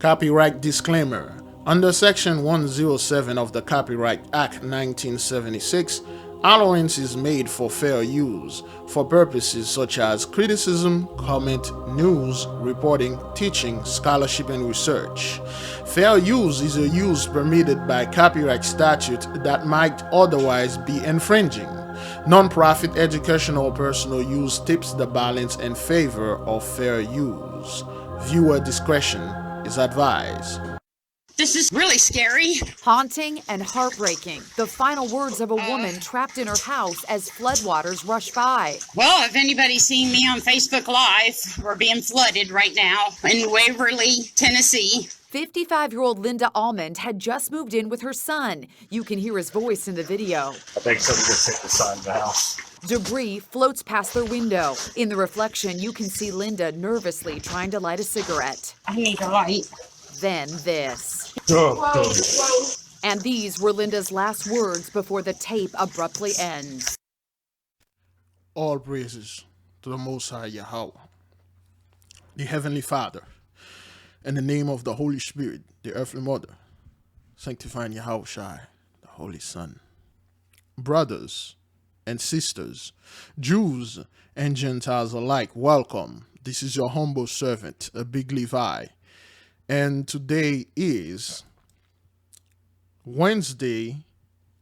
Copyright disclaimer. Under Section 107 of the Copyright Act 1976, allowance is made for fair use for purposes such as criticism, comment, news, reporting, teaching, scholarship, and research. Fair use is a use permitted by copyright statute that might otherwise be infringing. Non-profit educational personal use tips the balance in favor of fair use. Viewer discretion is advised. This is really scary. Haunting and heartbreaking. The final words of a woman trapped in her house as floodwaters rush by. Well, if anybody's seeing me on Facebook Live, we're being flooded right now in Waverly, Tennessee. 55-year-old Linda Almond had just moved in with her son. You can hear his voice in the video. I think somebody just hit the side of the house. Debris floats past their window. In the reflection, you can see Linda nervously trying to light a cigarette. I need a light. Then this. And these were Linda's last words before the tape abruptly ends. All praises to the Most High YAHAWAH, the Heavenly Father, in the name of the Holy Spirit, the Earthly Mother, sanctifying YAHAWAH, the Holy Son. Brothers and sisters, Jews and Gentiles alike, welcome. This is your humble servant, a Big Levi. And today is Wednesday,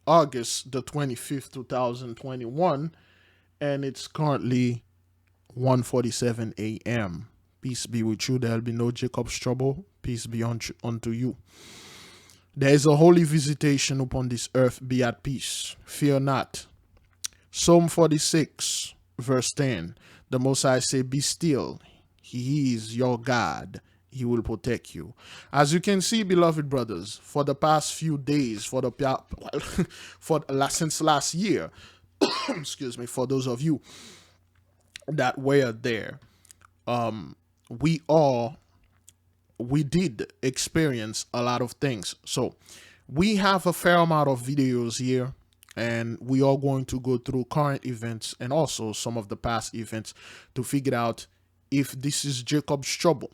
August the 25th, 2021, and it's currently 1:47 a.m. Peace be with you. There'll be no Jacob's trouble. Peace be unto you. There is a holy visitation upon this earth. Be at peace. Fear not. Psalm 46, verse 10. The Most High say, be still. He is your God. He will protect you. As you can see, beloved brothers, for the past few days, since last year, excuse me, for those of you that were there, we did experience a lot of things. So we have a fair amount of videos here, and we are going to go through current events and also some of the past events to figure out if this is Jacob's trouble,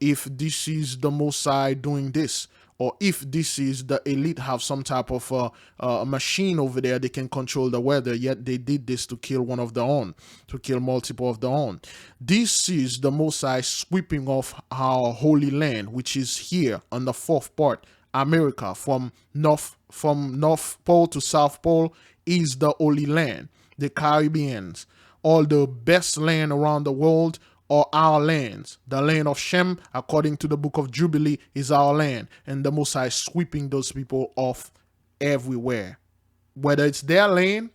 if this is the Most High doing this, or if this is the elite have some type of a machine over there, they can control the weather, yet they did this to kill one of their own, to kill multiple of their own. This is the Most High sweeping off our holy land, which is here on the fourth part, America, from North Pole to South Pole is the holy land. The Caribbeans, all the best land around the world, or our lands. The land of Shem, according to the book of Jubilee, is our land. And the Most High is sweeping those people off everywhere. Whether it's their land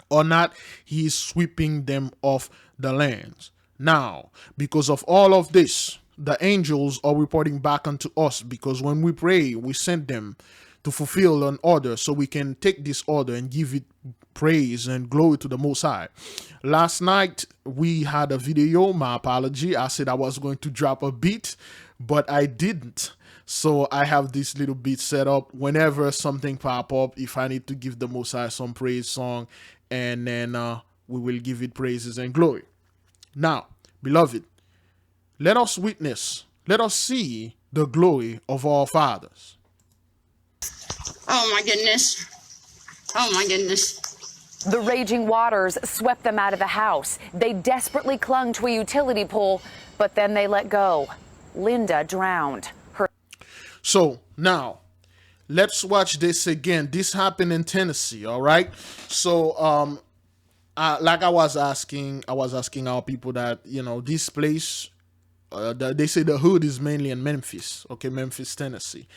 or not, he is sweeping them off the lands. Now, because of all of this, the angels are reporting back unto us, because when we pray, we send them to fulfill an order so we can take this order and give it praise and glory to the Most High. Last night we had a video. My apology, I said I was going to drop a beat, but I didn't. So I have this little beat set up whenever something pop up, if I need to give the Most High some praise song, and then we will give it praises and glory. Now, beloved, let us witness, let us see the glory of our fathers. Oh my goodness. Oh my goodness. The raging waters swept them out of the house. They desperately clung to a utility pole, but then they let go. Linda drowned. So now, let's watch this again. This happened in Tennessee, all right? So, like I was asking our people that, you know, this place, they say the hood is mainly in Memphis, okay, Memphis, Tennessee.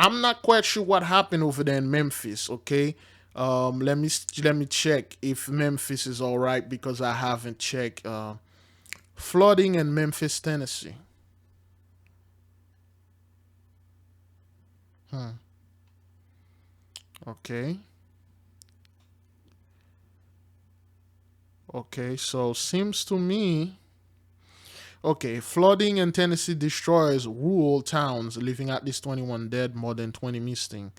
I'm not quite sure what happened over there in Memphis, okay? Let me check if Memphis is all right, because I haven't checked. Flooding in Memphis, Tennessee. Okay. Okay, so seems to me. Okay, flooding in Tennessee destroys rural towns, leaving at least 21 dead, more than 20 missing.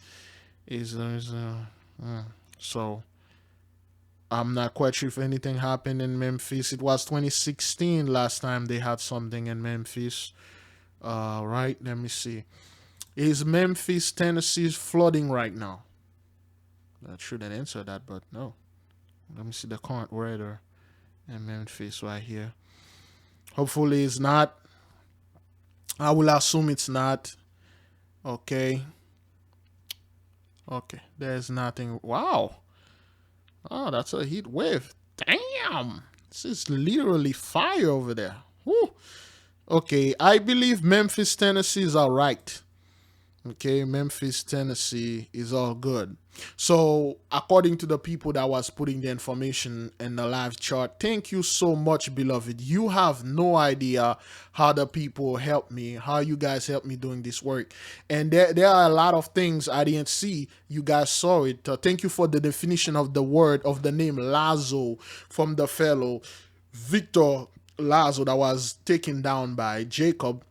So I'm not quite sure if anything happened in Memphis. It was 2016 last time they had something in Memphis. All right, let me see. Is Memphis, Tennessee flooding right now? That shouldn't answer that, but no. Let me see the current weather in Memphis right here. Hopefully it's not. I will assume it's not. Okay. Okay. There's nothing. Wow. Oh, that's a heat wave. Damn. This is literally fire over there. Woo. Okay. I believe Memphis, Tennessee is all right. Okay, Memphis, Tennessee is all good. So, according to the people that was putting the information in the live chart, thank you so much, beloved. You have no idea how the people helped me, how you guys helped me doing this work. And there are a lot of things I didn't see. You guys saw it. Thank you for the definition of the word, of the name Lazo from the fellow Victor Lazo that was taken down by Jacob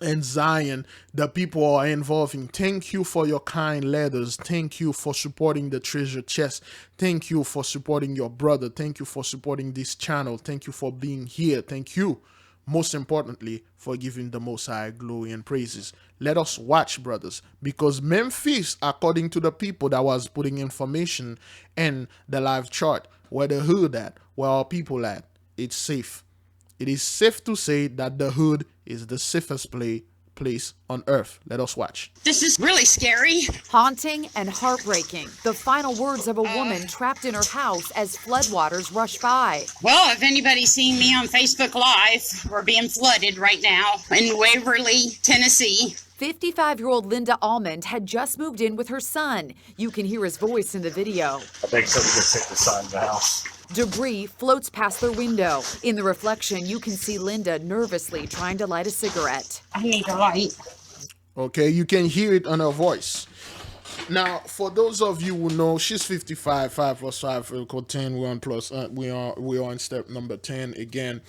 and Zion. The people are involving. Thank you for your kind letters. Thank you for supporting the treasure chest. Thank you for supporting your brother. Thank you for supporting this channel. Thank you for being here. Thank you, most importantly, for giving the Most High glory and praises. Let us watch, brothers, because Memphis, according to the people that was putting information in the live chart, where the hood at, where our people at, it's safe. It is safe to say that the hood is the safest place on earth. Let us watch. This is really scary. Haunting and heartbreaking. The final words of a woman trapped in her house as floodwaters rush by. Well, if anybody's seen me on Facebook Live, we're being flooded right now in Waverly, Tennessee. 55-year-old Linda Almond had just moved in with her son. You can hear his voice in the video. I think somebody just hit the side of the house. Debris floats past their window. In the reflection, you can see Linda nervously trying to light a cigarette. I need a light. Okay, you can hear it on her voice. Now, for those of you who know, she's 55. 5 plus 5 equal 10. We're on plus. We are in step number 10 again.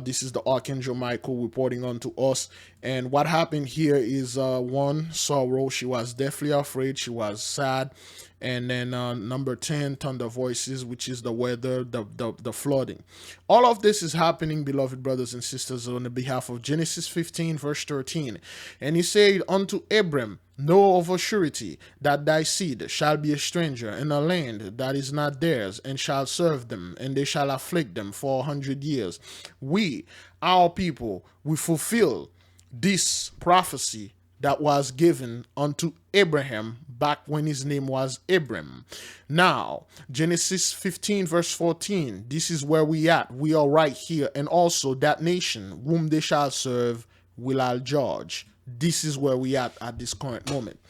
This is the Archangel Michael reporting on to us. And what happened here is one, sorrow. She was deathly afraid. She was sad. And then number 10, thunder voices, which is the weather, the flooding. All of this is happening, beloved brothers and sisters, on the behalf of Genesis 15, verse 13. And he said unto Abram, know of a surety that thy seed shall be a stranger in a land that is not theirs, and shall serve them, and they shall afflict them for 100 years. We, our people, we fulfill this prophecy that was given unto Abraham back when his name was Abram. Now, Genesis 15 verse 14, this is where we at. We are right here. And also that nation whom they shall serve will I judge. This is where we at this current moment.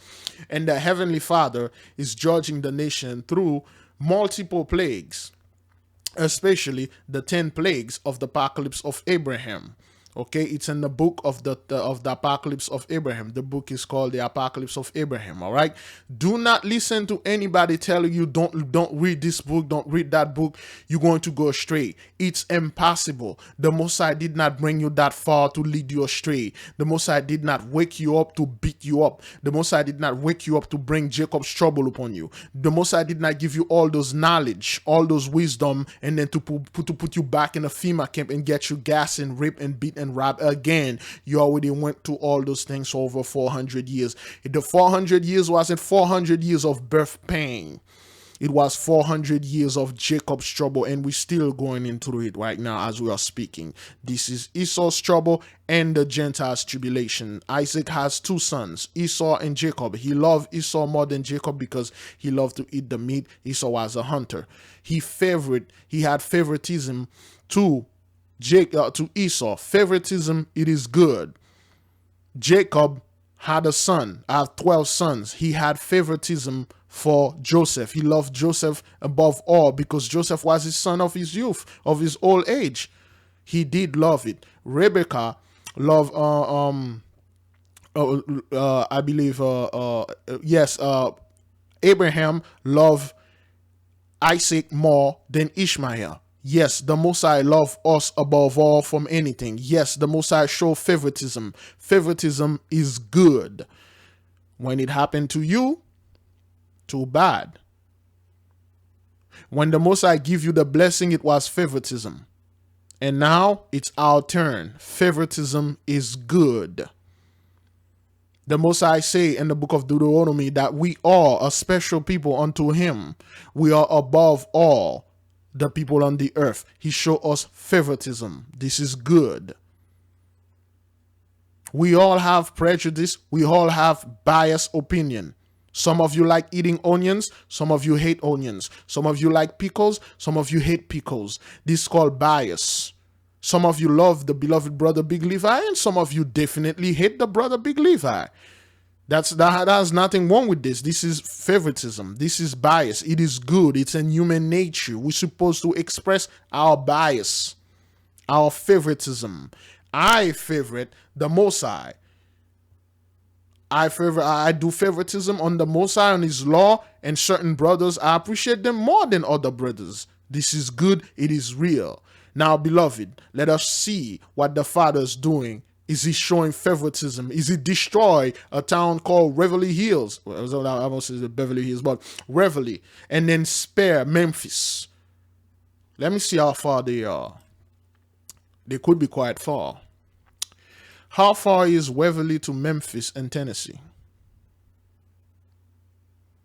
And the Heavenly Father is judging the nation through multiple plagues, especially the 10 plagues of the apocalypse of Abraham. Okay, it's in the book of the Apocalypse of Abraham. The book is called the Apocalypse of Abraham. All right. Do not listen to anybody telling you don't read this book, don't read that book. You're going to go astray. It's impossible. The Most High did not bring you that far to lead you astray. The Most High did not wake you up to beat you up. The Most High did not wake you up to bring Jacob's trouble upon you. The Most High did not give you all those knowledge, all those wisdom, and then to put you back in a FEMA camp and get you gassed and raped and beat and rob again. You already went through all those things for over 400 years. The 400 years wasn't 400 years of birth pain. It was 400 years of Jacob's trouble, and we're still going into it right now as we are speaking. This is Esau's trouble and the Gentiles' tribulation. Isaac has two sons, Esau and Jacob. He loved Esau more than Jacob because he loved to eat the meat. Esau was a hunter. He had favoritism to Esau. Favoritism, it is good. Jacob had a son. I have 12 sons. He had favoritism for Joseph. He loved Joseph above all because Joseph was his son of his youth, of his old age. He did love it. Rebecca loved I believe Abraham loved Isaac more than Ishmael. Yes, the Most High love us above all from anything. Yes, the Most High show favoritism. Favoritism is good. When it happened to you, too bad. When the Most High give you the blessing, it was favoritism. And now it's our turn. Favoritism is good. The Most High say in the book of Deuteronomy that we are a special people unto him. We are above all the people on the earth. He show us favoritism. This is good. We all have prejudice. We all have biased opinion. Some of you like eating onions. Some of you hate onions. Some of you like pickles. Some of you hate pickles. This is called bias. Some of you love the beloved brother Big Levi, and some of you definitely hate the brother Big Levi. There's nothing wrong with this. This is favoritism. This is bias. It is good. It's in human nature. We're supposed to express our bias, our favoritism. I favorite the Most High. I do favoritism on the Most High, on his law, and certain brothers, I appreciate them more than other brothers. This is good. It is real. Now, beloved, let us see what the Father is doing. Is he showing favoritism? Is he destroy a town called Beverly Hills? Well, I almost said Beverly Hills, but Beverly, and then spare Memphis. Let me see how far they are. They could be quite far. How far is Waverly to Memphis in Tennessee?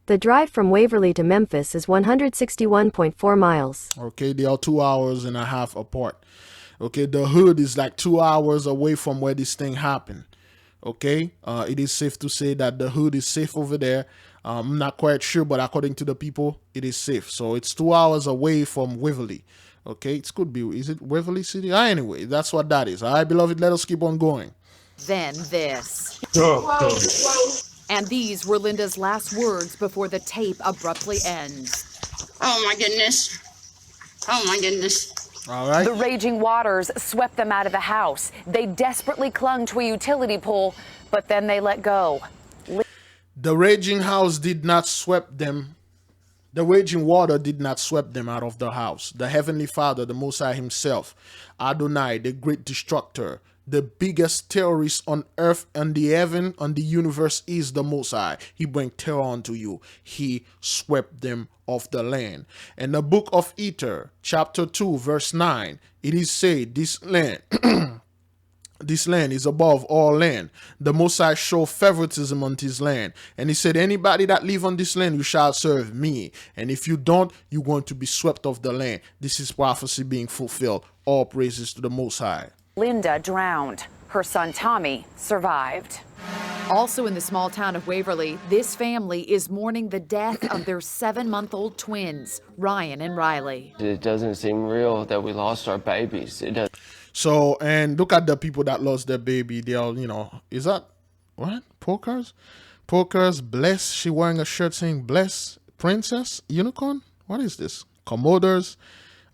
The drive from Waverly to Memphis is 161.4 miles. Okay, they are 2 hours and a half apart. Okay, the hood is like 2 hours away from where this thing happened. Okay, it is safe to say that the hood is safe over there. I'm not quite sure, but according to the people, it is safe. So it's 2 hours away from Waverly. Okay, it could be, is it Waverly City? Anyway, that's what that is. All right, beloved, let us keep on going. Then this. Oh, And these were Linda's last words before the tape abruptly ends. Oh my goodness. Oh my goodness. All right. The raging waters swept them out of the house. They desperately clung to a utility pole, but then they let go. The raging house did not sweep them. The raging water did not sweep them out of the house. The Heavenly Father, the Most High himself, Adonai, the great destructor, the biggest terrorist on earth and the heaven and the universe is the Most High. He bring terror unto you. He swept them off the land. In the book of Ether, chapter 2, verse 9, it is said, this land, this land is above all land. The Most High show favoritism on this land. And he said, anybody that live on this land, you shall serve me. And if you don't, you're going to be swept off the land. This is prophecy being fulfilled. All praises to the Most High. Linda drowned. Her son Tommy survived. Also in the small town of Waverly, this family is mourning the death of their 7-month-old twins, Ryan and Riley. It doesn't seem real that we lost our babies. It does. So, and look at the people that lost their baby. They all, is that, what? Pokers? Pokers, bless. She wearing a shirt saying bless, princess, unicorn? What is this? Commodores?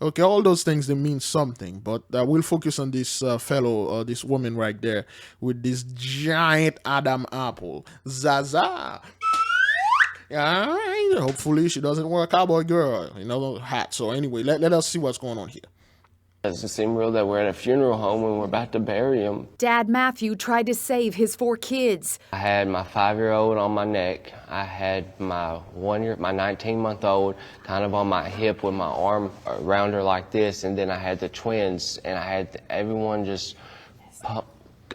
Okay, all those things, they mean something. But we'll focus on this fellow, this woman right there with this giant Adam apple. Zaza. Yeah, hopefully she doesn't wear a cowboy girl, hat. So anyway, let us see what's going on here. It doesn't seem real that we're at a funeral home and we're about to bury him. Dad Matthew tried to save his 4 kids. I had my 5-year-old on my neck. I had my 19-month-old kind of on my hip with my arm around her like this, and then I had the twins, and I had everyone just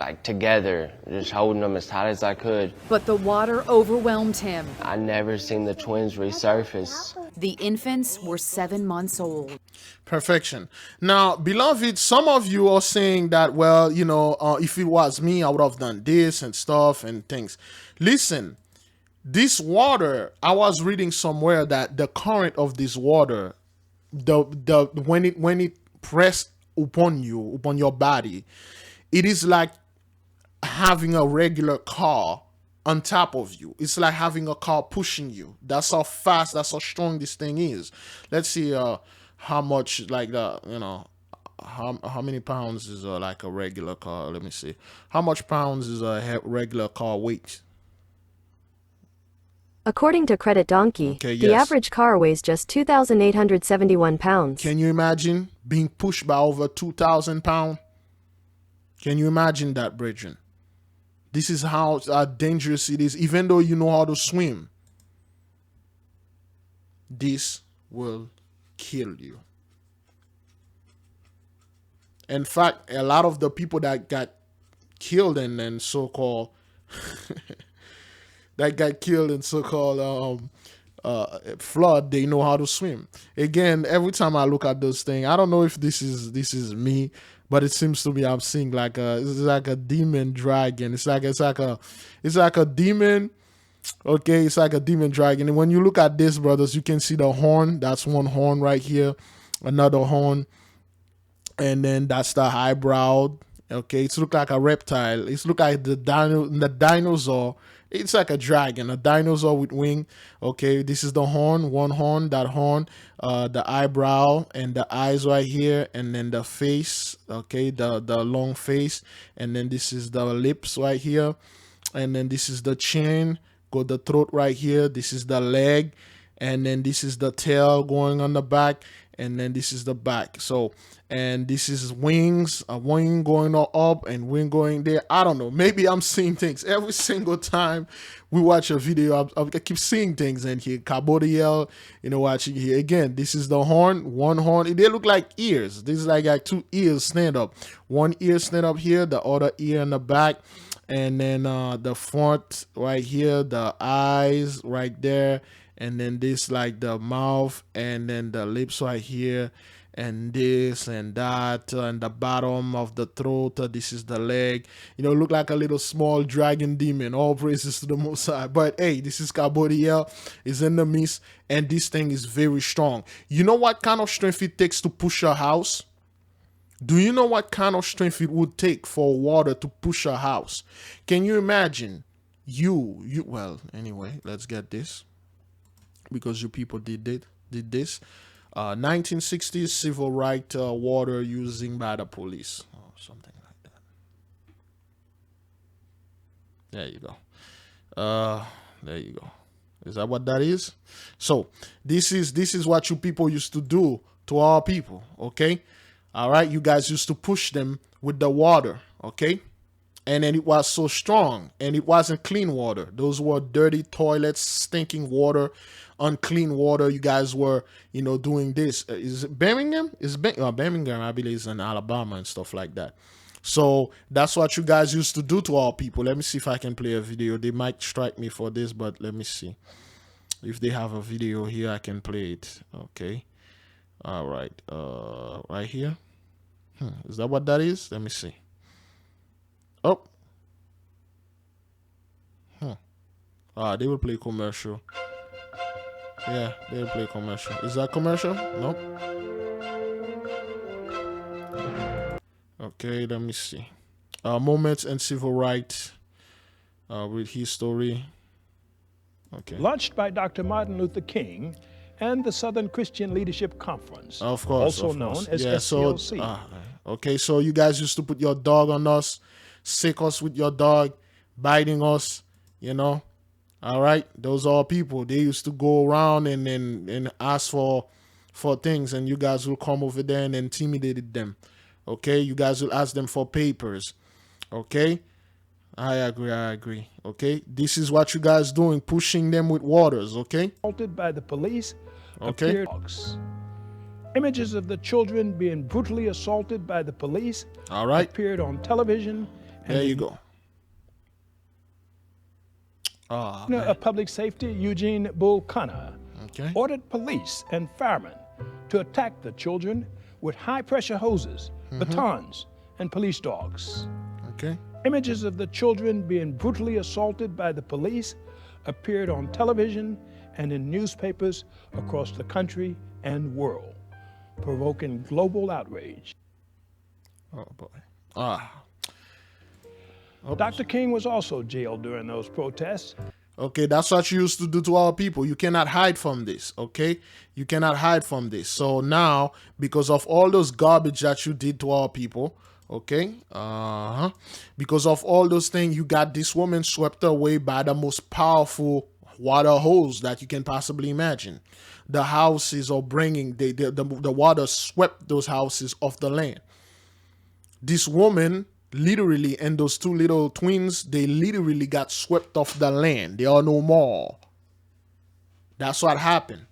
like together, just holding them as tight as I could. But the water overwhelmed him. I never seen the twins resurface. The infants were 7 months old. Perfection. Now, beloved, some of you are saying that, well, if it was me, I would have done this and stuff and things. Listen, this water, I was reading somewhere that the current of this water, when it pressed upon you, upon your body, it is like having a regular car on top of you. It's like having a car pushing you. That's how fast, that's how strong this thing is. Let's see how much, like that, how many pounds is like a regular car. Let me see. How much pounds is a regular car weight? According to Credit Donkey, Okay, the yes. average car weighs just 2,871 pounds. Can you imagine being pushed by over 2,000 pounds? Can you imagine that, brethren? This is how dangerous it is, even though you know how to swim. This will kill you. In fact, a lot of the people that got killed in so-called that got killed in so-called flood, they know how to swim. Again, every time I look at those things, I don't know if this is me, but it seems to me I'm seeing it's like a demon dragon. It's like a demon. Okay, it's like a demon dragon. And when you look at this, brothers, you can see the horn. That's one horn right here, another horn, and then that's the eyebrow. Okay, it's look like a reptile. It's look like the dinosaur. It's like a dragon, a dinosaur with wing. Okay, this is the horn, one horn, that horn, the eyebrow and the eyes right here, and then the face. Okay, the long face, and then this is the lips right here, and then this is the chin. Got the throat right here. This is the leg, and then this is the tail going on the back, and then this is the back. So, and this is wings, a wing going up and wing going there. I don't know. Maybe I'm seeing things every single time we watch a video. I keep seeing things in here. Cabodiel, watching here again. This is the horn, one horn. They look like ears. This is like two ears stand up. One ear stand up here, the other ear in the back. And then the front right here, the eyes right there, and then this like the mouth, and then the lips right here, and this and that, and the bottom of the throat. This is the leg. Look like a little small dragon demon. All praises to the Most High. But hey, this is Cabodiel. Is in the midst, and this thing is very strong. You know what kind of strength it takes to push a house? Do you know what kind of strength it would take for water to push a house? Can you imagine? Well, anyway, let's get this. Because you people did this. 1960s civil right water using by the police. Or something like that. There you go. There you go. Is that what that is? So, this is what you people used to do to our people, okay? All right, you guys used to push them with the water, okay? And then it was so strong, and it wasn't clean water. Those were dirty toilets, stinking water, unclean water. You guys were, doing this. Is it Birmingham? Birmingham, I believe, is in Alabama and stuff like that. So that's what you guys used to do to our people. Let me see if I can play a video. They might strike me for this, but let me see. If they have a video here, I can play it. Okay. All right. Right here. Is that what that is? Let me see. Oh. They will play commercial. Yeah, they will play commercial. Is that commercial? Nope. Okay, let me see. Moments and civil rights with history. Okay. Launched by Dr. Martin Luther King and the Southern Christian Leadership Conference, of course, also known as SCLC. Okay, so you guys used to put your dog on us, sick us with your dog, biting us, All right, those are people. They used to go around and ask for things, and you guys will come over there and intimidate them. Okay, you guys will ask them for papers. Okay, I agree. Okay, this is what you guys doing, pushing them with waters. Okay, assaulted by the police. Okay. Images of the children being brutally assaulted by the police. All right. Appeared on television. There you go. Of Public Safety, Eugene Bull-Connor, ordered police and firemen to attack the children with high-pressure hoses, batons, and police dogs. Okay. Images of the children being brutally assaulted by the police appeared on television and in newspapers across the country and world, provoking global outrage. Oh, boy. Dr. King was also jailed during those protests. Okay, that's what you used to do to our people. You cannot hide from this, okay? You cannot hide from this. So now, because of all those garbage that you did to our people, okay? Because of all those things, you got this woman swept away by the most powerful water hose that you can possibly imagine. The houses are bringing, the water swept those houses off the land. This woman, literally, and those two little twins, they literally got swept off the land. They are no more. That's what happened.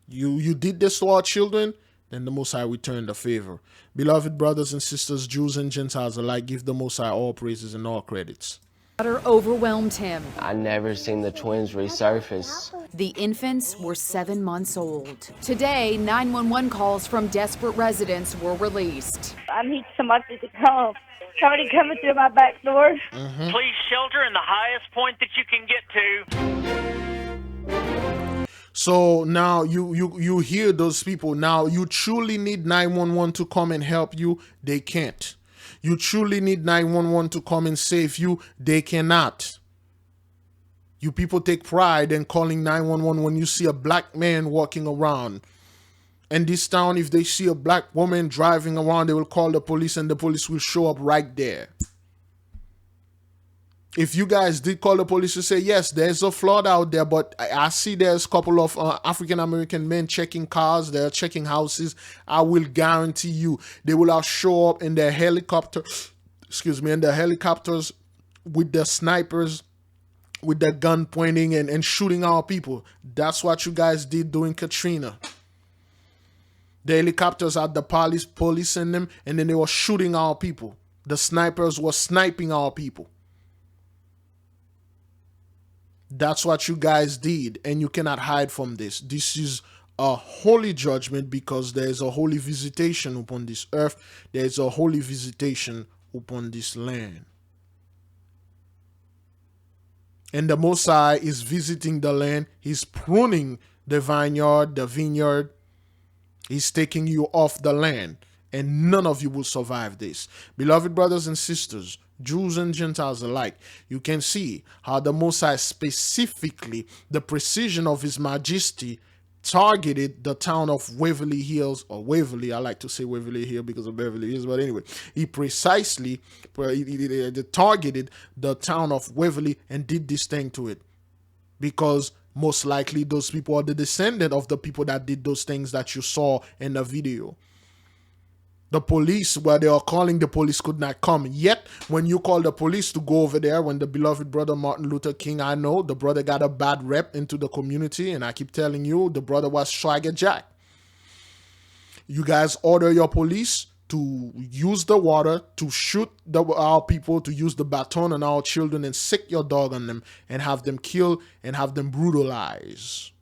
You did this to our children, and the Most High returned the favor. Beloved brothers and sisters, Jews and Gentiles alike, give the Most High all praises and all credits. Water overwhelmed him. I never seen the twins resurface. The infants were 7 months old. Today, 911 calls from desperate residents were released. I need somebody to come. Somebody coming through my back door. Please shelter in the highest point that you can get to. So now you hear those people. Now you truly need 911 to come and help you. They can't. You truly need 911 to come and save you. They cannot. You people take pride in calling 911 when you see a black man walking around. In this town, if they see a black woman driving around, they will call the police and the police will show up right there. If you guys did call the police to say, yes, there's a flood out there, but I see there's a couple of African-American men checking cars, they're checking houses, I will guarantee you they will all show up in their helicopter, in their helicopters with their snipers, with their gun pointing and shooting our people. That's what you guys did during Katrina. The helicopters had the police in them, and then they were shooting our people. The snipers were sniping our people. That's what you guys did, and you cannot hide from this. This is a holy judgment because there is a holy visitation upon this earth. There is a holy visitation upon this land. And the Most High is visiting the land. He's pruning the vineyard, the vineyard. He's taking you off the land, and none of you will survive this. Beloved brothers and sisters, Jews and Gentiles alike, you can see how the Most High specifically, the precision of His Majesty, targeted the town of Waverly Hills, or Waverly. I like to say Waverly Hill because of Beverly Hills, but anyway, he precisely targeted the town of Waverly and did this thing to it, because most likely those people are the descendant of the people that did those things that you saw in the video. The police, where they are calling the police, could not come. Yet, when you call the police to go over there, when the beloved brother Martin Luther King, I know the brother got a bad rep into the community, and I keep telling you, the brother was Swagger Jack. You guys order your police to use the water, to shoot our people, to use the baton on our children and sick your dog on them and have them killed and have them brutalized.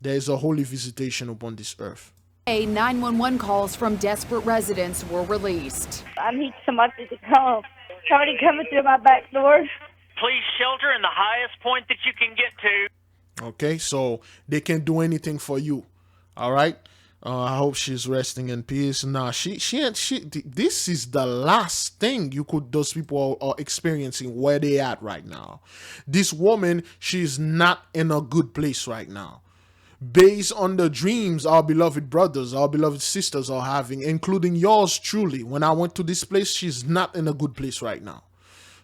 There is a holy visitation upon this earth. 911 calls from desperate residents were released. I need somebody to come. Somebody coming through my back door. Please shelter in the highest point that you can get to. Okay, so they can't do anything for you. All right. I hope she's resting in peace. Nah, this is the last thing those people are experiencing where they at right now. This woman, she's not in a good place right now. Based on the dreams our beloved brothers, our beloved sisters are having, including yours truly. When I went to this place, she's not in a good place right now.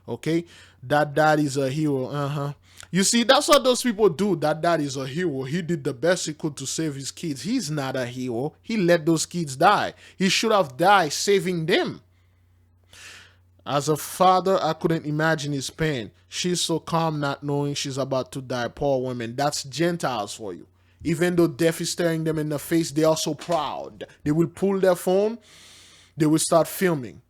Okay? That dad is a hero. You see, that's what those people do. That dad is a hero. He did the best he could to save his kids. He's not a hero. He let those kids die. He should have died saving them. As a father, I couldn't imagine his pain. She's so calm not knowing she's about to die. Poor women. That's Gentiles for you. Even though death is staring them in the face, they are so proud. They will pull their phone. They will start filming.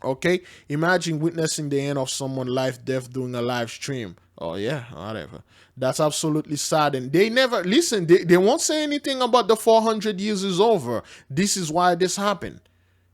Okay? Imagine witnessing the end of someone's life, death doing a live stream. Oh, yeah, whatever. That's absolutely sad. And they never, listen, they won't say anything about the 400 years is over. This is why this happened.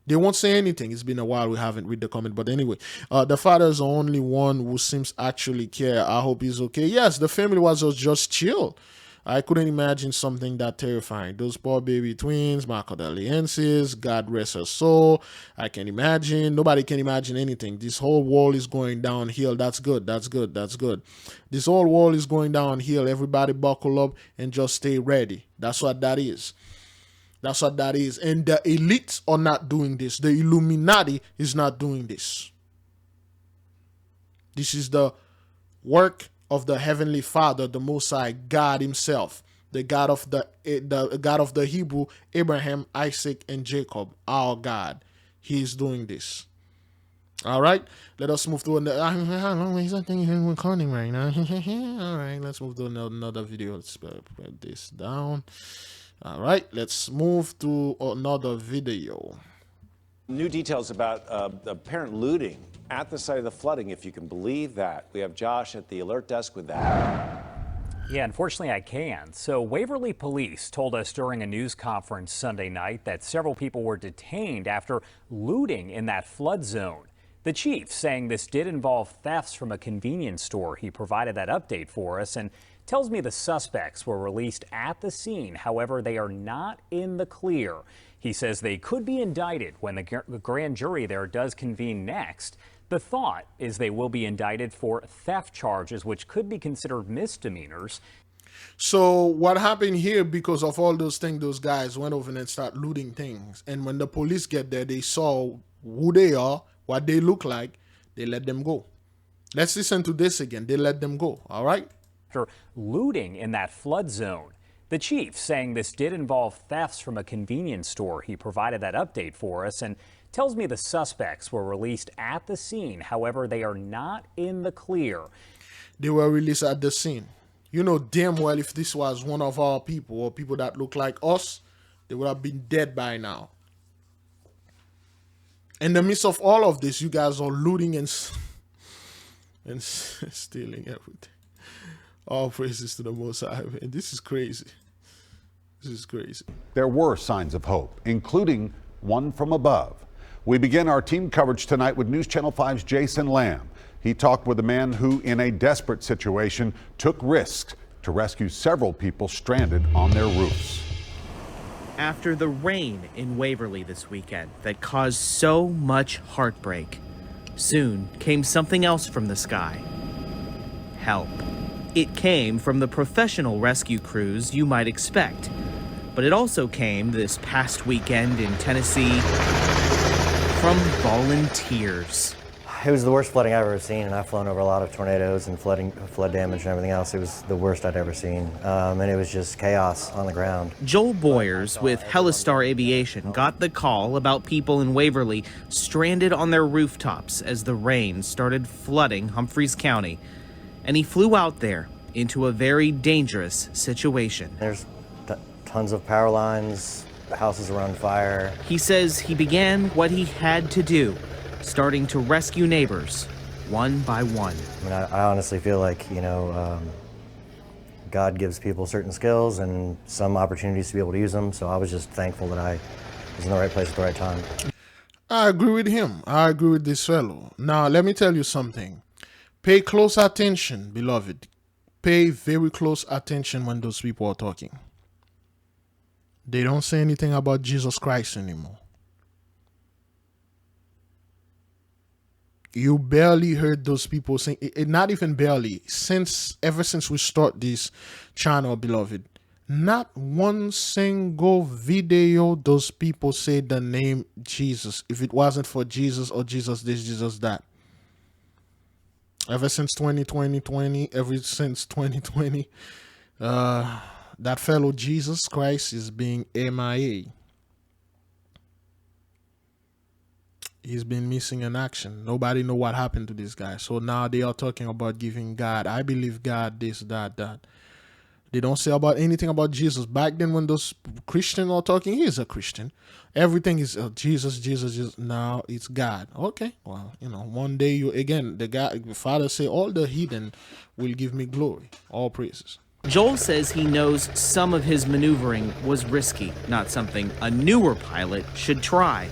They won't say anything. It's been a while we haven't read the comment. But anyway, the father is the only one who seems actually care. I hope he's okay. Yes, the family was just chill. I couldn't imagine something that terrifying. Those poor baby twins, my condolences, God rest her soul. I can imagine. Nobody can imagine anything. This whole world is going downhill. That's good. That's good. That's good. This whole world is going downhill. Everybody buckle up and just stay ready. That's what that is. That's what that is. And the elites are not doing this. The Illuminati is not doing this. This is the work of the Heavenly Father, the Most High, God Himself, the God of the God of the Hebrew, Abraham, Isaac, and Jacob, our God. He is doing this. All right, let us move to another. How long is that thing recording right now? All right, let's move to another video. Let's put this down. All right, let's move to another video. New details about apparent looting at the site of the flooding, if you can believe that. We have Josh at the alert desk with that. Yeah, unfortunately I can. So Waverly police told us during a news conference Sunday night that several people were detained after looting in that flood zone. The chief saying this did involve thefts from a convenience store. He provided that update for us and tells me the suspects were released at the scene. However, they are not in the clear. He says they could be indicted when the grand jury there does convene next. The thought is they will be indicted for theft charges, which could be considered misdemeanors. So what happened here, because of all those things, those guys went over and started looting things. And when the police get there, they saw who they are, what they look like. They let them go. Let's listen to this again. They let them go. All right. After looting in that flood zone. The chief saying this did involve thefts from a convenience store. He provided that update for us and tells me the suspects were released at the scene. However, they are not in the clear. They were released at the scene. You know damn well if this was one of our people or people that look like us, they would have been dead by now. In the midst of all of this, you guys are looting and stealing everything. All praises to the Most High. Man. This is crazy. This is crazy. There were signs of hope, including one from above. We begin our team coverage tonight with News Channel 5's Jason Lamb. He talked with a man who, in a desperate situation, took risks to rescue several people stranded on their roofs. After the rain in Waverly this weekend that caused so much heartbreak, soon came something else from the sky. Help. It came from the professional rescue crews you might expect, but it also came this past weekend in Tennessee from volunteers. It was the worst flooding I've ever seen, and I've flown over a lot of tornadoes and flood damage and everything else. It was the worst I'd ever seen, and it was just chaos on the ground. Joel Boyers with Hellastar Aviation got the call about people in Waverly stranded on their rooftops as the rain started flooding Humphreys County, and he flew out there into a very dangerous situation. There's tons of power lines, houses are on fire. He says he began what he had to do, starting to rescue neighbors one by one. I mean, I honestly feel like, God gives people certain skills and some opportunities to be able to use them. So I was just thankful that I was in the right place at the right time. I agree with him. I agree with this fellow. Now, let me tell you something. Pay close attention, beloved. Pay very close attention when those people are talking. They don't say anything about Jesus Christ anymore. You barely heard those people saying, not even barely, ever since we start this channel, beloved, not one single video those people say the name Jesus, if it wasn't for Jesus or Jesus this, Jesus that. Ever since 2020, ever since 2020, that fellow Jesus Christ is being MIA. He's been missing in action. Nobody know what happened to this guy. So now they are talking about giving God, I believe God, this, that. They don't say about anything about Jesus. Back then when those Christians are talking, he's a Christian. Everything is Jesus, Jesus, Jesus. Now it's God. Okay, well, one day the Father say, all the heathen will give me glory. All praises. Joel says he knows some of his maneuvering was risky, not something a newer pilot should try.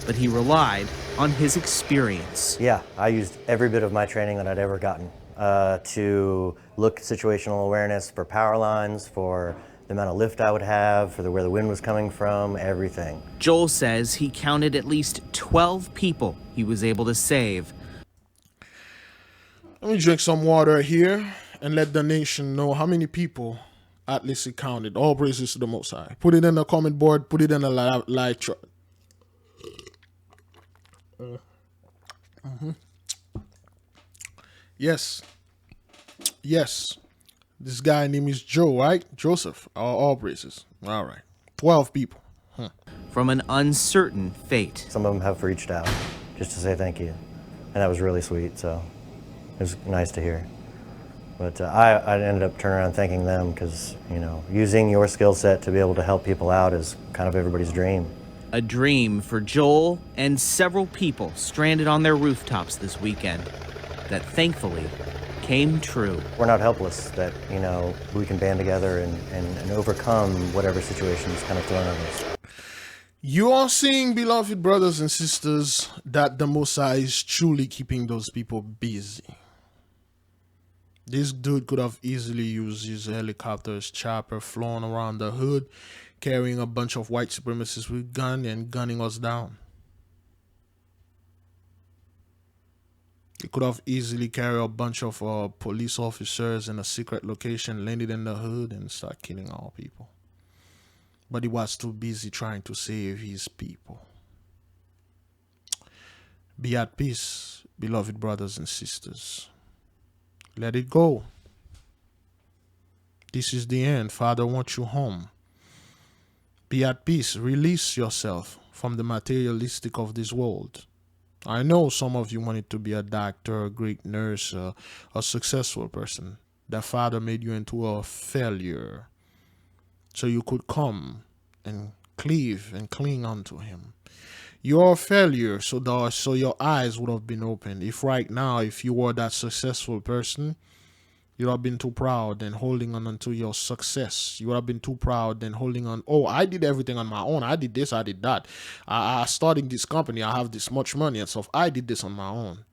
But he relied on his experience. Yeah, I used every bit of my training that I'd ever gotten to look at situational awareness for power lines, for the amount of lift I would have, for where the wind was coming from, everything. Joel says he counted at least 12 people he was able to save. Let me drink some water here and let the nation know how many people at least he counted. All praises to the Most High. Put it in the comment board, put it in the live chat. Yes. This guy name is Joe, right? Joseph. All praises. All right. 12 people. From an uncertain fate. Some of them have reached out just to say thank you. And that was really sweet, so it was nice to hear. But I ended up turning around thanking them because, you know, using your skill set to be able to help people out is kind of everybody's dream. A dream for Joel and several people stranded on their rooftops this weekend that thankfully came true. We're not helpless, that, you know, we can band together and overcome whatever situation is kind of thrown at us. You are seeing, beloved brothers and sisters, that the Messiah is truly keeping those people busy. This dude could have easily used his helicopter's chopper, flown around the hood, carrying a bunch of white supremacists with guns and gunning us down. He could have easily carried a bunch of police officers in a secret location, landed in the hood, and start killing our people. But he was too busy trying to save his people. Be at peace, beloved brothers and sisters. Let it go. This is the end. Father wants you home. Be at peace. Release yourself from the materialistic of this world. I know some of you wanted to be a doctor, a great nurse, a successful person. The Father made you into a failure so you could come and cleave and cling unto him. You're a failure, so your eyes would have been opened. If right now, if you were that successful person, you would have been too proud and holding on to your success. You would have been too proud and holding on. Oh, I did everything on my own. I did this, I did that. I started this company. I have this much money and stuff. I did this on my own.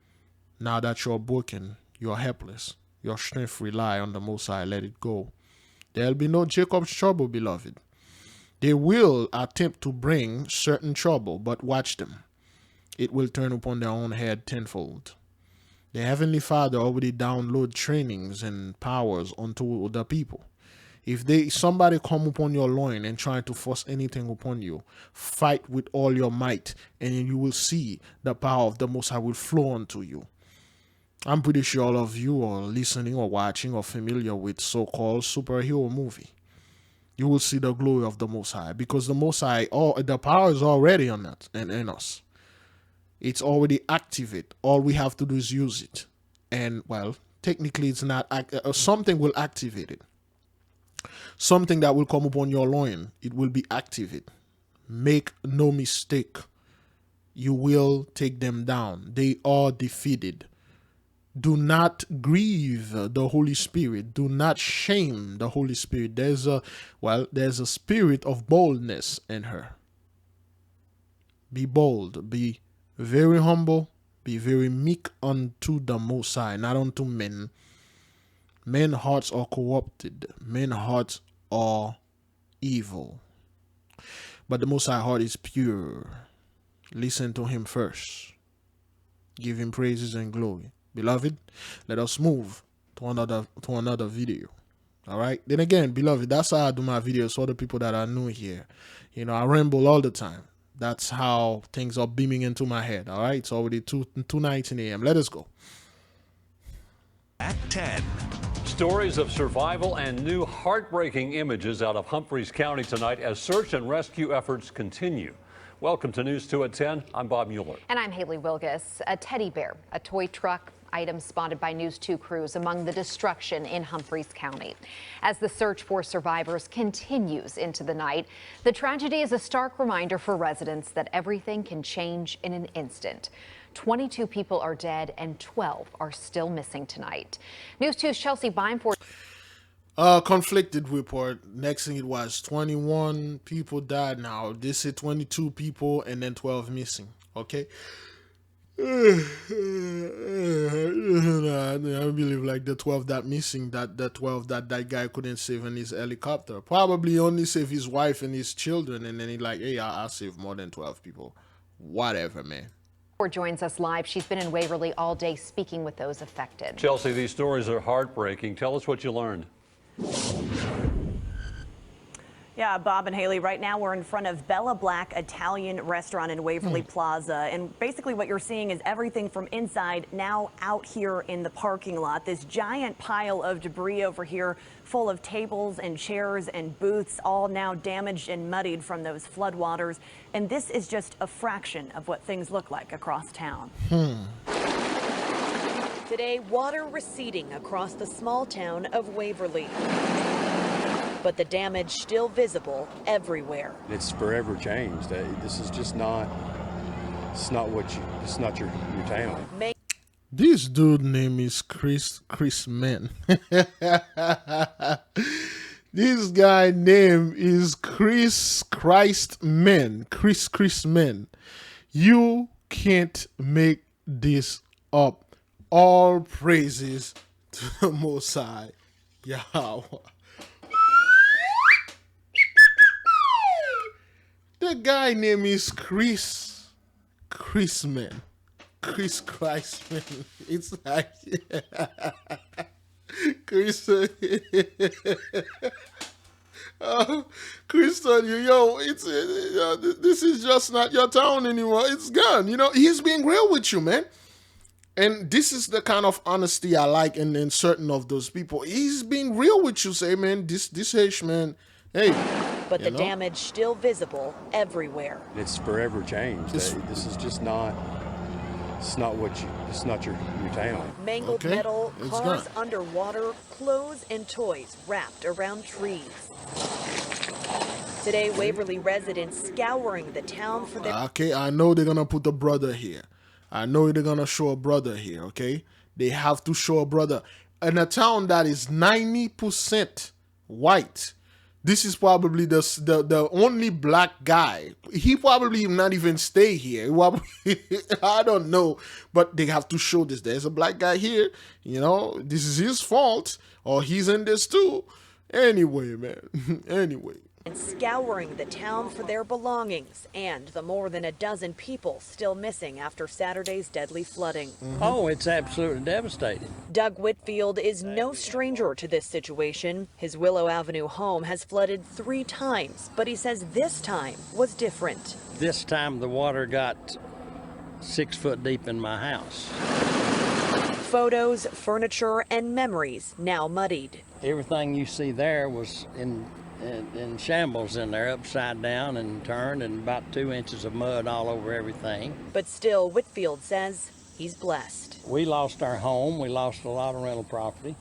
Now that you're broken, you're helpless. Your strength rely on the Most High. Let it go. There'll be no Jacob's trouble, beloved. They will attempt to bring certain trouble, but watch them. It will turn upon their own head tenfold. The Heavenly Father already download trainings and powers onto the people. If somebody come upon your loin and try to force anything upon you, fight with all your might, and you will see the power of the Most High will flow onto you. I'm pretty sure all of you are listening or watching or familiar with so-called superhero movie. You will see the glory of the Most High, because the Most High, the power is already on that and in us. It's already activate. All we have to do is use it. And, well, technically it's not, something will activate it. Something that will come upon your loin, it will be activated. Make no mistake. You will take them down. They are defeated. Do not grieve the Holy Spirit. Do not shame the Holy Spirit. There's a spirit of boldness in her. Be bold. Be very humble. Be very meek unto the Most High, not unto men. Men's hearts are corrupted. Men's hearts are evil. But the Most High heart is pure. Listen to him first. Give him praises and glory. Beloved, let us move to another video. All right. Then again, beloved, that's how I do my videos for the people that are new here. You know, I ramble all the time. That's how things are beaming into my head. All right. It's already 2:19 a.m. Let us go. At 10. Stories of survival and new heartbreaking images out of Humphreys County tonight as search and rescue efforts continue. Welcome to News 2 at 10. I'm Bob Mueller. And I'm Haley Wilgus. A teddy bear, a toy truck, items spotted by News 2 crews among the destruction in Humphreys County. As the search for survivors continues into the night, the tragedy is a stark reminder for residents that everything can change in an instant. 22 people are dead and 12 are still missing tonight. News 2's Chelsea Bimeford. Conflicted report. Next thing it was 21 people died. Now this is 22 people and then 12 missing. Okay. I believe like the 12 that missing, the 12 that guy couldn't save in his helicopter. Probably only save his wife and his children, and then he like, hey, I'll save more than 12 people. Whatever, man. Joins us live. She's been in Waverly all day speaking with those affected. Chelsea, these stories are heartbreaking. Tell us what you learned. Yeah, Bob and Haley, right now we're in front of Bella Black Italian restaurant in Waverly Plaza. And basically what you're seeing is everything from inside now out here in the parking lot. This giant pile of debris over here full of tables and chairs and booths, all now damaged and muddied from those floodwaters. And this is just a fraction of what things look like across town. Today, water receding across the small town of Waverly. But the damage still visible everywhere. It's forever changed. This is just not, it's not your town. This dude name is Chris Men. This guy name is Chris Men. Chris Men. You can't make this up. All praises to the Most High, YAHAWAH. The guy name is Chris Man. Chris Christman. It's like Chris. Christian, this is just not your town anymore. It's gone. He's being real with you, man. And this is the kind of honesty I like in certain of those people. He's being real with you, say, man, this H, man, hey. But the damage still visible everywhere. It's forever changed. This is just not, it's not your town. Mangled metal, cars underwater, clothes and toys wrapped around trees. Today, Waverly residents scouring the town for their... Okay, I know they're going to put a brother here. I know they're going to show a brother here, okay? They have to show a brother. In a town that is 90% white, this is probably the only black guy. He probably not even stay here. I don't know, but they have to show this. There's a black guy here. This is his fault, or he's in this too. Anyway, man. Anyway. And scouring the town for their belongings and the more than a dozen people still missing after Saturday's deadly flooding. Oh, it's absolutely devastating. Doug Whitfield is no stranger to this situation. His Willow Avenue home has flooded 3 times, but he says this time was different. This time the water got 6 foot deep in my house. Photos, furniture, and memories now muddied. Everything you see there was in shambles in there, upside down and turned, and about 2 inches of mud all over everything. But still, Whitfield says he's blessed. We lost our home, we lost a lot of rental property,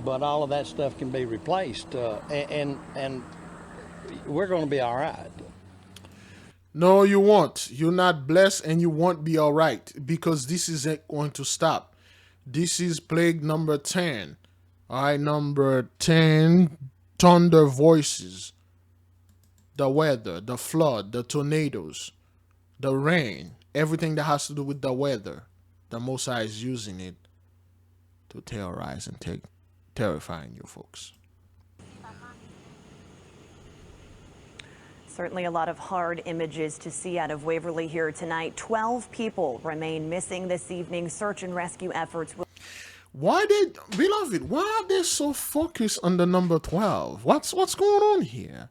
but all of that stuff can be replaced, and we're going to be all right. No, you won't. You're not blessed, and you won't be all right, because this isn't going to stop. This is plague number 10. All right, number 10. Thunder voices, the weather, the flood, the tornadoes, the rain, everything that has to do with the weather. The Most High is using it to terrorize and terrifying you folks. Certainly a lot of hard images to see out of Waverly here tonight. 12 people remain missing this evening. Search and rescue efforts will... Beloved, why are they so focused on the number 12? What's going on here?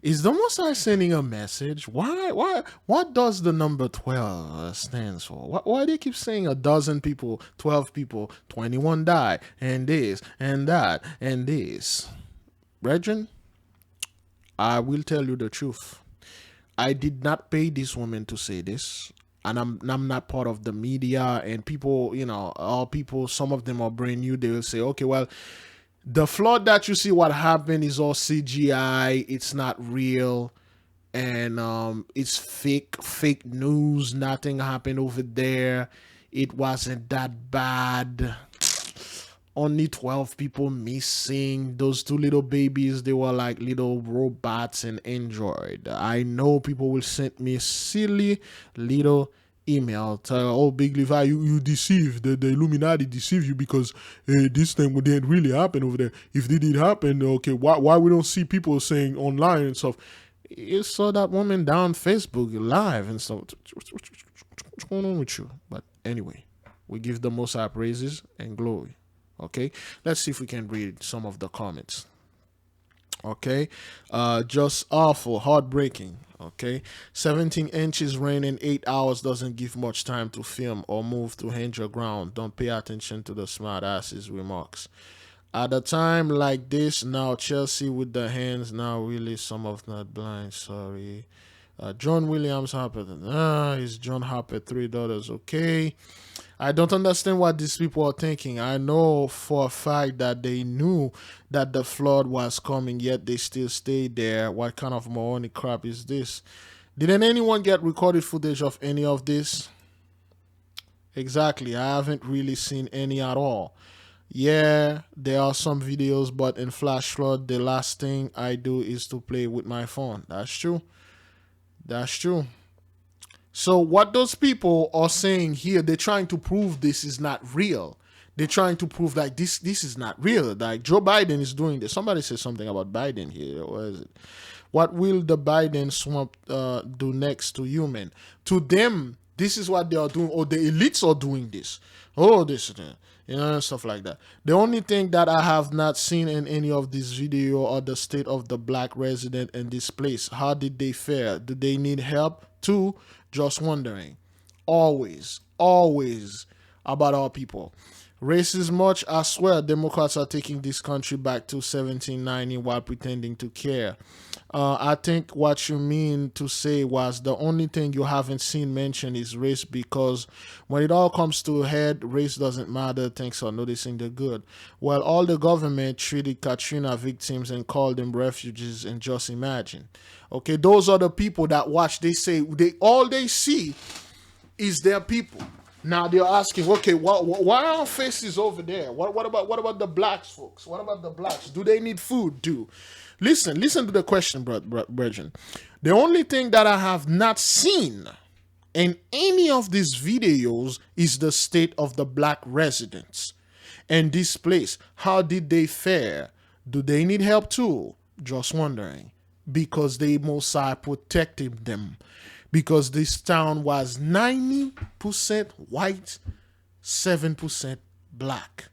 Is the Most High sending a message? What does the number 12 stands for? Why they keep saying a dozen people, 12 people, 21 die, and this, and that, and this? Brethren, I will tell you the truth. I did not pay this woman to say this. And I'm not part of the media, and people, all people, some of them are brand new. They will say, okay, well, the flood that you see what happened is all CGI. It's not real. And it's fake news. Nothing happened over there. It wasn't that bad. Only 12 people missing. Those 2 little babies, they were like little robots and Android. I know people will send me silly little email. Oh, Big Levi, you deceived. The Illuminati deceived you because this thing didn't really happen over there. If it did happen, okay, why we don't see people saying online and stuff? You saw that woman down Facebook live and stuff. What's going on with you? But anyway, we give the Most High praises and glory. Okay, let's see if we can read some of the comments. Okay, just awful, heartbreaking. Okay, 17 inches rain in 8 hours doesn't give much time to film or move to hand your ground. Don't pay attention to the smart asses remarks. At a time like this, now Chelsea with the hands, now really some of not blind, sorry. John Williams Harper. Is John Harper $3? Okay. I don't understand what these people are thinking. I know for a fact that they knew that the flood was coming, yet they still stayed there. What kind of moronic crap is this? Didn't anyone get recorded footage of any of this? Exactly. I haven't really seen any at all. Yeah, there are some videos, but in flash flood, the last thing I do is to play with my phone. That's true. That's true. So what those people are saying here, they're trying to prove this is not real. They're trying to prove that this is not real. Like Joe Biden is doing this. Somebody said something about Biden here. Where is it? What will the Biden swamp do next to human? To them, this is what they are doing. Or the elites are doing this. Oh, this and that. You know, stuff like that. The only thing that I have not seen in any of this video are the state of the black resident in this place. How did they fare? Do they need help too? Just wondering. Always about our people. Racist much, I swear Democrats are taking this country back to 1790 while pretending to care. I think what you mean to say was the only thing you haven't seen mentioned is race, because when it all comes to a head, race doesn't matter. Thanks for noticing the good. Well, all the government treated Katrina victims and called them refugees, and just imagine. Okay, those are the people that watch. They say all they see is their people. Now they're asking, okay, why are faces over there? What about the blacks, folks? What about the blacks? Do they need food? Listen to the question, brethren. The only thing that I have not seen in any of these videos is the state of the black residents and this place. How did they fare? Do they need help too? Just wondering. Because the Mosai protected them. Because this town was 90% white, 7% black.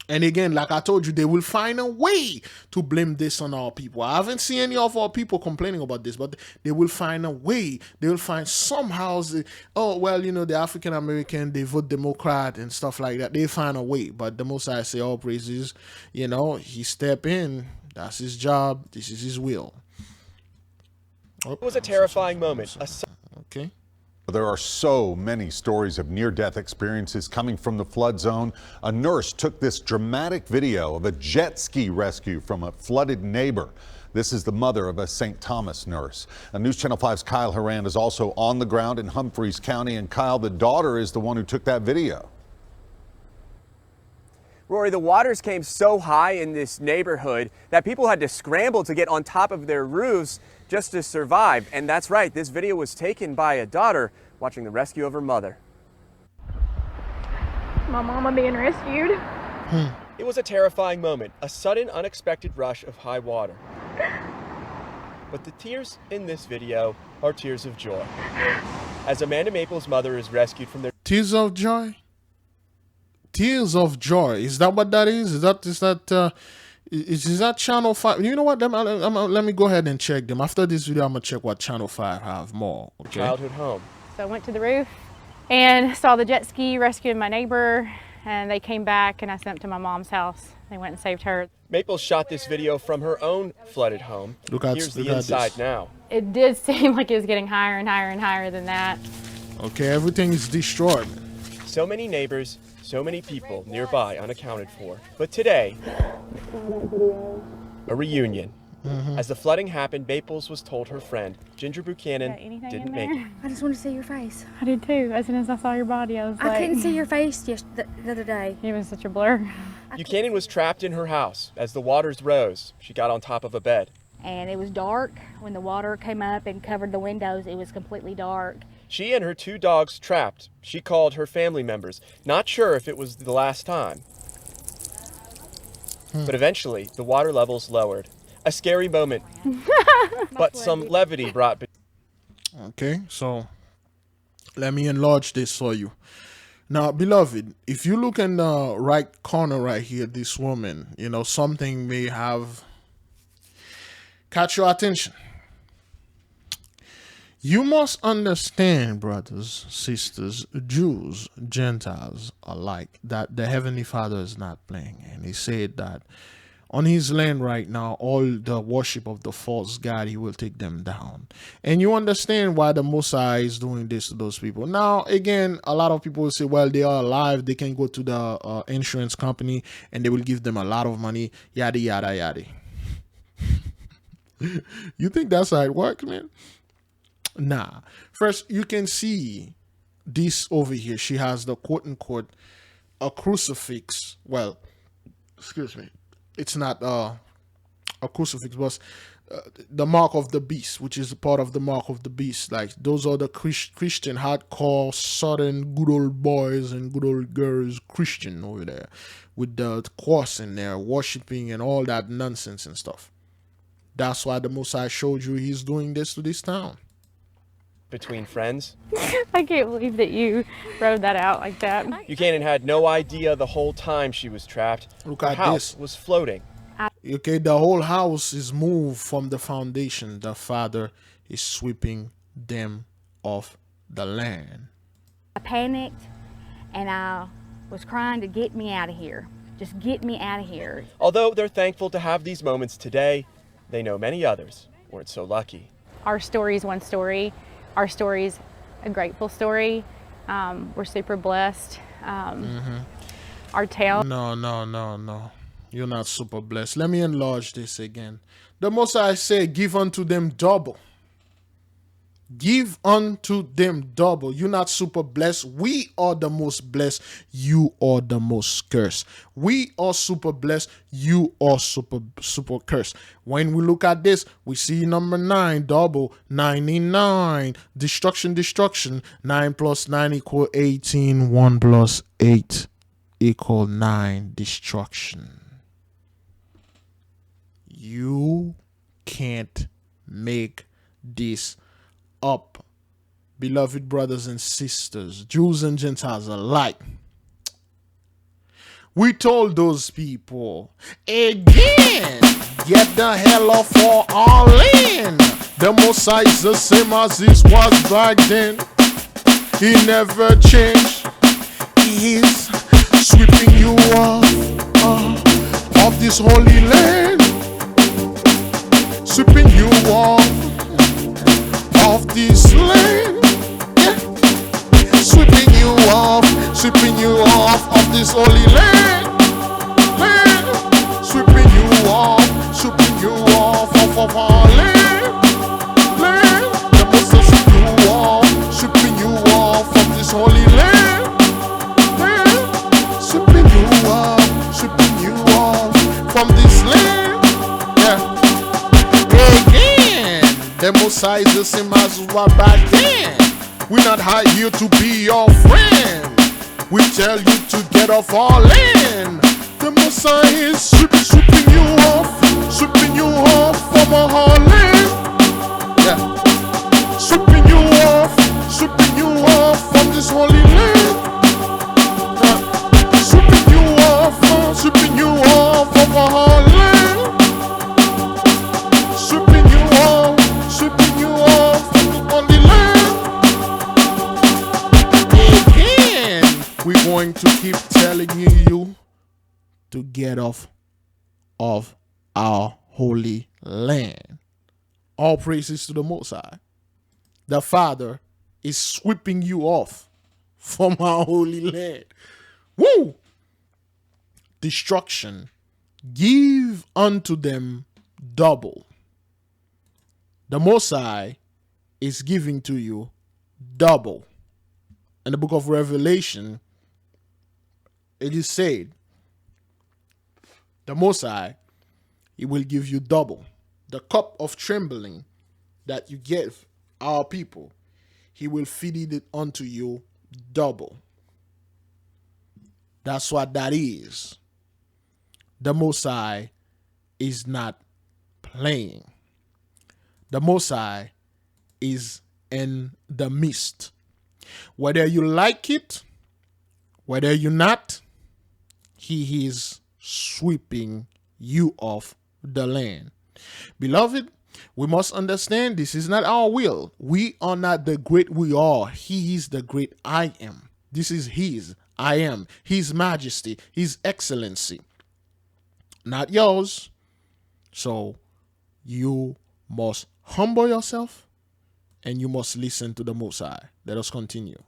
And again, like I told you, they will find a way to blame this on our people. I haven't seen any of our people complaining about this, but they will find a way. They will find somehow, the African American, they vote Democrat and stuff like that. They find a way. But the most I say, all praises, he step in. That's his job. This is his will. It was a terrifying moment. Okay. There are so many stories of near-death experiences coming from the flood zone. A nurse took this dramatic video of a jet ski rescue from a flooded neighbor. This is the mother of a St. Thomas nurse. News Channel 5's Kyle Horan is also on the ground in Humphreys County. And Kyle, the daughter is the one who took that video. Rory, the waters came so high in this neighborhood that people had to scramble to get on top of their roofs just to survive. And that's right, this video was taken by a daughter watching the rescue of her mother. My mama being rescued. It was a terrifying moment, a sudden, unexpected rush of high water. But the tears in this video are tears of joy. As Amanda Maple's mother is rescued from their... Tears of joy? Tears of joy. Is that what that is? Is that Channel 5? You know what? Let me go ahead and check them. After this video, I'm going to check what Channel 5 have more. Okay? Childhood home. So I went to the roof and saw the jet ski rescuing my neighbor, and they came back and I sent them to my mom's house. They went and saved her. Maple shot this video from her own flooded home. Here's the inside now. It did seem like it was getting higher and higher and higher than that. Okay, everything is destroyed. So many neighbors, so many people nearby unaccounted for. But today, a reunion. As the flooding happened, Maples was told her friend, Ginger Buchanan, didn't make it. I just want to see your face. I did too. As soon as I saw your body, I was like... I couldn't see your face just the other day. It was such a blur. Buchanan was trapped in her house. As the waters rose, she got on top of a bed. And it was dark. When the water came up and covered the windows, it was completely dark. She and her 2 dogs trapped. She called her family members, not sure if it was the last time. But eventually, the water levels lowered. A scary moment, but some levity brought... Okay, so let me enlarge this for you. Now, beloved, if you look in the right corner right here, this woman, something may have caught your attention. You must understand, brothers, sisters, Jews, Gentiles alike, that the Heavenly Father is not playing. And he said that on his land right now, all the worship of the false god, he will take them down. And you understand why the Messiah is doing this to those people. Now, again, a lot of people will say, well, they are alive. They can go to the insurance company and they will give them a lot of money, yada, yada, yada. You think that's how it works, man? Nah. First, you can see this over here. She has the quote-unquote a crucifix. Well, excuse me. It's not a crucifix, but the mark of the beast, which is a part of the mark of the beast. Like, those are the Christian, hardcore, southern, good old boys and good old girls, Christian over there, with the cross in there, worshiping and all that nonsense and stuff. That's why the Messiah showed you he's doing this to this town. Between friends. I can't believe that you wrote that out like that. Buchanan had no idea the whole time she was trapped. Look Her at house this. was floating. Okay, the whole house is moved from the foundation. The Father is sweeping them off the land. I panicked and I was crying to get me out of here. Just get me out of here. Although they're thankful to have these moments today, they know many others weren't so lucky. Our story is one story. Our story's a grateful story. We're super blessed. Our tale. No. You're not super blessed. Let me enlarge this again. The Messiah said, give unto them double. Give unto them double. You're not super blessed. We are the most blessed. You are the most cursed. We are super blessed. You are super cursed. When we look at this, we see number 9, double, 99. Destruction. 9 plus 9 equal 18. 1 plus 8 equal 9. Destruction. You can't make this up, beloved brothers and sisters, Jews and Gentiles alike. We told those people again, get the hell off for our land. The Messiah is the same as this was back then. He never changed. He is sweeping you off this holy land, sweeping you off this land, yeah. Sweeping you off of this holy land, sweeping you off of our land. The Moses sweeping you off of this holy land, sweeping you off from this land, yeah. Again, the Messiah is the same as what back then. We're not here to be your friend. We tell you to get off our land. The Messiah is sweeping you off from our land. Yeah. Sweeping you off from this holy land. Yeah. Sweeping you off of our land. Sweeping you off on the land. Again, we're going to keep telling you to get off of our holy land. All praises to the Most High. The Father is sweeping you off from our holy land. Woo! Destruction. Give unto them double. The Most High is giving to you double. In the book of Revelation, it is said, the Most High, He will give you double. The cup of trembling that you give our people, He will feed it unto you double. That's what that is. The Most High is not playing. The Most High is in the midst. Whether you like it, whether you're not, He is sweeping you off the land. Beloved, we must understand this is not our will. We are not the great we are. He is the great I am. This is His I am, His majesty, His excellency. not yours. So you must humble yourself and you must listen to the Most High. Let us continue.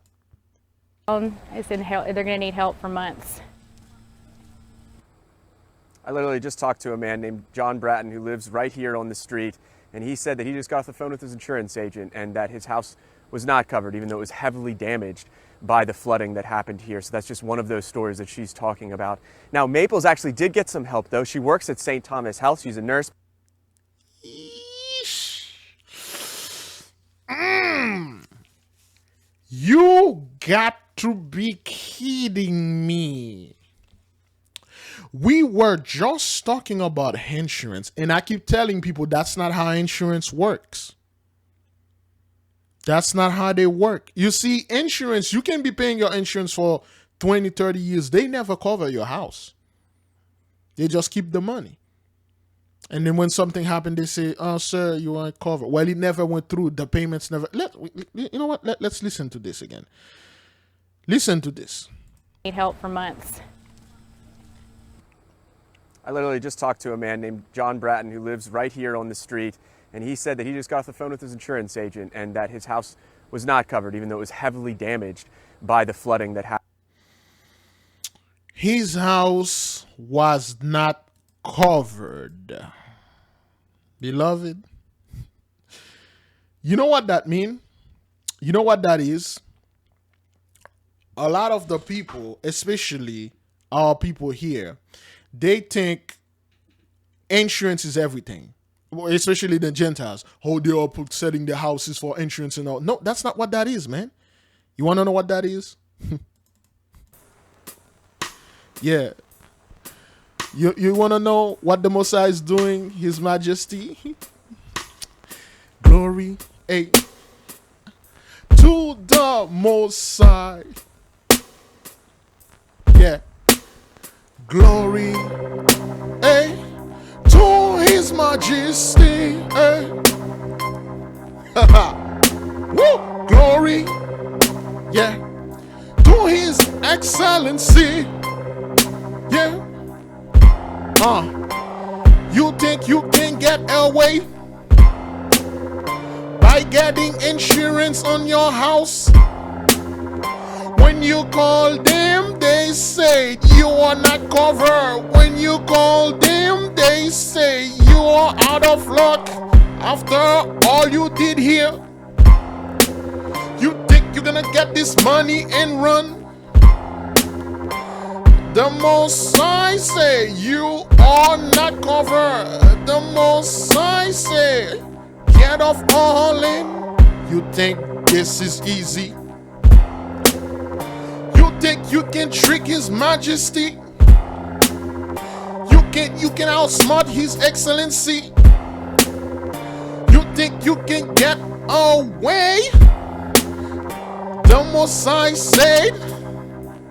It's in help. They're going to need help for months. I literally just talked to a man named John Bratton who lives right here on the street, and he said that he just got off the phone with his insurance agent and that his house was not covered, even though it was heavily damaged by the flooding that happened here. So that's just one of those stories that she's talking about. Now, Maples actually did get some help, though. She works at St. Thomas Health. She's a nurse. You got to be kidding me. We were just talking about insurance, and I keep telling people that's not how insurance works. That's not how they work. You see, insurance, you can be paying your insurance for 20, 30 years. They never cover your house. They just keep the money. And then when something happened, they say, oh, sir, you aren't covered. Well, it never went through. The payments never. You know what? Let's listen to this again. Listen to this. Need help for months. I literally just talked to a man named John Bratton who lives right here on the street, and he said that he just got off the phone with his insurance agent and that his house was not covered, even though it was heavily damaged by the flooding that happened. His house was not covered. Beloved, you know what that means? You know what that is? A lot of the people, especially our people here, they think insurance is everything, especially the Gentiles. Oh, they are setting their houses for insurance and all. No, that's not what that is, man. You want to know what that is? Yeah. You want to know what the Messiah is doing, His Majesty? Glory, hey, to the Messiah. Yeah. Glory, hey, to His Majesty, hey. Woo! Glory, yeah, to His Excellency, yeah. You think you can get away by getting insurance on your house? When you call them, they say you are not covered. When you call them, they say you are out of luck. After all you did here, you think you're gonna get this money and run? The Most High say you are not covered. The Most High say get off all in. You think this is easy? You think you can trick His Majesty? You can outsmart His Excellency? You think you can get away? The Most High said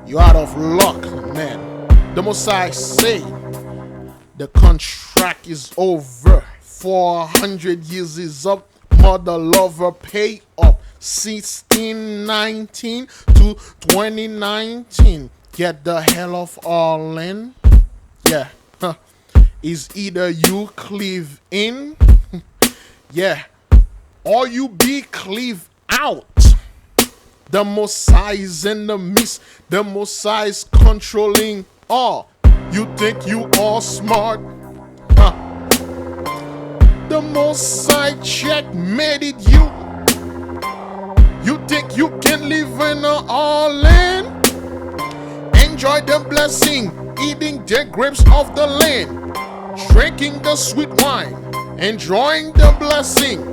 you're out of luck, man. The Messiah say the contract is over. 400 years is up. Mother lover pay up. 1619 to 2019. Get the hell off all in. Yeah. Is either you cleave in, yeah, or you be cleave out. The Messiah is in the midst. The Messiah is controlling all. You think you are smart? The Messiah checkmated you. You think you can live in an all-in? Enjoy the blessing, eating the grapes of the land, drinking the sweet wine, enjoying the blessing,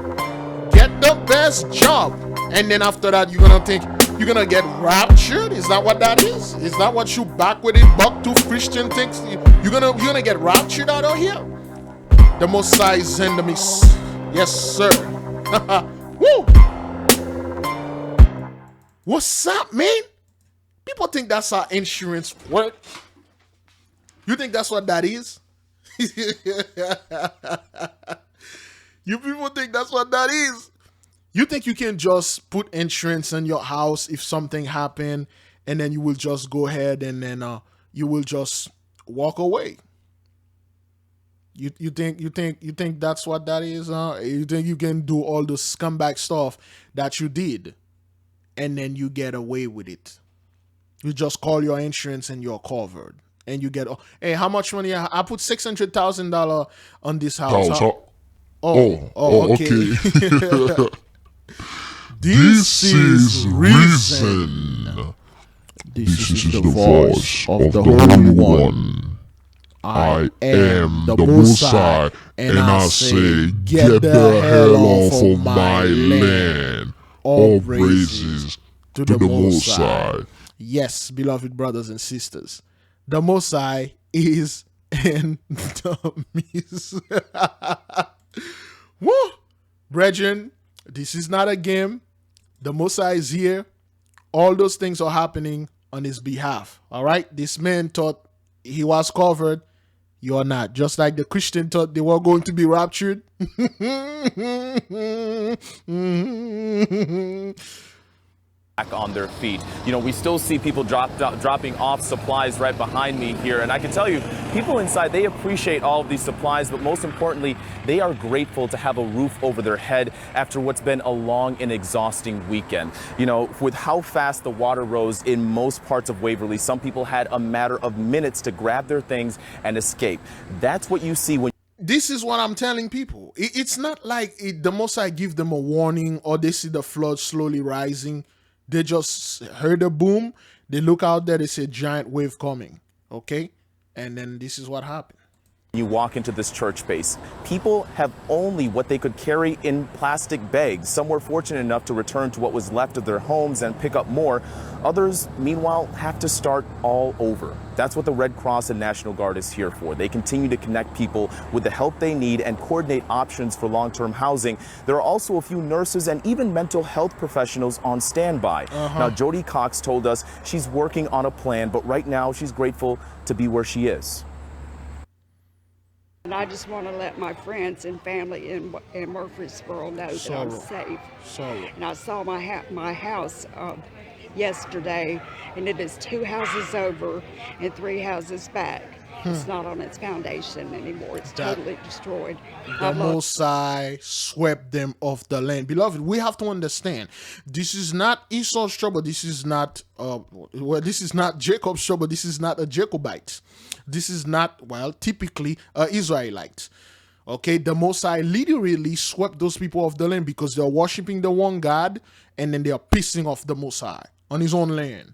get the best job, and then after that you're gonna think you're gonna get raptured. Is that what that is? Is that what you backward in buck to Christian thinks? You're gonna get raptured out of here? The Messiah is in the midst. Yes, sir. Woo! What's up, man? People think that's how insurance works. You think that's what that is? You people think that's what that is? You think you can just put insurance on your house if something happened, and then you will just go ahead and then you will just walk away? You think that's what that is? You think you can do all the scumbag stuff that you did, and then you get away with it? You just call your insurance and you're covered, and you get. Hey, how much money? I put $600,000 on this house. Okay. This is reason. This is the voice of the Holy One. I am the Most High, and I say, get the hell off of my land. All praises to the Most High. Yes, beloved brothers and sisters, the Most High is in the midst. Woo! Brethren, this is not a game. The Most High is here. All those things are happening on his behalf. All right? This man thought he was covered. You're not. Just like the Christian thought they were going to be raptured. Back on their feet. You know, we still see people dropping off supplies right behind me here. And I can tell you, people inside, they appreciate all of these supplies, but most importantly, they are grateful to have a roof over their head after what's been a long and exhausting weekend. You know, with how fast the water rose in most parts of Waverly, some people had a matter of minutes to grab their things and escape. That's what you see when this is what I'm telling people. It's not like the Most High give them a warning or they see the flood slowly rising. They just heard a boom. They look out there, they see a giant wave coming. Okay? And then this is what happened. you walk into this church space. People have only what they could carry in plastic bags. Some were fortunate enough to return to what was left of their homes and pick up more. Others, meanwhile, have to start all over. That's what the Red Cross and National Guard is here for. They continue to connect people with the help they need and coordinate options for long-term housing. There are also a few nurses and even mental health professionals on standby. Now, Jody Cox told us she's working on a plan, but right now she's grateful to be where she is. And I just want to let my friends and family in Murfreesboro know that I'm safe. And I saw my house yesterday, and it is 2 houses over and 3 houses back. It's not on its foundation anymore. It's totally destroyed. The Most High swept them off the land. Beloved, we have to understand, this is not Esau's trouble. This is not, this is not Jacob's trouble. This is not a Jacobite. This is not, well, typically Israelites. Okay, the Most High literally swept those people off the land because they're worshiping the one God, and then they are pissing off the Most High on his own land.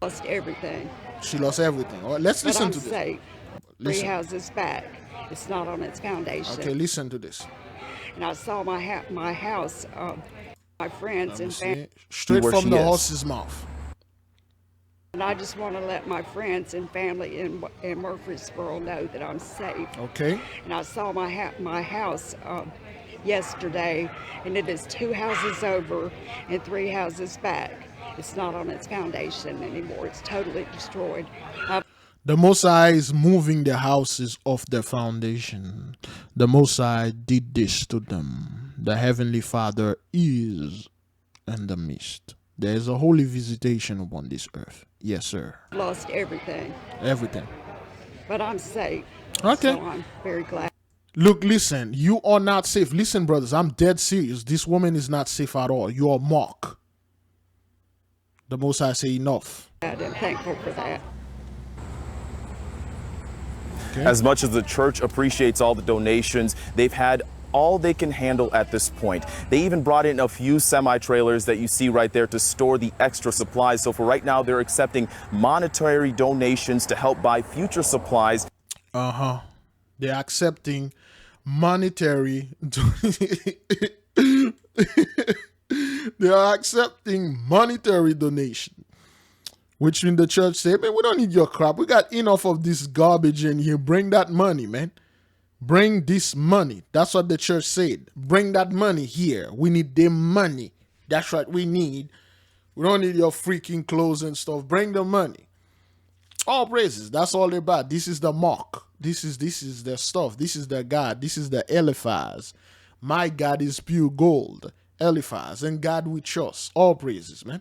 Lost everything. She lost everything. All right, let's listen to this. Safe. 3 houses back. It's not on its foundation. Okay, listen to this. And I saw my house, my friends and family. Straight from the horse's mouth. And I just want to let my friends and family in Murfreesboro know that I'm safe. Okay. And I saw my house yesterday, and it is 2 houses over and 3 houses back. It's not on its foundation anymore. It's totally destroyed. The Most High is moving the houses off their foundation. The Most High did this to them. The Heavenly Father is in the midst. There is a holy visitation upon this earth. Yes, sir. Lost everything. Everything. But I'm safe. Okay. So I'm very glad. Look, listen, you are not safe. Listen, brothers, I'm dead serious. This woman is not safe at all. You are mocked. The Most High say enough. I'm thankful for that. Okay. As much as the church appreciates all the donations, they've had all they can handle at this point. They even brought in a few semi-trailers that you see right there to store the extra supplies. So for right now, they're accepting monetary donations to help buy future supplies. They're accepting monetary they are accepting monetary donation, which means the church say, man, we don't need your crap. We got enough of this garbage in here. Bring that money, man. Bring this money. That's what the church said. Bring that money here. We need the money. That's what we need. We don't need your freaking clothes and stuff. Bring the money. All praises. That's all they're about. This is the mark. This is their stuff. This is their God. This is the Eliphaz. My God is pure gold. Eliphaz, and God we trust. All praises, man.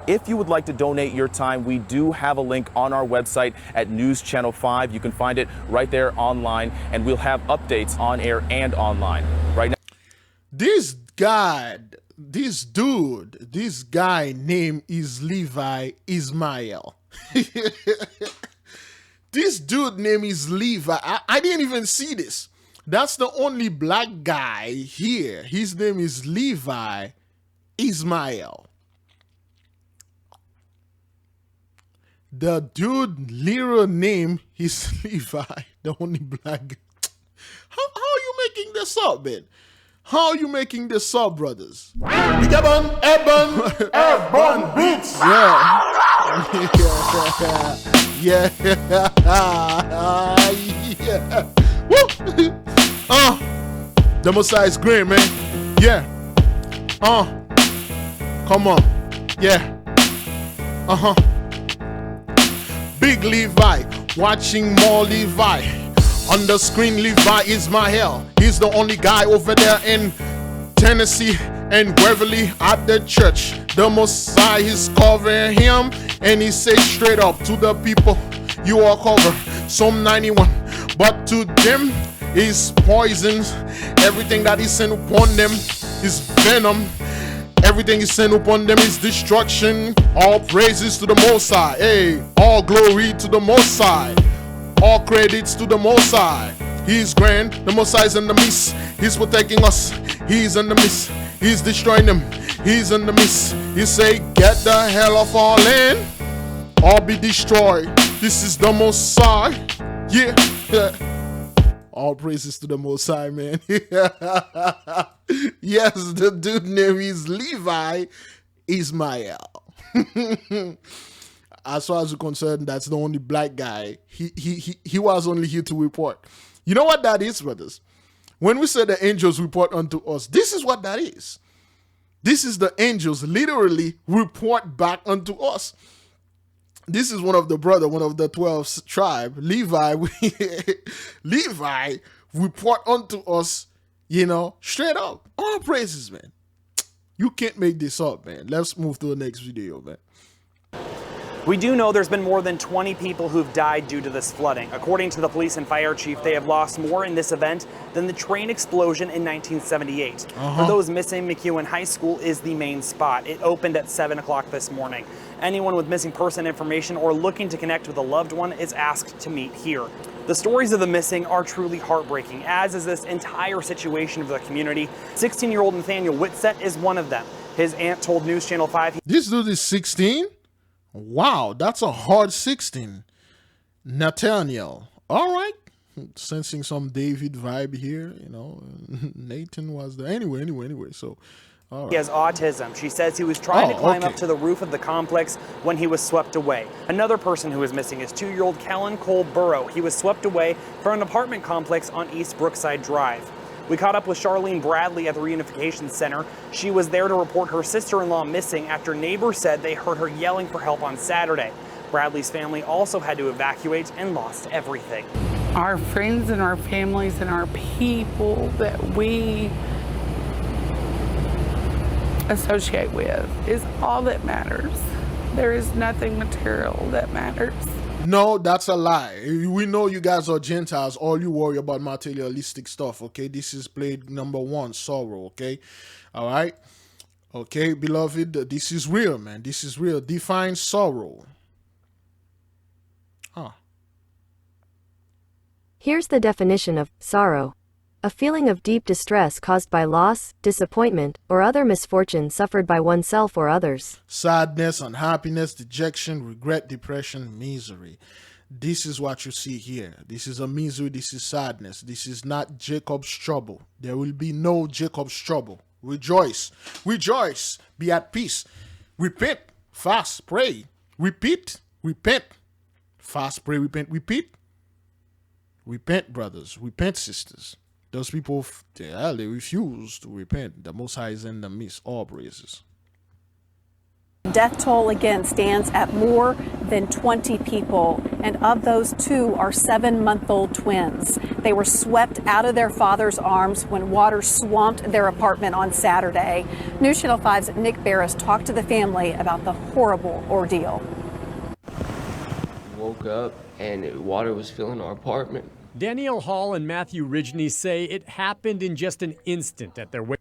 If you would like to donate your time, we do have a link on our website at News Channel 5. You can find it right there online, and we'll have updates on air and online. Right now, this guy name is Levi Ismail. This dude name is Levi. I didn't even see this. That's the only black guy here. His name is Levi Ismail. The dude literal name is Levi. The only black guy. How are you making this up, man? How are you making this up, brothers? Ebon beats. Yeah. Yeah. Woo. The Messiah is great, man. Yeah. Come on. Yeah. Big Levi, watching more Levi. On the screen, Levi Ismail. He's the only guy over there in Tennessee and Waverly at the church. The Messiah is covering him, and he says straight up to the people, you are covered. Psalm 91. But to them is poison. Everything that is sent upon them is venom. Everything is sent upon them is destruction. All praises to the Most High. Hey, all glory to the Most High. All credits to the Most High. He's grand. The Most High is in the midst. He's protecting us. He's in the midst. He's destroying them. He's in the midst. He say, get the hell off our land, or be destroyed. This is the Most High. Yeah. All praises to the Most High, man. Yes, the dude name is Levi Ismail. As far as you're concerned, that's the only black guy. He was only here to report. You know what that is, brothers? When we say the angels report unto us, this is what that is. This is the angels literally report back unto us. This is one of the 12 tribe, Levi. Levi report unto us, straight up. All praises, man. You can't make this up, man. Let's move to the next video, man. We do know there's been more than 20 people who've died due to this flooding. According to the police and fire chief, they have lost more in this event than the train explosion in 1978. For those missing, McEwen High School is the main spot. It opened at 7 o'clock this morning. Anyone with missing person information or looking to connect with a loved one is asked to meet here. The stories of the missing are truly heartbreaking, as is this entire situation of the community. 16-year-old Nathaniel Whitsett is one of them. His aunt told News Channel 5... This dude is 16? Wow, that's a hard 16. Nathaniel. All right. Sensing some David vibe here, Nathan was there. Anyway. So, all right. He has autism. She says he was trying to climb up to the roof of the complex when he was swept away. Another person who is missing is 2-year-old Kellen Cole Burrow. He was swept away from an apartment complex on East Brookside Drive. We caught up with Charlene Bradley at the Reunification Center. She was there to report her sister-in-law missing after neighbors said they heard her yelling for help on Saturday. Bradley's family also had to evacuate and lost everything. Our friends and our families and our people that we associate with is all that matters. There is nothing material that matters. No, that's a lie. We know you guys are Gentiles. All you worry about materialistic stuff, okay? This is played number 1, sorrow, okay? All right? Okay, beloved, this is real, man. This is real. Define sorrow. Here's the definition of sorrow. A feeling of deep distress caused by loss, disappointment, or other misfortune suffered by oneself or others. Sadness, unhappiness, dejection, regret, depression, misery. This is what you see here. This is a misery. This is sadness. This is not Jacob's trouble. There will be no Jacob's trouble. Rejoice. Rejoice. Be at peace. Repent. Fast. Pray. Repeat. Repent. Fast. Pray. Repent. Repeat. Repent, brothers. Repent, sisters. Those people, they refuse to repent. The Most High is in the midst. All praises. Death toll again stands at more than 20 people, and of those, 2 are 7-month-old twins. They were swept out of their father's arms when water swamped their apartment on Saturday. News Channel 5's Nick Barris talked to the family about the horrible ordeal. Woke up and water was filling our apartment. Danielle Hall and Matthew Ridgely say it happened in just an instant at their way.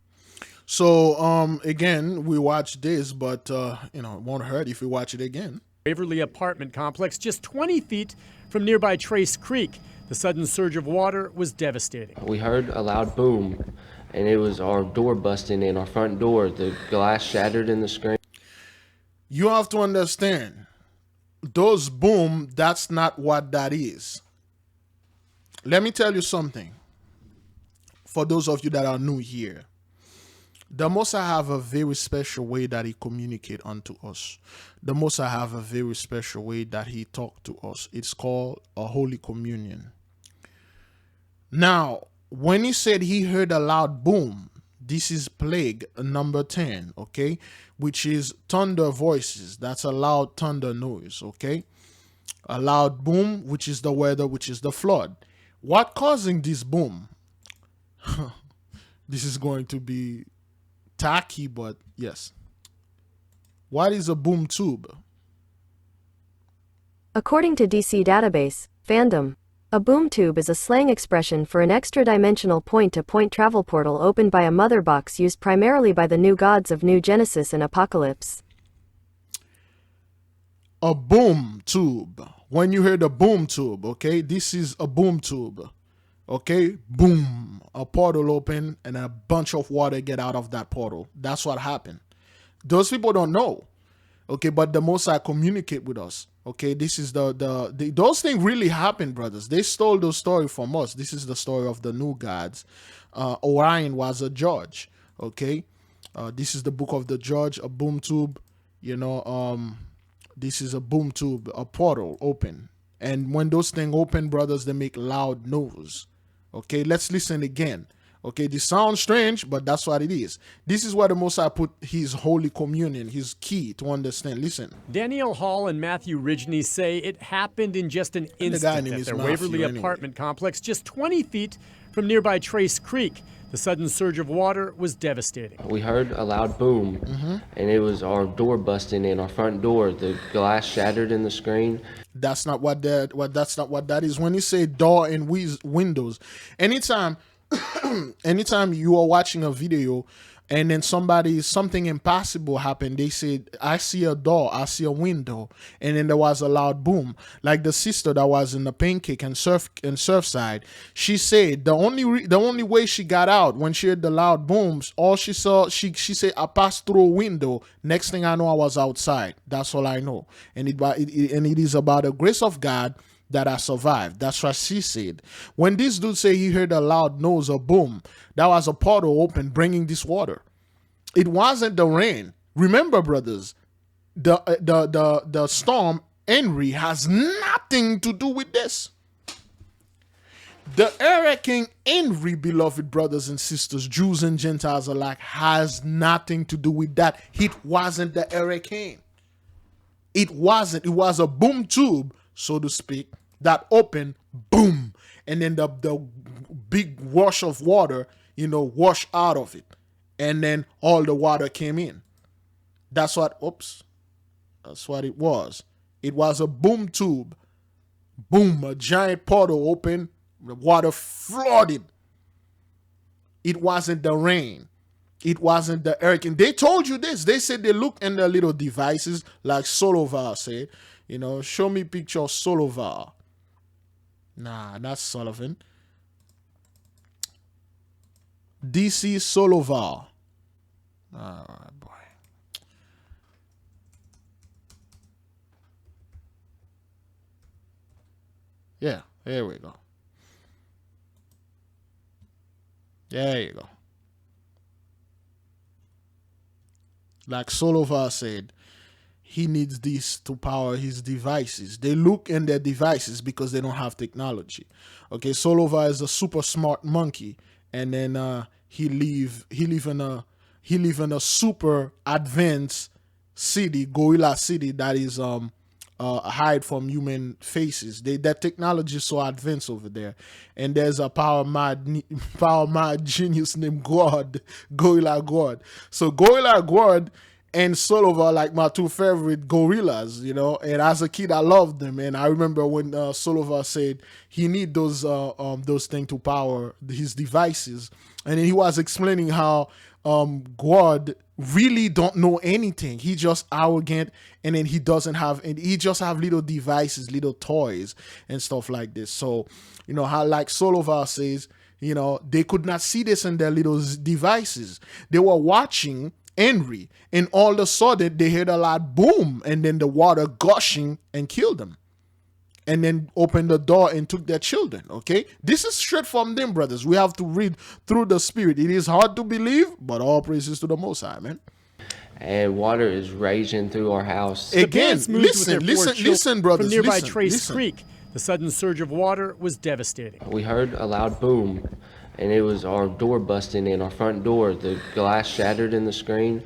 So, again, we watched this, but, you know, it won't hurt if we watch it again. Waverly apartment complex just 20 feet from nearby Trace Creek. The sudden surge of water was devastating. We heard a loud boom, and it was our door busting in, our front door. The glass shattered in the screen. You have to understand, those boom, that's not what that is. Let me tell you something. For those of you that are new here, the Most High have a very special way that he communicate unto us. The Most High have a very special way that he talk to us. It's called a Holy Communion. Now, when he said he heard a loud boom, this is plague number 10, okay? Which is thunder voices. That's a loud thunder noise, okay? A loud boom, which is the weather, which is the flood. What causing this boom? This is going to be tacky, but yes. What is a boom tube? According to DC Database, Fandom, a boom tube is a slang expression for an extra-dimensional point-to-point travel portal opened by a mother box used primarily by the new gods of New Genesis and Apocalypse. A boom tube. When you hear the boom tube, okay, this is a boom tube. Okay, boom, a portal open and a bunch of water get out of that portal. That's what happened. Those people don't know. Okay, but the Most High communicate with us. Okay, this is those things really happened, brothers. They stole those story from us. This is the story of the new gods. Orion was a judge. Okay, this is the book of the judge, a boom tube. You know, this is a boom tube, a portal open. And when those things open, brothers, they make loud noise. Okay, let's listen again. Okay, this sounds strange, but that's what it is. This is where the Most High put his Holy Communion, his key to understand. Listen. Danielle Hall and Matthew Ridgely say it happened in just an instant at their Waverly apartment complex just 20 feet from nearby Trace Creek. The sudden surge of water was devastating. We heard a loud boom, and it was our door busting in, our front door. The glass shattered in the screen. That's not what that is. When you say door and windows, anytime you are watching a video and then something impossible happened, they said, I see a door, I see a window, and then there was a loud boom. Like the sister that was in the pancake and Surfside, she said the only way she got out when she heard the loud booms, all she saw, she said, I passed through a window. Next thing I know, I was outside. That's all I know. And it is about the grace of God that I survived. That's what she said. When this dude said he heard a loud noise or boom, that was a portal open bringing this water. It wasn't the rain. Remember, brothers, the storm Henry has nothing to do with this. The Hurricane Henry, beloved brothers and sisters, Jews and Gentiles alike, has nothing to do with that. It wasn't the hurricane. It wasn't. It was a boom tube, so to speak, that opened, boom, and then the big wash of water, wash out of it, and then all the water came in. That's what it was. It was a boom tube. Boom, a giant portal opened, the water flooded. It wasn't the rain. It wasn't the hurricane. They told you this. They said they looked in their little devices, like Solovar said, show me picture of Solovar. Nah, not Sullivan. DC Solovar. All right, boy. Yeah, there we go. There you go. Like Solovar said, he needs this to power his devices. They look in their devices because they don't have technology. Okay, Solovar is a super smart monkey, and then he live in a super advanced city, gorilla city, that is hide from human faces. That technology is so advanced over there. And there's a power mad genius named Gorilla God. So Gorilla God and Solovar, like my two favorite gorillas, you know. And as a kid, I loved them. And I remember when Solovar said he need those things to power his devices. And then he was explaining how God really don't know anything. He just arrogant, and then he doesn't have, and he just have little devices, little toys and stuff like this. So, you know, how like Solovar says, you know, they could not see this in their little devices. They were watching Henry, and all of a sudden they heard a loud boom, and then the water gushing and killed them. And then opened the door and took their children. Okay, this is straight from them, brothers. We have to read through the Spirit. It is hard to believe, but all praises to the Most High, man. And water is raging through our house. Again, listen, brothers. From nearby listen, Trace listen. Creek, the sudden surge of water was devastating. We heard a loud boom, and it was our door busting in, our front door. The glass shattered in the screen,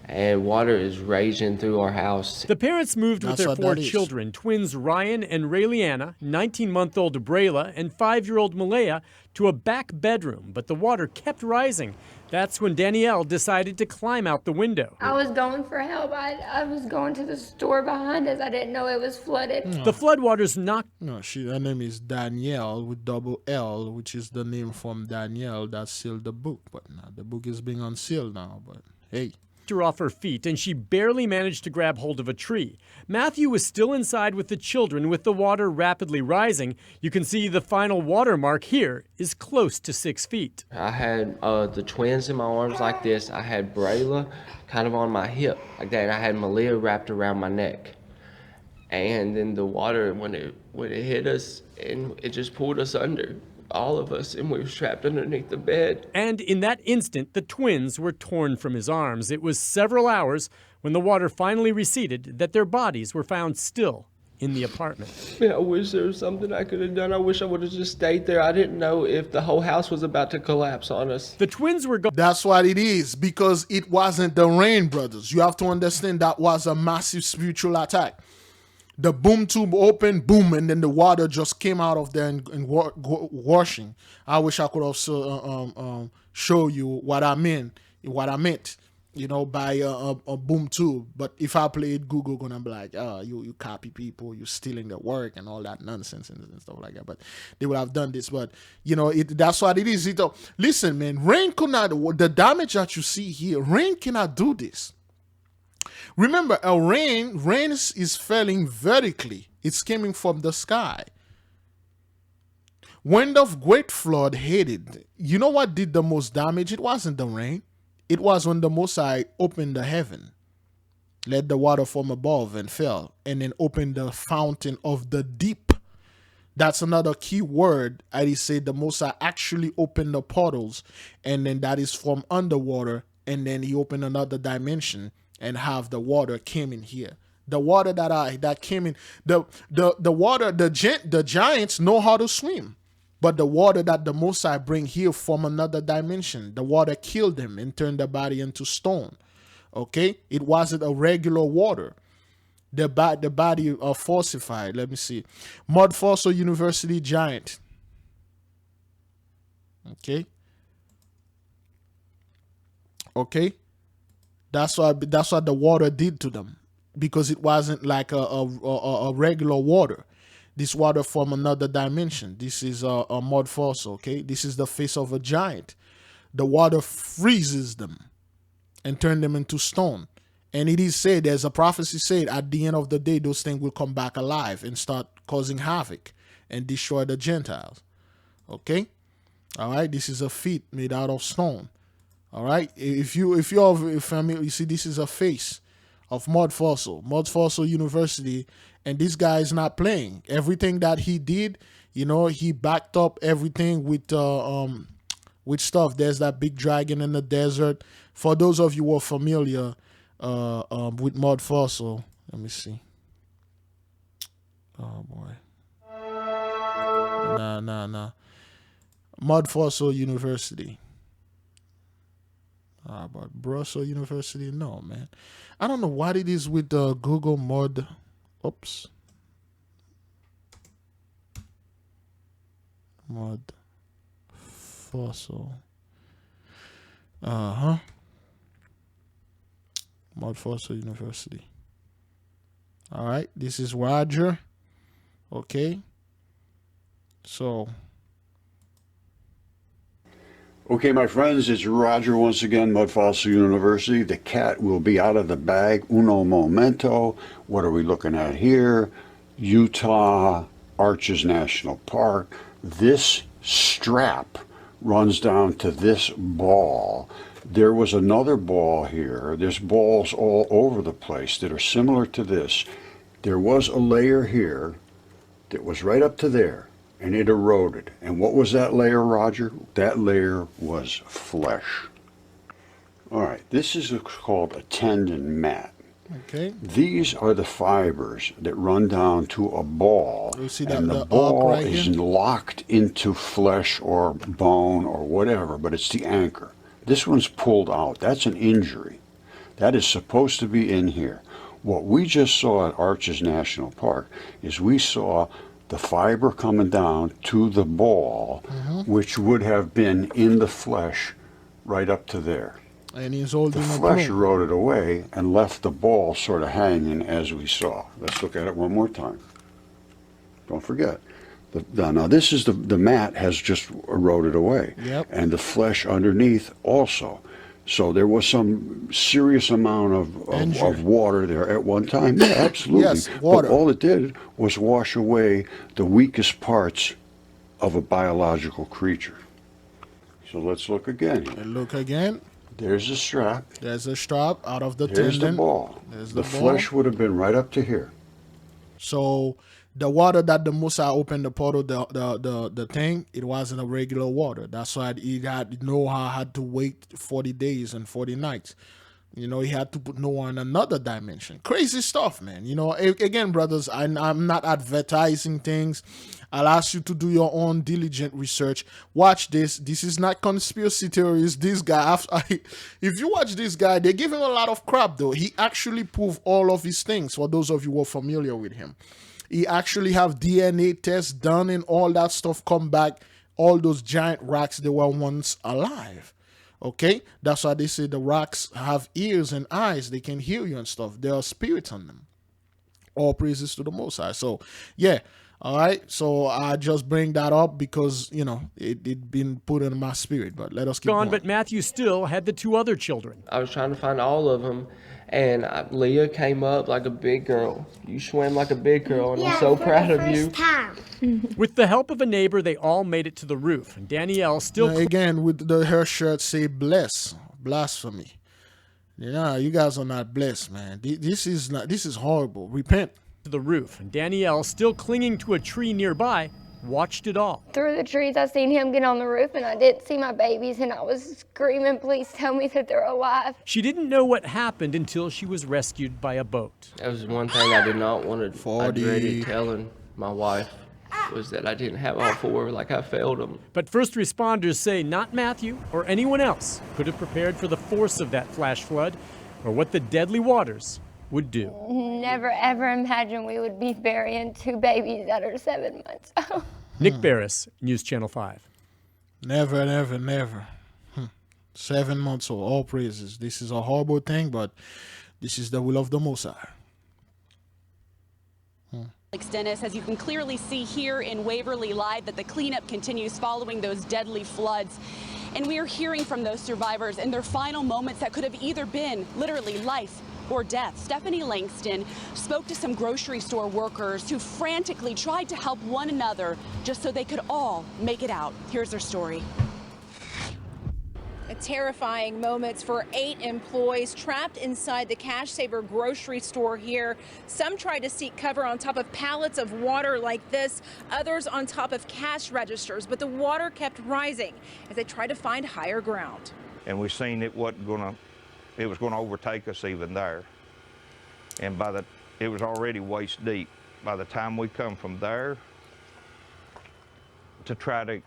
and water is raging through our house. The parents moved with their 4 children, twins Ryan and Rayliana, 19-month-old Brayla, and 5-year-old Malaya, to a back bedroom, but the water kept rising. That's when Danielle decided to climb out the window. I was going for help. I was going to the store behind us. I didn't know it was flooded. The floodwaters knocked... No, her name is Danielle with double L, which is the name from Danielle that sealed the book. But now the book is being unsealed now, but hey. Her off her feet, and she barely managed to grab hold of a tree. Matthew was still inside with the children, with the water rapidly rising. You can see the final watermark here is close to 6 feet. I had the twins in my arms like this. I had Brayla kind of on my hip like that, and I had Malia wrapped around my neck. And then the water, when it hit us, and it just pulled us under, all of us, and we were trapped underneath the bed. And in that instant, the twins were torn from his arms. It was several hours, when the water finally receded, that their bodies were found still in the apartment. I wish there was something I could have done. I wish I would have just stayed there. I didn't know if the whole house was about to collapse on us. The twins were gone. That's what it is, because it wasn't the rain, brothers. You have to understand that was a massive spiritual attack. The boom tube opened, boom, and then the water just came out of there and washing. I wish I could also show you what I meant, you know, by a boom tube. But if I played, Google gonna be like, oh, you copy people, you stealing their work and all that nonsense and stuff like that. But they would have done this. But you know, that's what it is. Listen, man, rain could not. The damage that you see here, rain cannot do this. Remember, rain is falling vertically. It's coming from the sky. When the great flood hit it, you know what did the most damage? It wasn't the rain. It was when the Most High opened the heaven, let the water from above and fell, and then opened the fountain of the deep. That's another key word. I said the Most High actually opened the portals, and then that is from underwater, and then he opened another dimension and have the water came in here. The water that came in, the water, the giants know how to swim. But the water that the Most High bring here from another dimension, the water killed them and turned the body into stone. Okay? It wasn't a regular water. The body falsified. Let me see. Mud Fossil University giant. Okay? Okay? That's what the water did to them, because it wasn't like a regular water. This water from another dimension. This is a mud fossil. Okay, this is the face of a giant. The water freezes them and turn them into stone. And it is said, there's a prophecy said, at the end of the day, those things will come back alive and start causing havoc and destroy the Gentiles. Okay, all right. This is a feet made out of stone. All right, if you're familiar, you see this is a face of Mud Fossil University, and this guy is not playing. Everything that he did, you know, he backed up everything with stuff. There's that big dragon in the desert. For those of you who are familiar with Mud Fossil, let me see. Oh boy, nah. Mud Fossil University. But Brussels University, no, man. I don't know what it is with the Google mod. Oops. Mod fossil. Mod Fossil University. All right, this is Roger. Okay. So. Okay, my friends, it's Roger once again, Mud Fossil University. The cat will be out of the bag. Uno momento. What are we looking at here? Utah Arches National Park. This strap runs down to this ball. There was another ball here. There's balls all over the place that are similar to this. There was a layer here that was right up to there, and it eroded. And what was that layer, Roger? That layer was flesh. All right, this is called a tendon mat. Okay. These are the fibers that run down to a ball, and the arc ball right is here? locked into flesh or bone or whatever, but it's the anchor. This one's pulled out. That's an injury. That is supposed to be in here. What we just saw at Arches National Park is we saw the fiber coming down to the ball, which would have been in the flesh right up to there. And he's holding The a flesh broom. eroded away and left the ball sort of hanging as we saw. Let's look at it one more time. Don't forget. Now this is the mat has just eroded away. Yep. And the flesh underneath also. So there was some serious amount of water there at one time. Yeah, absolutely. Yes, water. But all it did was wash away the weakest parts of a biological creature. So let's look again. And look again. There's a strap. There's a strap out of the There's tendon. the ball. There's The the ball. flesh would have been right up to here. So the water that the Musa opened the portal, the thing, it wasn't a regular water. That's why he had Noah had to wait 40 days and 40 nights. You know, he had to put Noah in another dimension. Crazy stuff, man. You know, again, brothers, I'm not advertising things. I'll ask you to do your own diligent research. Watch this. This is not conspiracy theories. This guy, if you watch this guy, they give him a lot of crap, though. He actually proved all of his things, for those of you who are familiar with him. He actually have DNA tests done and all that stuff come back. All those giant rocks, they were once alive. Okay? That's why they say the rocks have ears and eyes. They can hear you and stuff. There are spirits on them. All praises to the Most High. So, yeah. All right. So I just bring that up because, you know, it been put in my spirit. But let us keep going. But Matthew still had the two other children. I was trying to find all of them, and Leah came up like a big girl. You swam like a big girl, and I'm so proud of you. With the help of a neighbor, they all made it to the roof, and Danielle still... Now, again, with her shirt say bless, blasphemy. You know, you guys are not blessed, man. This is horrible. Repent. To the roof, and Danielle, still clinging to a tree nearby, watched it all. Through the trees, I seen him get on the roof, and I didn't see my babies, and I was screaming, please tell me that they're alive. She didn't know what happened until she was rescued by a boat. That was one thing I did not want to. I dreaded telling my wife was that I didn't have all four, like I failed them. But first responders say not Matthew or anyone else could have prepared for the force of that flash flood or what the deadly waters would do. Never ever imagined we would be burying two babies that are 7 months old. Nick Barris, News Channel 5. Never, never, never. 7 months old, all praises. This is a horrible thing, but this is the will of the Most High. Dennis, as you can clearly see here in Waverly Live, that the cleanup continues following those deadly floods. And we are hearing from those survivors in their final moments that could have either been literally life or death. Stephanie Langston spoke to some grocery store workers who frantically tried to help one another just so they could all make it out. Here's their story. Terrifying moments for 8 employees trapped inside the Cash Saver grocery store here. Some tried to seek cover on top of pallets of water like this, others on top of cash registers, but the water kept rising as they tried to find higher ground. And we seen it was going to overtake us even there. And it was already waist deep. By the time we come from there to try to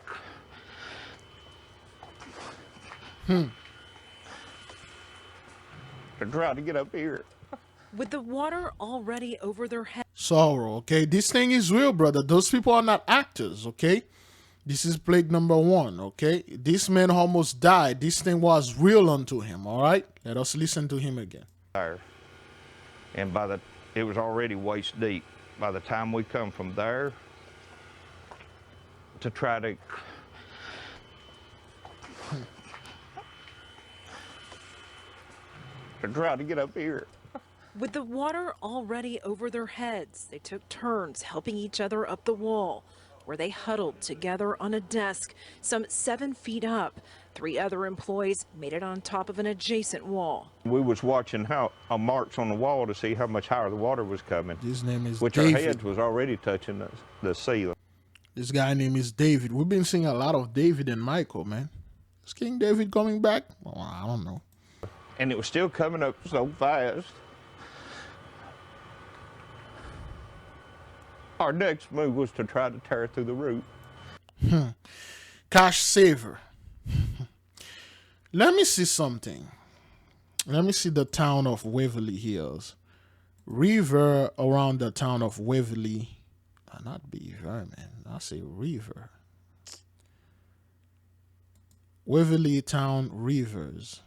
They're trying to get up here. With the water already over their heads. Sorrow, okay? This thing is real, brother. Those people are not actors, okay? This is plague number 1, okay? This man almost died. This thing was real unto him, all right? Let us listen to him again. And it was already waist deep. By the time we come from there to try to get up here. With the water already over their heads, they took turns helping each other up the wall, where they huddled together on a desk some 7 feet up. 3 other employees made it on top of an adjacent wall. We was watching how a marks on the wall to see how much higher the water was coming. His name is which David. Our heads was already touching the ceiling. This guy name is David. We've been seeing a lot of David and Michael, man. Is King David coming back? Well, I don't know. And it was still coming up so fast. Our next move was to try to tear through the roof. Cash saver. Let me see something. Let me see the town of Waverly Hills. River around the town of Waverly. Not Beaver, man. I say River. Waverly Town Rivers.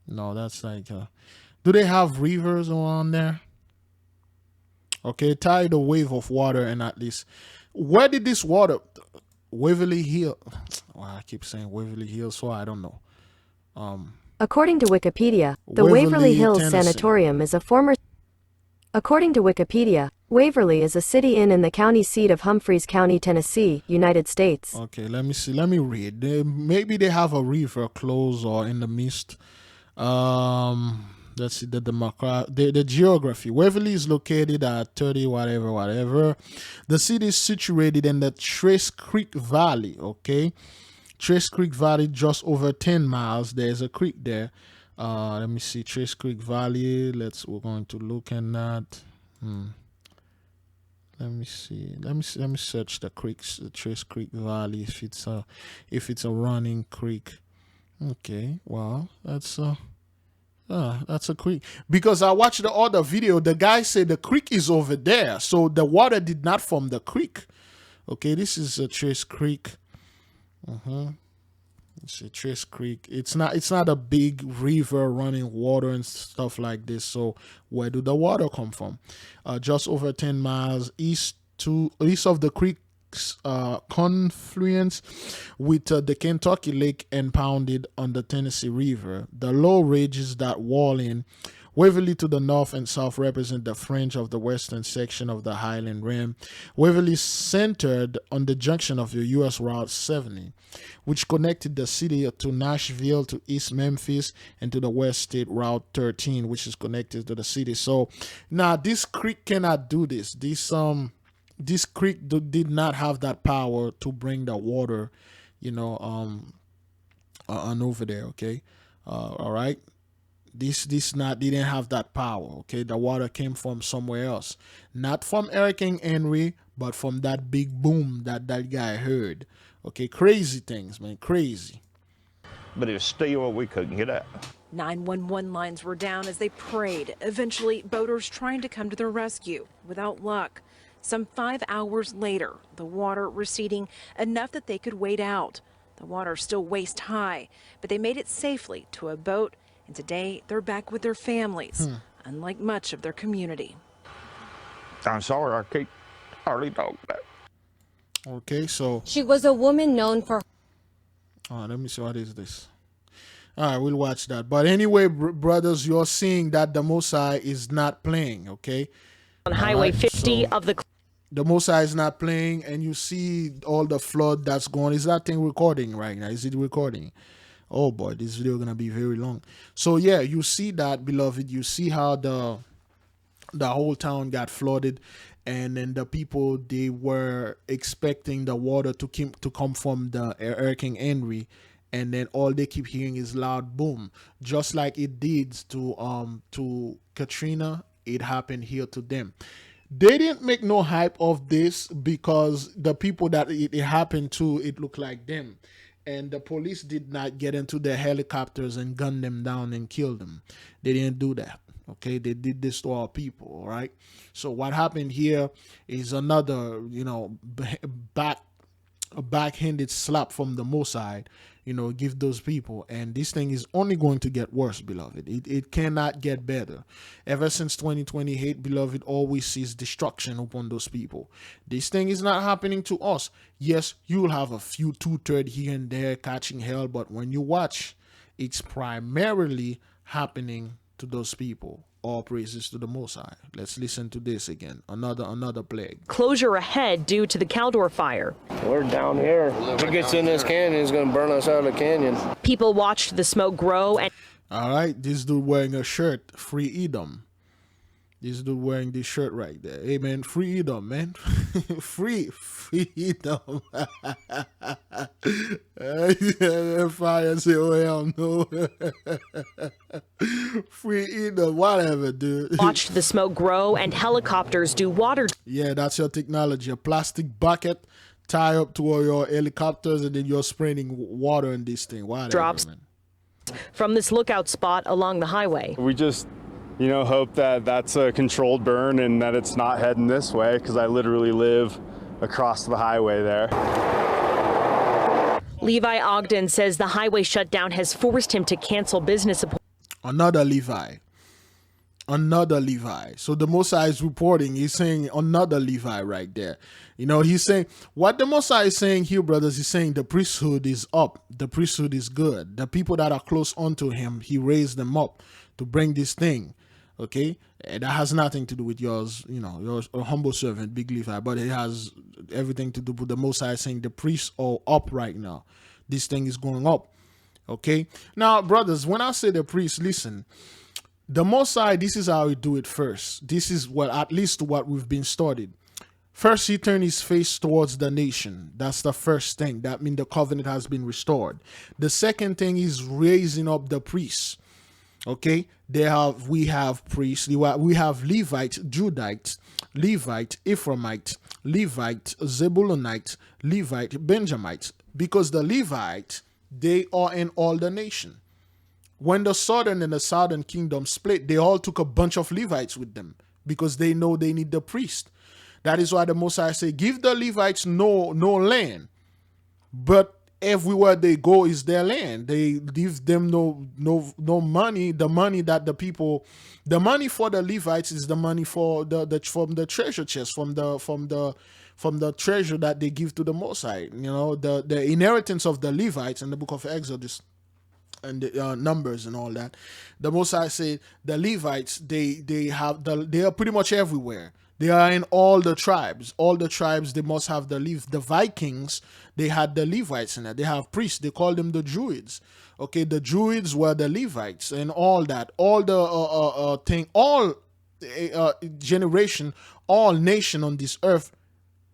No, that's like... do they have rivers around there? Okay, tidal wave of water and at least... Where did this water... Waverly Hill... Well, I keep saying Waverly Hills, so I don't know. According to Wikipedia, the Waverly Hills Sanatorium is a former... According to Wikipedia, Waverly is a city in the county seat of Humphreys County, Tennessee, United States. Okay, let me see. Let me read. Maybe they have a river close or in the midst. Let's see the geography. Waverly is located at 30 whatever. The city is situated in the Trace Creek Valley. Okay, Trace Creek Valley, just over 10 miles. There's a creek there. Let me see Trace Creek Valley. We're going to look at that. Let me see. Let me search the creeks, the Trace Creek Valley. If it's a running creek. Okay, well, that's a creek. Because I watched the other video, the guy said the creek is over there, so the water did not form the creek. Okay, this is a Trace Creek. It's a Trace Creek. It's not a big river running water and stuff like this. So where do the water come from? Just over 10 miles east of the creek's confluence with the Kentucky Lake impounded on the Tennessee River. The low ridges that wall in Waverly to the north and south represent the fringe of the western section of the Highland Rim. Waverly centered on the junction of the U.S. Route 70, which connected the city to Nashville, to East Memphis, and to the West State Route 13, which is connected to the city. So now this creek cannot do this. This creek did not have that power to bring the water, on over there. Okay, all right. This didn't have that power. Okay, the water came from somewhere else, not from Hurricane Henry, but from that big boom that guy heard. Okay, crazy things, man, crazy. But it was still we couldn't get out. 911 lines were down as they prayed. Eventually, boaters trying to come to their rescue without luck. Some 5 hours later, the water receding enough that they could wade out. The water still waist high, but they made it safely to a boat. And today, they're back with their families, unlike much of their community. I'm sorry, I can't hardly talk about it. Okay, so... She was a woman known for... let me see, what is this? All right, we'll watch that. But anyway, brothers, you're seeing that the Mosai is not playing, okay? On Highway 50 of the... The Mosai is not playing, and you see all the flood that's going. Is that thing recording right now? Is it recording? Oh boy, this video is gonna be very long. So yeah, you see that, beloved. You see how the whole town got flooded, and then the people, they were expecting the water to come from the Hurricane Henry, and then all they keep hearing is loud boom, just like it did to Katrina. It happened here to them. They didn't make no hype of this because the people that it happened to, it looked like them. and the police did not get into their helicopters and gun them down and kill them. They didn't do that. Okay, they did this to our people. All right. So what happened here is another, a backhanded slap from the Mossad, give those people. And this thing is only going to get worse, beloved. It cannot get better. Ever since 2028, beloved, always sees destruction upon those people. This thing is not happening to us. Yes, you'll have a few 2/3 here and there catching hell, but when you watch, it's primarily happening to those people. All praises to the Most High. Let's listen to this again. Another plague. Closure ahead due to the Caldor fire. We're down here. If it gets in this canyon, it's going to burn us out of the canyon. People watched the smoke grow and... All right, this dude wearing a shirt, Free Edom. This dude wearing this shirt right there. Hey, man, Free Edom, man. free Edom. Fire say, oh, hell no. Free Edom, whatever, dude. Watched the smoke grow and helicopters do water. Yeah, that's your technology. A plastic bucket tie up to all your helicopters, and then you're spraying water in this thing. Whatever, drops man. From this lookout spot along the highway. We just hope that that's a controlled burn and that it's not heading this way, because I literally live across the highway there. Levi Ogden says the highway shutdown has forced him to cancel business appointments. Another Levi. So the Mosai is reporting, he's saying another Levi right there. He's saying, what the Mosai is saying here, brothers, he's saying the priesthood is up. The priesthood is good. The people that are close unto him, he raised them up to bring this thing. Okay, and that has nothing to do with yours, your humble servant, Big Levi, but it has everything to do with the Most High saying the priests are up right now. This thing is going up. Okay, now, brothers, when I say the priests, listen, the Most High, this is how we do it first. This is at least what we've been started. First, he turned his face towards the nation. That's the first thing. That means the covenant has been restored. The second thing is raising up the priests. Okay, we have priests, we have Levites, Judites, Levite, Ephraimite, Levite, Zebulonite, Levite, Benjamite, because the Levites, they are in all the nation. When the southern and the southern kingdom split, they all took a bunch of Levites with them because they know they need the priest. That is why the Messiah say, give the Levites no land, but everywhere they go is their land. They give them no money. The money that the money for the Levites is the money for from the treasure chest, from the treasure that they give to the Most High. The inheritance of the Levites in the book of Exodus and the Numbers and all that. The Most High said the Levites they are pretty much everywhere. They are in all the tribes. All the tribes, they must have the Vikings, they had the Levites in it. They have priests. They call them the Druids. Okay, the Druids were the Levites and all that. All the thing, all generation, all nation on this earth,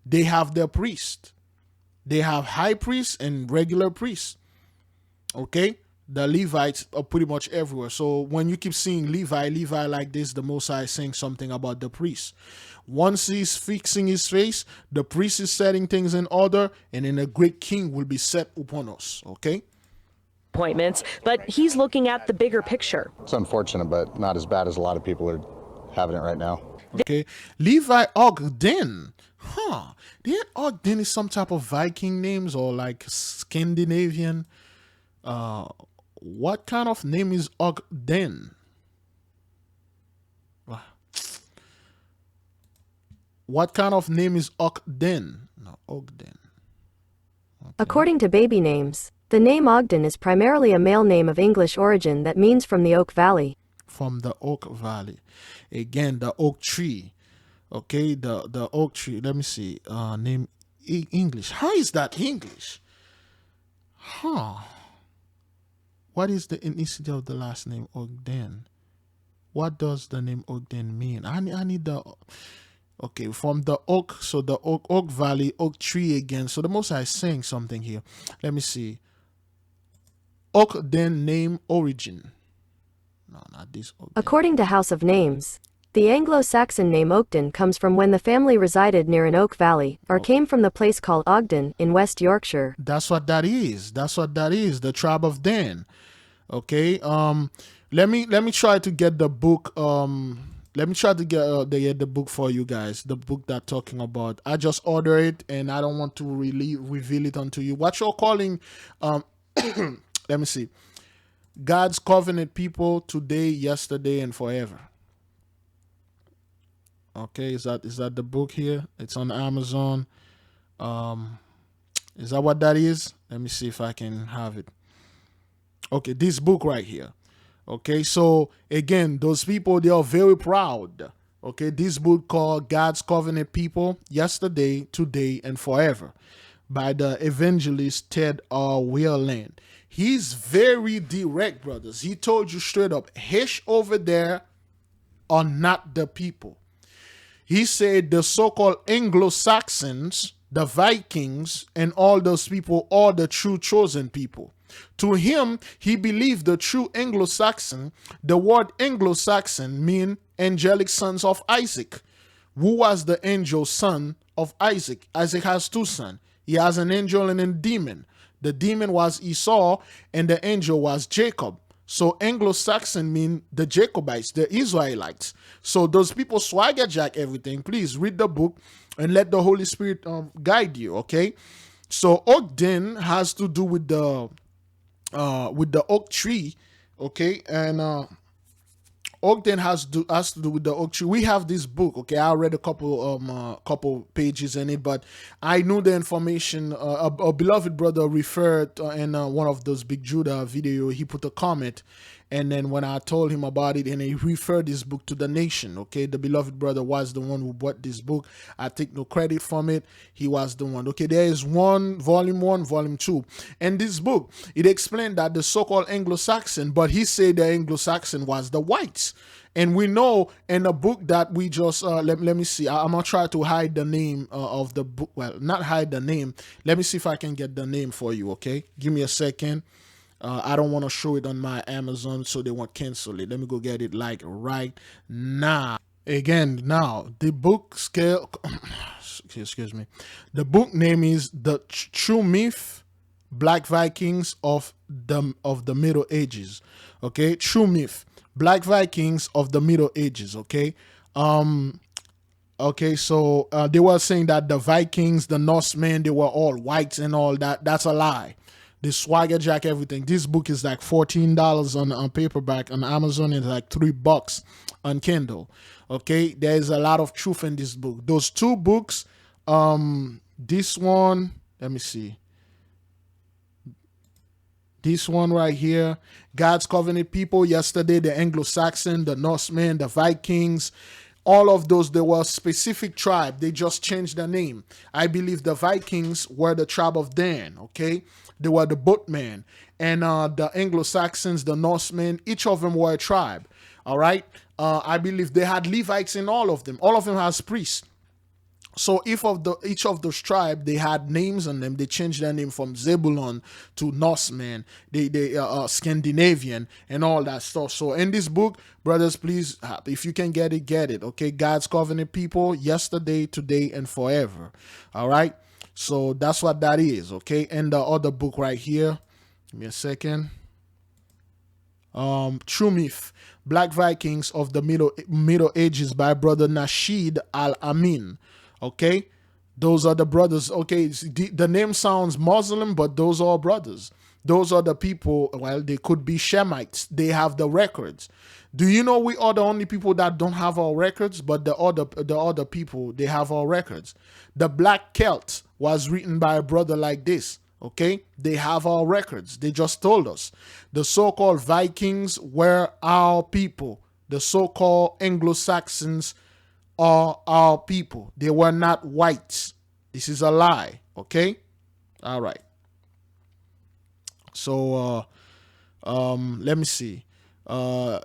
they have their priest. They have high priests and regular priests. Okay? The Levites are pretty much everywhere. So when you keep seeing Levi like this, the Most High is saying something about the priest. Once he's fixing his face, the priest is setting things in order, and then a great king will be set upon us. Okay? Appointments, but he's looking at the bigger picture. It's unfortunate, but not as bad as a lot of people are having it right now. Okay. Levi Ogden. The Ogden is some type of Viking names or like Scandinavian. What kind of name is Ogden? What kind of name is Ogden? No, Ogden. Okay. According to baby names, the name Ogden is primarily a male name of English origin that means from the Oak Valley. From the Oak Valley. Again, the oak tree. Okay, the oak tree. Let me see. Name English. How is that English? What is the ethnicity of the last name Ogden? What does the name Ogden mean? I need the... Okay, from the oak, so the oak valley, oak tree again. So the Most High is saying something here. Let me see. Ogden name origin. No, not this Ogden. According to House of Names, The Anglo-Saxon name Oakden comes from when the family resided near an oak valley, or came from the place called Ogden in West Yorkshire. That's what that is. That's what that is. The tribe of Dan. Okay. Let me try to get the book. Let me try to get the book for you guys. The book that talking about. I just order it, and I don't want to really reveal it unto you. What you're calling, let me see. God's covenant people today, yesterday, and forever. Okay, is that the book here? It's on Amazon. Is that what that is? Let me see if I can have it. Okay, this book right here. Okay, so again, those people, they are very proud. Okay, this book called God's Covenant People, Yesterday, Today, and Forever by the evangelist Ted R. Whelan. He's very direct, brothers. He told you straight up, Hish over there are not the people. He said the so-called Anglo-Saxons, the Vikings, and all those people are the true chosen people. To him, he believed the true Anglo-Saxon, the word Anglo-Saxon mean angelic sons of Isaac. Who was the angel son of Isaac? Isaac has two sons. He has an angel and a demon. The demon was Esau and the angel was Jacob. So Anglo-Saxon mean the Jacobites, the Israelites. So those people swagger jack everything. Please read the book and let the Holy Spirit guide you, okay? So Ogden has to do with the oak tree, okay? And Ogden has to do with the oak tree. We have this book, okay? I read a couple pages in it, but I knew the information. A beloved brother referred in one of those Big Judah video. He put a comment, and then when I told him about it, and he referred this book to the nation, okay? The beloved brother was the one who bought this book. I take no credit from it. He was the one, okay? There is volume 1, volume 2. And this book, it explained that the so-called Anglo-Saxon, but he said the Anglo-Saxon was the whites. And we know in the book that we just, let me see. I'm going to try to hide the name of the book. Well, not hide the name. Let me see if I can get the name for you, okay? Give me a second. I don't want to show it on my Amazon so they won't cancel it. Let me go get it like right now. Again, now, the book scale, excuse me. The book name is The True Myth, Black Vikings of the Middle Ages. Okay, True Myth, Black Vikings of the Middle Ages. Okay, okay, so they were saying that the Vikings, the Norsemen, they were all whites and all that. That's a lie. They swagger jack everything. This book is like $14 on paperback. On Amazon, it's like $3 on Kindle. Okay, there's a lot of truth in this book. Those two books, this one, let me see. This one right here, God's Covenant People, Yesterday, the Anglo-Saxon, the Norsemen, the Vikings, all of those, they were a specific tribe. They just changed their name. I believe the Vikings were the tribe of Dan, okay? They were the boatmen. And the Anglo-Saxons, the Norsemen, each of them were a tribe, all right? I believe they had Levites in all of them. All of them has priests. So each of those tribes, they had names on them. They changed their name from Zebulon to Norseman, they Scandinavian, and all that stuff. So in this book, brothers, please, if you can get it, get it. Okay, God's Covenant People, Yesterday, Today, and Forever. All right. So that's what that is. Okay, and the other book right here. Give me a second. True Myth, Black Vikings of the Middle Ages by Brother Nasheed Al-Amin. Okay, those are the brothers. Okay, the name sounds Muslim, but those are brothers. Those are the people. Well, they could be Shemites. They have the records. Do you know we are the only people that don't have our records? But the other people, they have our records. The Black Celt was written by a brother like this. Okay, they have our records. They just told us. The so-called Vikings were our people. The so-called Anglo-Saxons are our people. They were not whites. This is a lie. Okay, all right. So let me see. Let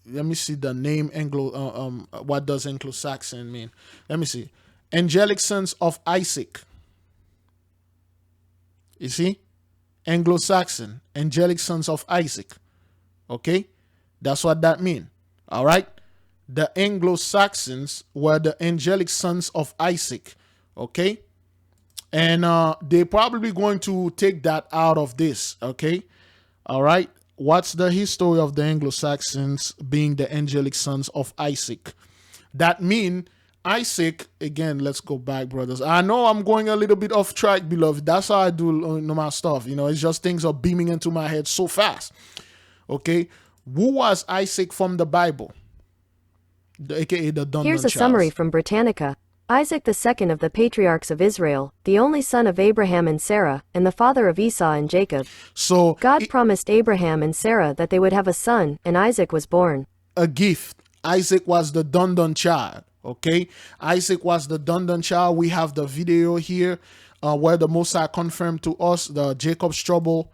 me see the name Anglo. What does Anglo-Saxon mean? Let me see. Angelic sons of Isaac. You see? Anglo-Saxon, angelic sons of Isaac. Okay? That's what that means. All right? the Anglo-Saxons were the angelic sons of Isaac. Okay? And they're probably going to take that out of this. Okay? All right? What's the history of the Anglo-Saxons being the angelic sons of Isaac? That mean Isaac, again, let's go back, brothers. I know I'm going a little bit off track, beloved. That's how I do my stuff. You know, it's just things are beaming into my head so fast. Okay? Who was Isaac from the Bible? AKA the Dundon Here's a summary from Britannica. Isaac the second of the patriarchs of Israel, the only son of Abraham and Sarah, and the father of Esau and Jacob. So God promised Abraham and Sarah that they would have a son, and Isaac was born. A gift. Isaac was the Dundon child. Okay, Isaac was the Dundon child. We have the video here where the Most High confirmed to us the Jacob's trouble.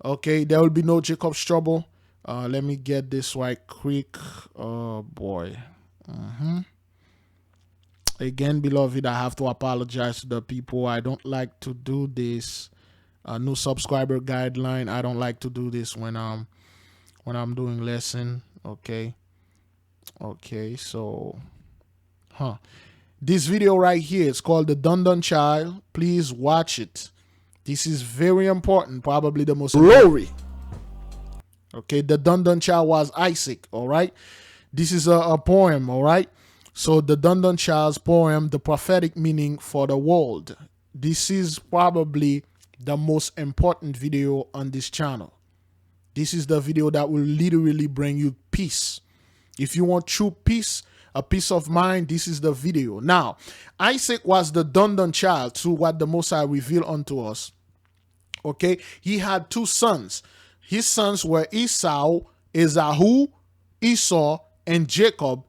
Okay, there will be no Jacob's trouble. Let me get this right quick. Oh boy. Again, beloved, I have to apologize to the people. I don't like to do this. New subscriber guideline. I don't like to do this when I'm doing lesson. Okay. Okay, so this video right here is called The Dundon Child. Please watch it. This is very important, probably the most glory. Okay, the Dundon Child was Isaac, all right? This is a poem, all right? So the Dundon Child's poem, the prophetic meaning for the world. This is probably the most important video on this channel. This is the video that will literally bring you peace. If you want true peace, a peace of mind, this is the video. Now, Isaac was the Dundon child to what the Most High revealed unto us. Okay, he had two sons. His sons were Esau, Esahu, Esau, and Jacob,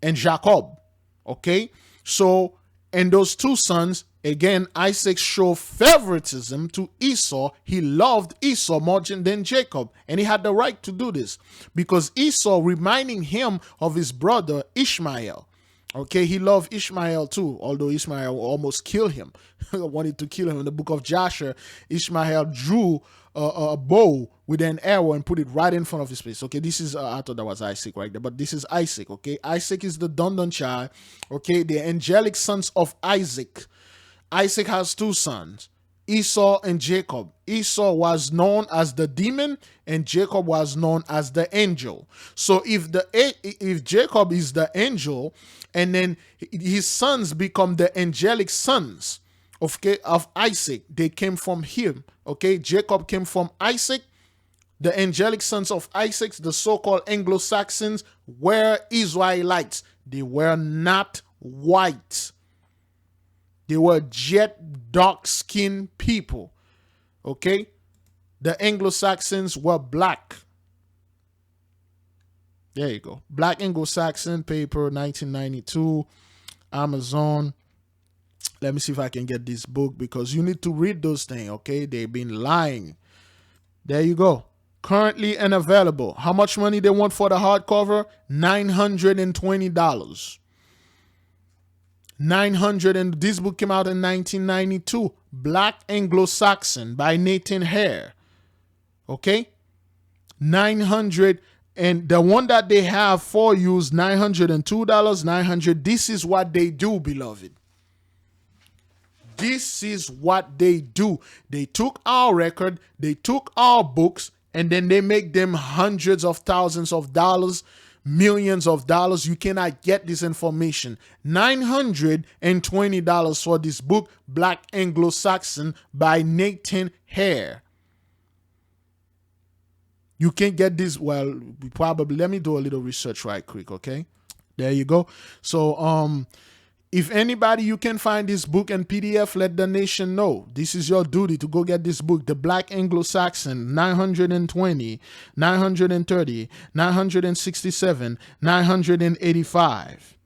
and Jacob. Okay, so, and those two sons, again, Isaac showed favoritism to Esau. He loved Esau more than Jacob. And he had the right to do this because Esau reminding him of his brother Ishmael. Okay, he loved Ishmael too, although Ishmael almost killed him. Wanted to kill him. In the book of Joshua, Ishmael drew a bow with an arrow and put it right in front of his face. Okay, this is, I thought that was Isaac right there, but this is Isaac. Okay, Isaac is the Dundon child. Okay, the angelic sons of Isaac. Isaac has two sons, Esau and Jacob. Esau was known as the demon and Jacob was known as the angel. So if Jacob is the angel and then his sons become the angelic sons of Isaac, they came from him. Okay, Jacob came from Isaac. The angelic sons of Isaac, the so-called Anglo-Saxons, were Israelites. They were not white. They were jet dark-skinned people. Okay? The Anglo-Saxons were black. There you go. Black Anglo-Saxon paper, 1992, Amazon. Let me see if I can get this book because you need to read those things, okay? They've been lying. There you go. Currently unavailable. How much money they want for the hardcover? $920. 900, and this book came out in 1992. Black Anglo-Saxon by Nathan Hare. Okay? 900, and the one that they have for you is $902, 900. This is what they do, beloved. This is what they do. They took our record, they took our books, and then they make them hundreds of thousands of dollars, millions of dollars. You cannot get this information. $920 for this book, Black Anglo-Saxon by Nathan Hare. You can't get this. Well, probably, let me do a little research right quick, okay? There you go. So, if anybody, you can find this book and PDF, let the nation know. This is your duty to go get this book, The Black Anglo-Saxon, 920, 930, 967, 985.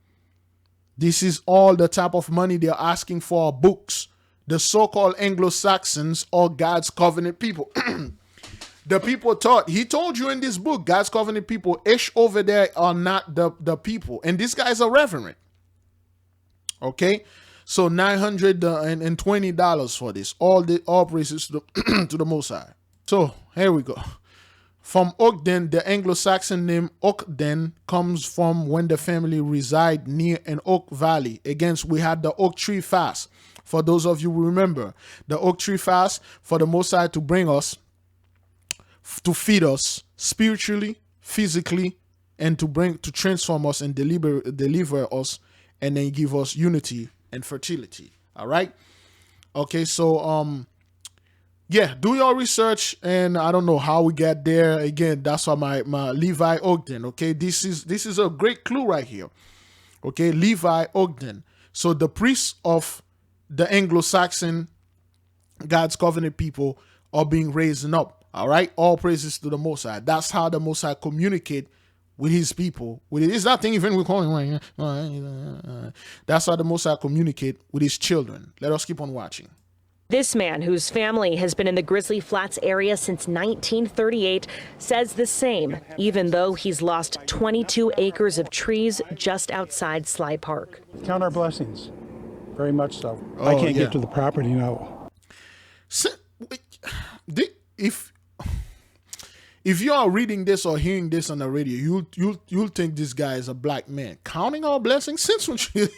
This is all the type of money they're asking for books. The so-called Anglo-Saxons are God's covenant people. The people thought, he told you in this book, God's covenant people, ish over there are not the people. And this guy is a reverend. Okay, so $920 for this. All praises to the Most High. So here we go. From Ogden, the Anglo-Saxon name Ogden comes from when the family reside near an oak valley. Again, we had the oak tree fast. For those of you who remember, the oak tree fast for the Most High to bring us, to feed us spiritually, physically, and to transform us and deliver us, and then give us unity and fertility. All right. Okay. So yeah, do your research, and I don't know how we get there. Again, that's why my Levi Ogden. Okay, this is a great clue right here. Okay, Levi Ogden. So the priests of the Anglo-Saxon God's covenant people are being raised up. All right, all praises to the Most High. That's how the Most High communicate with his people. It's nothing even we call him. That's how the Most High communicate with his children. Let us keep on watching. This man, whose family has been in the Grizzly Flats area since 1938, says the same, even though he's lost 22 acres of trees just outside Sly Park. Count our blessings, very much so. I can't get to the property now. So, if you are reading this or hearing this on the radio, you'll think this guy is a black man counting our blessings. Since when?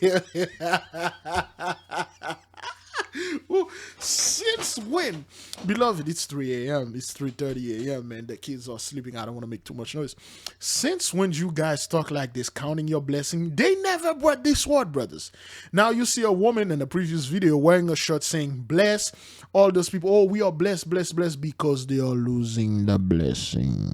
Since when? Beloved, it's 3 a.m. It's 3:30 a.m. man. The kids are sleeping. I don't want to make too much noise. Since when you guys talk like this, counting your blessing? They never brought this word, brothers. Now you see a woman in the previous video wearing a shirt saying bless. All those people, oh, we are blessed, blessed, blessed, because they are losing the blessing.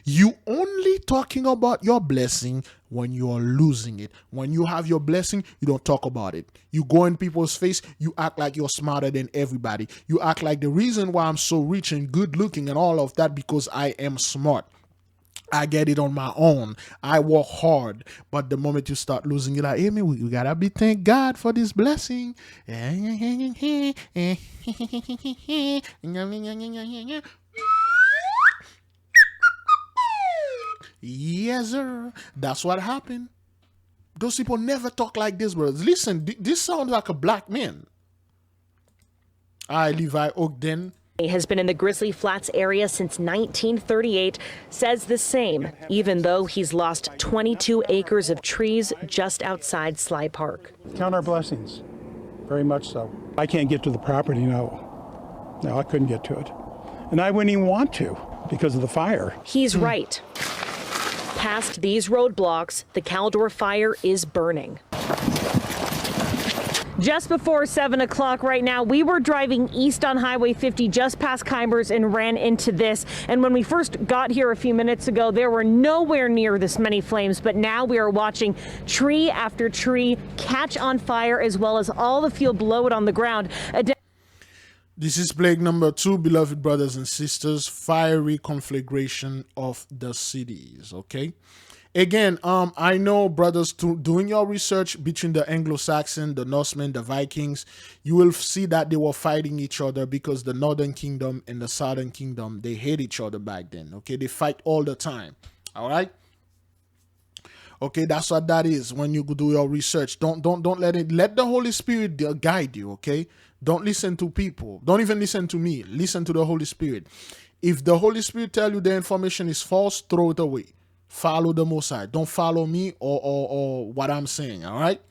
You only talking about your blessing when you are losing it. When you have your blessing, you don't talk about it. You go in people's face, you act like you're smarter than everybody. You act like the reason why I'm so rich and good looking and all of that because I am smart. I get it on my own. I work hard. But the moment you start losing it, like, hey, man, we gotta be thank God for this blessing. Yes, sir. That's what happened. Those people never talk like this, brothers. Listen, this sounds like a black man. Levi Ogden. He has been in the Grizzly Flats area since 1938, says the same, even though he's lost 22 acres of trees just outside Sly Park. Count our blessings, very much so. I can't get to the property now. No, I couldn't get to it. And I wouldn't even want to because of the fire. He's right. Past these roadblocks, the Caldor fire is burning. Just before 7 o'clock right now, we were driving east on Highway 50 just past Kymers and ran into this. And when we first got here a few minutes ago, there were nowhere near this many flames. But now we are watching tree after tree catch on fire, as well as all the fuel below it on the ground. This is plague number 2, beloved brothers and sisters, fiery conflagration of the cities, okay? Again, I know, brothers, doing your research between the Anglo-Saxon, the Norsemen, the Vikings, you will see that they were fighting each other because the Northern Kingdom and the Southern Kingdom, they hate each other back then, okay? They fight all the time, all right? Okay, that's what that is when you do your research. Don't let the Holy Spirit guide you, okay? Don't listen to people. Don't even listen to me. Listen to the Holy Spirit. If the Holy Spirit tell you the information is false, throw it away. Follow the Most High. Don't follow me or what I'm saying, all right?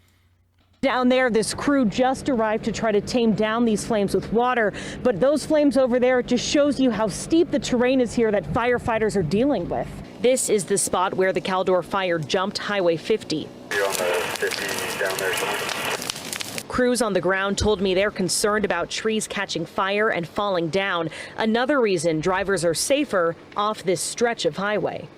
Down there, this crew just arrived to try to tame down these flames with water. But those flames over there, it just shows you how steep the terrain is here that firefighters are dealing with. This is the spot where the Caldor fire jumped Highway 50. You're on the 50 down there somewhere. Crews on the ground told me they're concerned about trees catching fire and falling down. Another reason drivers are safer off this stretch of highway.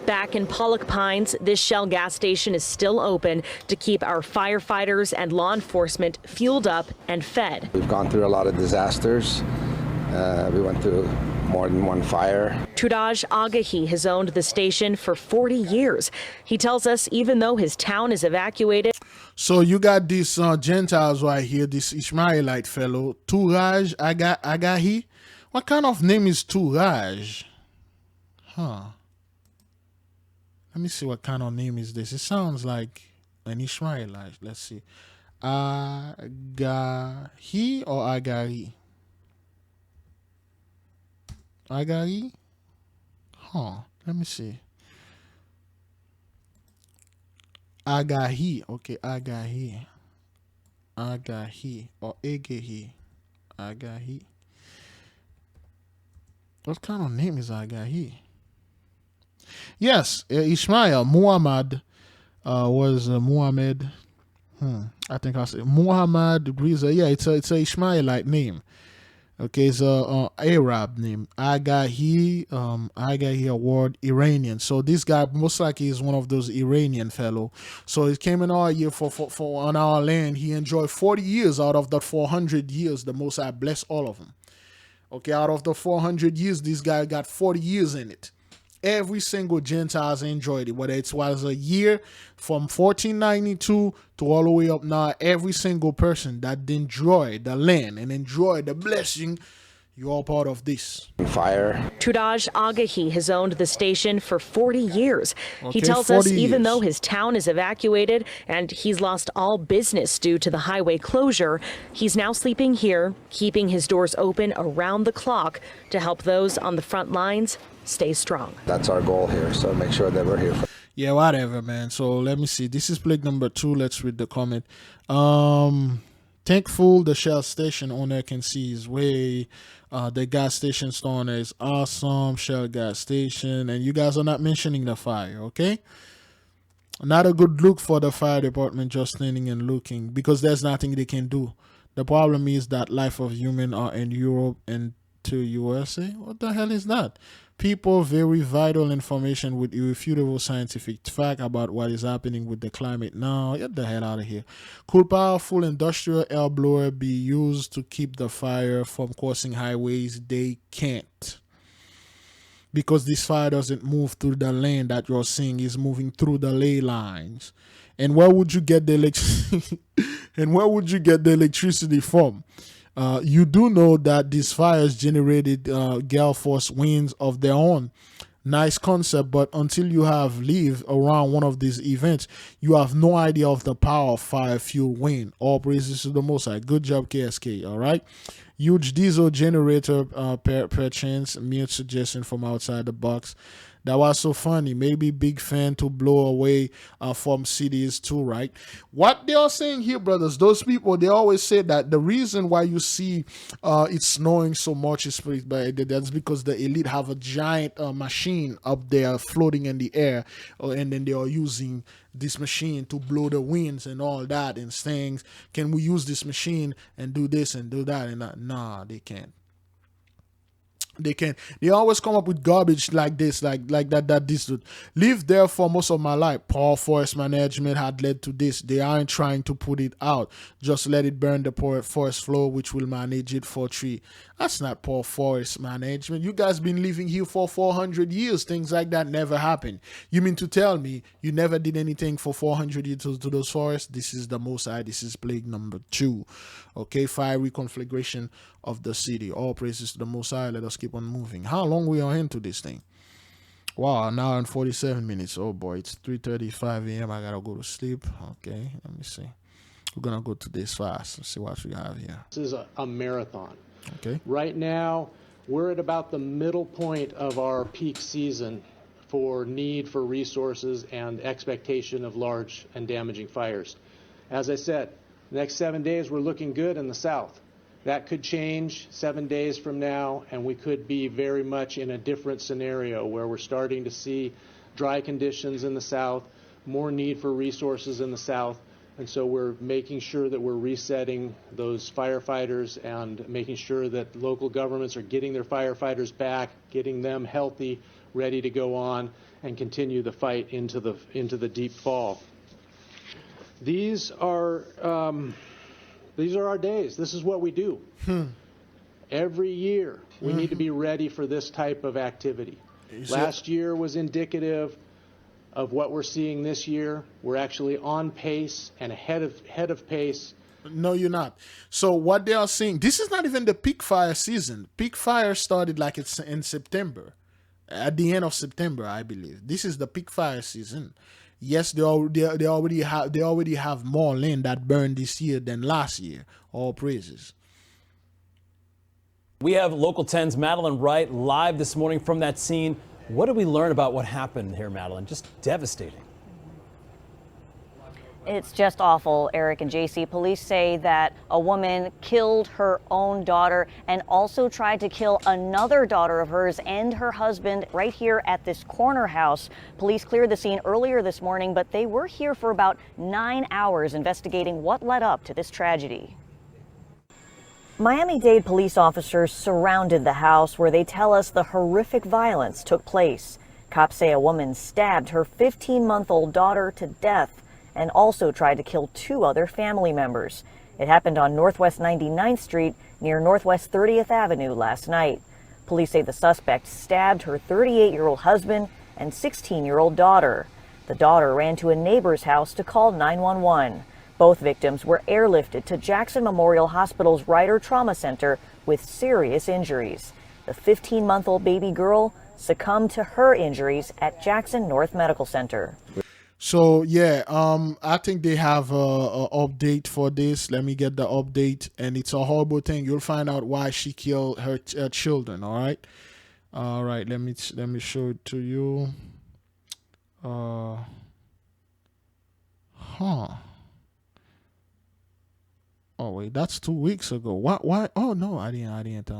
Back in Pollock Pines, this Shell gas station is still open to keep our firefighters and law enforcement fueled up and fed. We've gone through a lot of disasters. We went through more than one fire. Trudaj Agahi has owned the station for 40 years. He tells us even though his town is evacuated. So you got these Gentiles right here, this Ishmaelite fellow, Turaj Agahi. What kind of name is Turaj? Huh. Let me see what kind of name is this. It sounds like an Ishmaelite. Let's see. Agahi or Agari? Agahi? Huh. Let me see. Agahi. Okay, Agahi. Agahi. Or Egehi. Agahi. What kind of name is Agahi? Yes, Ishmael. Muhammad was Muhammad. I think I said Muhammad Riza. Yeah, it's a Ishmaelite name. Okay, it's a Arab name. Agahi Award Iranian. So this guy most likely is one of those Iranian fellow. So he came in our year for on our land. He enjoyed 40 years out of that 400 years. The Most High bless all of them. Okay, out of the 400 years, this guy got 40 years in it. Every single Gentiles enjoyed it, whether it was a year from 1492 to all the way up now. Every single person that enjoyed the land and enjoyed the blessing, you're all part of this. Fire. Tudaj Agahi has owned the station for 40 years. Okay, He tells us 40 even years. though his town is evacuated and he's lost all business due to the highway closure, he's now sleeping here, keeping his doors open around the clock to help those on the front lines stay strong. That's our goal here, so make sure that we're here for. Yeah, whatever, man. So let me see. This is plague number 2. Let's read the comment. Thankful the Shell station owner can see his way. The gas station store owner is awesome. Shell gas station. And you guys are not mentioning the fire, okay? Not a good look for the fire department just standing and looking because there's nothing they can do. The problem is that life of human are in Europe and to USA. What the hell is that? People, very vital information with irrefutable scientific fact about what is happening with the climate now. Get the hell out of here. Could powerful industrial air blower be used to keep the fire from crossing highways? They can't. Because this fire doesn't move through the lane that you're seeing, is moving through the ley lines. And where would you get the electricity? And where would you get the electricity from? You do know that these fires generated gale force winds of their own. Nice concept, but until you have lived around one of these events, you have no idea of the power of fire fuel wind. All praises to the Most High. Good job, KSK. All right. Huge diesel generator, per chance. Mere suggestion from outside the box. That was so funny. Maybe big fan to blow away from cities too, right? What they are saying here, brothers, those people, they always say that the reason why you see it's snowing so much is that's because the elite have a giant machine up there floating in the air, and then they are using this machine to blow the winds and all that and saying, can we use this machine and do this and do that? And that? Nah, they can't. They can. They always come up with garbage like this, like that this would live there for most of my life. Poor forest management had led to this. They aren't trying to put it out. Just let it burn the poor forest floor, which will manage it for tree. That's not poor forest management. You guys been living here for 400 years. Things like that never happened. You mean to tell me you never did anything for 400 years to those forests? This is the Most High. This is plague number 2. Okay, fiery conflagration of the city. All praises to the Most High. Let us keep on moving. How long we are into this thing? Wow, an hour and 47 minutes. Oh boy, it's 3:35 a.m. I gotta go to sleep. Okay, let me see. We're gonna go to this fast. Let's see what we have here. This is a marathon. Okay. Right now, we're at about the middle point of our peak season for need for resources and expectation of large and damaging fires. As I said, the next 7 days we're looking good in the south. That could change 7 days from now, and we could be very much in a different scenario where we're starting to see dry conditions in the south, more need for resources in the south, and so we're making sure that we're resetting those firefighters and making sure that local governments are getting their firefighters back, getting them healthy, ready to go on and continue the fight into the deep fall. These are our days. This is what we do. Every year, we need to be ready for this type of activity. Last year was indicative of what we're seeing this year. We're actually on pace and ahead of pace. No, you're not. So what they are saying, this is not even the peak fire season. Peak fire started like it's in September, at the end of September, I believe. This is the peak fire season. Yes, they already have more land that burned this year than last year. All praises. We have Local 10's Madeline Wright live this morning from that scene. What did we learn about what happened here, Madeline? Just devastating. It's just awful, Eric and JC. Police say that a woman killed her own daughter and also tried to kill another daughter of hers and her husband right here at this corner house. Police cleared the scene earlier this morning, but they were here for about 9 hours investigating what led up to this tragedy. Miami-Dade police officers surrounded the house where they tell us the horrific violence took place. Cops say a woman stabbed her 15-month-old daughter to death and also tried to kill 2 other family members. It happened on Northwest 99th Street near Northwest 30th Avenue last night. Police say the suspect stabbed her 38-year-old husband and 16-year-old daughter. The daughter ran to a neighbor's house to call 911. Both victims were airlifted to Jackson Memorial Hospital's Ryder Trauma Center with serious injuries. The 15-month-old baby girl succumbed to her injuries at Jackson North Medical Center. So yeah, I think they have a update for this. Let me get the update, and it's a horrible thing. You'll find out why she killed her children. All right. Let me show it to you. Oh wait, that's 2 weeks ago. Why? Oh no, I didn't.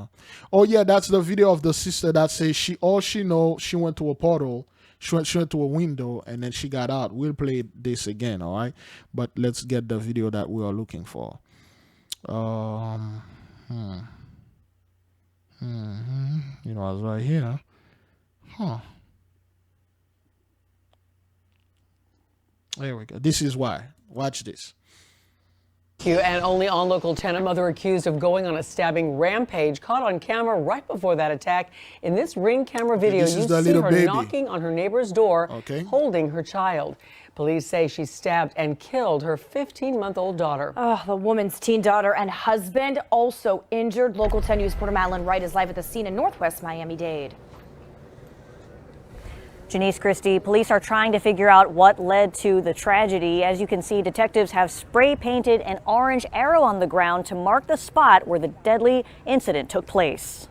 Oh yeah, that's the video of the sister that says she went to a portal. She went to a window and then she got out. We'll play this again, all right? But let's get the video that we are looking for. You know, I was right here. There we go. This is why. Watch this. And only on Local 10, a mother accused of going on a stabbing rampage caught on camera right before that attack. In this Ring camera video, you see her knocking on her neighbor's door, holding her child. Police say she stabbed and killed her 15-month-old daughter. Oh, the woman's teen daughter and husband also injured. Local 10 News reporter Madeline Wright is live at the scene in Northwest Miami-Dade. Janice Christie, police are trying to figure out what led to the tragedy. As you can see, detectives have spray painted an orange arrow on the ground to mark the spot where the deadly incident took place.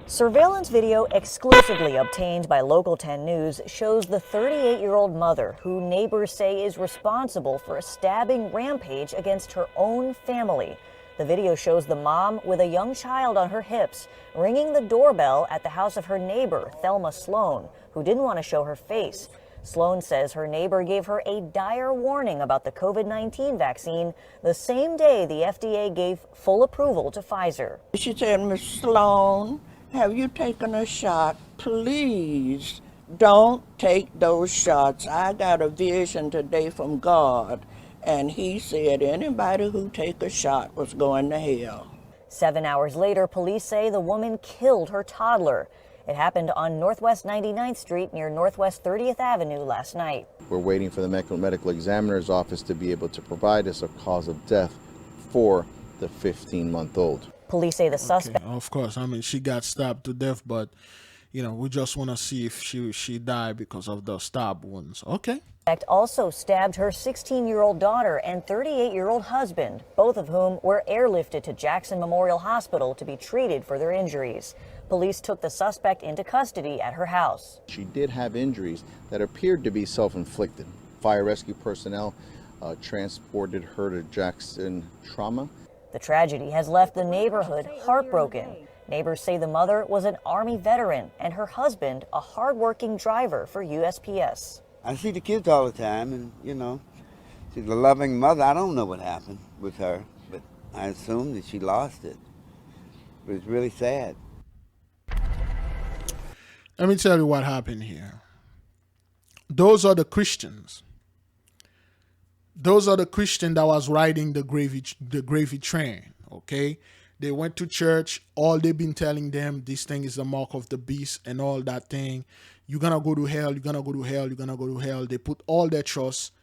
Surveillance video exclusively obtained by Local 10 News shows the 38-year-old mother, who neighbors say is responsible for a stabbing rampage against her own family. The video shows the mom with a young child on her hips ringing the doorbell at the house of her neighbor, Thelma Sloan, who didn't want to show her face. Sloan says her neighbor gave her a dire warning about the COVID-19 vaccine the same day the FDA gave full approval to Pfizer. She said, "Miss Sloan, have you taken a shot? Please don't take those shots. I got a vision today from God. And he said anybody who take a shot was going to hell." 7 hours later, police say the woman killed her toddler. It happened on Northwest 99th Street near Northwest 30th Avenue last night. We're waiting for the medical examiner's office to be able to provide us a cause of death for the 15-month-old. Police say the suspect... Okay, of course, I mean, she got stabbed to death, but, you know, we just want to see if she died because of the stab wounds. Okay. Also stabbed her 16-year-old daughter and 38-year-old husband, both of whom were airlifted to Jackson Memorial Hospital to be treated for their injuries. Police took the suspect into custody at her house. She did have injuries that appeared to be self-inflicted. Fire rescue personnel transported her to Jackson Trauma. The tragedy has left the neighborhood heartbroken. Neighbors say the mother was an Army veteran and her husband a hard-working driver for USPS. I see the kids all the time, and, you know, she's a loving mother. I don't know what happened with her, but I assume that she lost it. But it's really sad. Let me tell you what happened here. Those are the Christians. Those are the Christians that was riding the gravy train, okay? They went to church. All they've been telling them, this thing is the mark of the beast and all that thing. You're going to go to hell. You're going to go to hell. You're going to go to hell. They put all their trust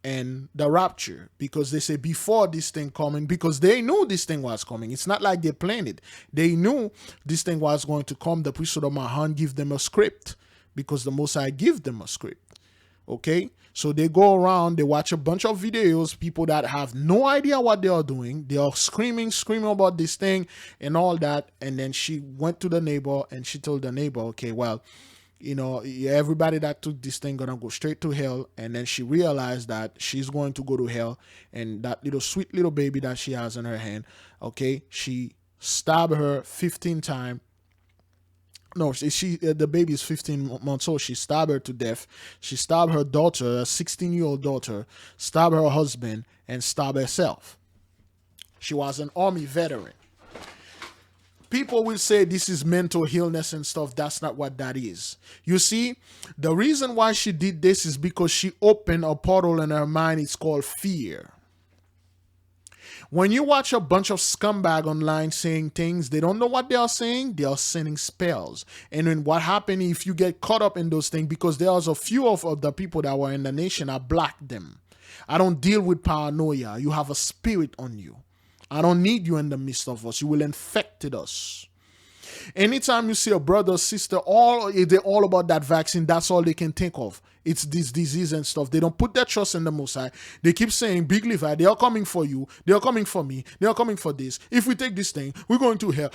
in the rapture because they say before this thing coming, because they knew this thing was coming. It's not like they planned it. They knew this thing was going to come. The priesthood of Mahan give them a script because the Most High give them a script. Okay, so they go around, they watch a bunch of videos, people that have no idea what they are doing. They are screaming about this thing and all that. And then she went to the neighbor and she told the neighbor, okay, well, you know, everybody that took this thing gonna go straight to hell. And then she realized that she's going to go to hell. And that little sweet little baby that she has in her hand, okay, she stabbed her 15 times. No, the baby is 15 months old. She stabbed her to death. She stabbed her daughter, a 16-year-old daughter, stabbed her husband, and stabbed herself. She was an army veteran. People will say this is mental illness and stuff. That's not what that is. You see, the reason why she did this is because she opened a portal in her mind. It's called fear. When you watch a bunch of scumbag online saying things, they don't know what they are saying. They are sending spells. And then what happens if you get caught up in those things? Because there's a few of the people that were in the nation, I blocked them. I don't deal with paranoia. You have a spirit on you. I don't need you in the midst of us. You will infect us. Anytime you see a brother or sister, they're all about that vaccine. That's all they can think of. It's this disease and stuff. They don't put their trust in the Most High. They keep saying, Big Levi, they are coming for you. They are coming for me. They are coming for this. If we take this thing, we're going to hell.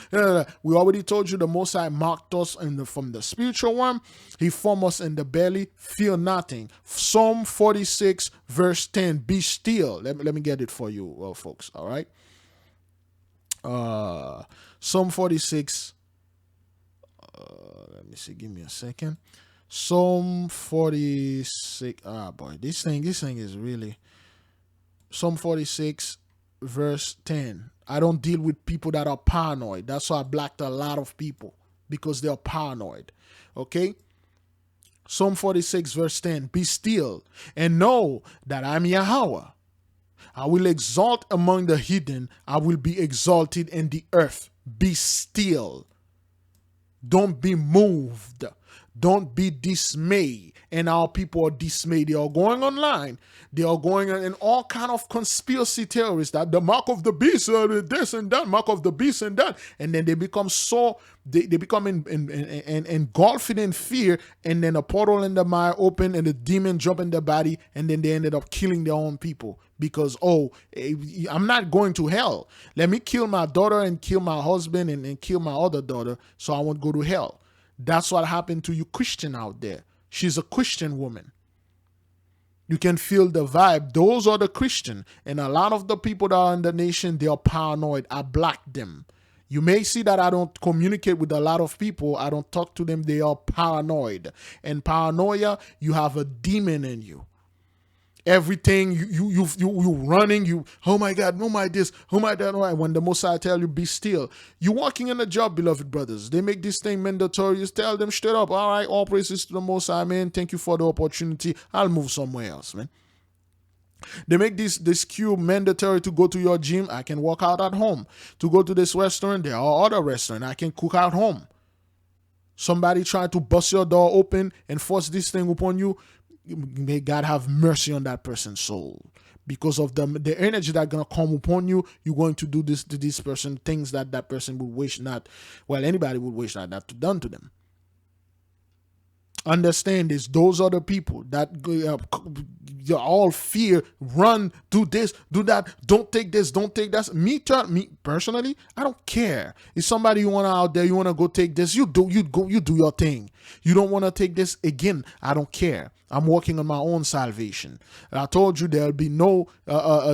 We already told you the Most High marked us from the spiritual realm. He formed us in the belly. Fear nothing. Psalm 46 verse 10. Be still. Let me get it for you, folks. All right. Psalm 46. Let me see. Give me a second. Psalm 46. Ah, boy, this thing is really. Psalm 46, verse 10. I don't deal with people that are paranoid. That's why I blocked a lot of people, because they are paranoid. Okay. Psalm 46, verse 10. Be still and know that I'm YAHAWAH. I will exalt among the heathen. I will be exalted in the earth. Be still. Don't be moved. Don't be dismayed. And our people are dismayed. They are going online. They are going in all kind of conspiracy theories that the mark of the beast, this and that, mark of the beast and that. And then they become they become engulfed in fear. And then a portal in the mind open and the demon jump in their body. And then they ended up killing their own people. Because, I'm not going to hell. Let me kill my daughter and kill my husband and kill my other daughter so I won't go to hell. That's what happened to you Christian out there. She's a Christian woman. You can feel the vibe. Those are the Christian. And a lot of the people that are in the nation, they are paranoid. I block them. You may see that I don't communicate with a lot of people. I don't talk to them. They are paranoid. And paranoia, you have a demon in you. Everything you running, oh my God, oh my this, oh my that. When the Most High tell you be still, you walking in a job, beloved brothers. They make this thing mandatory. You tell them straight up, all right, all praises to the Most High, man. Thank you for the opportunity. I'll move somewhere else, man. They make this queue mandatory to go to your gym. I can work out at home. To go to this restaurant, there are other restaurants. I can cook at home. Somebody try to bust your door open and force this thing upon you. May God have mercy on that person's soul. Because of the energy that's going to come upon you, you're going to do this to this person, things that person would wish not, well, anybody would wish not that to done to them. Understand this. Those are the people that all fear, run, do this, do that, don't take this, don't take that. Me personally, I don't care. If somebody you want out there, you want to go take this, you do your thing. You don't want to take this again, I don't care. I'm working on my own salvation. I told you there'll be no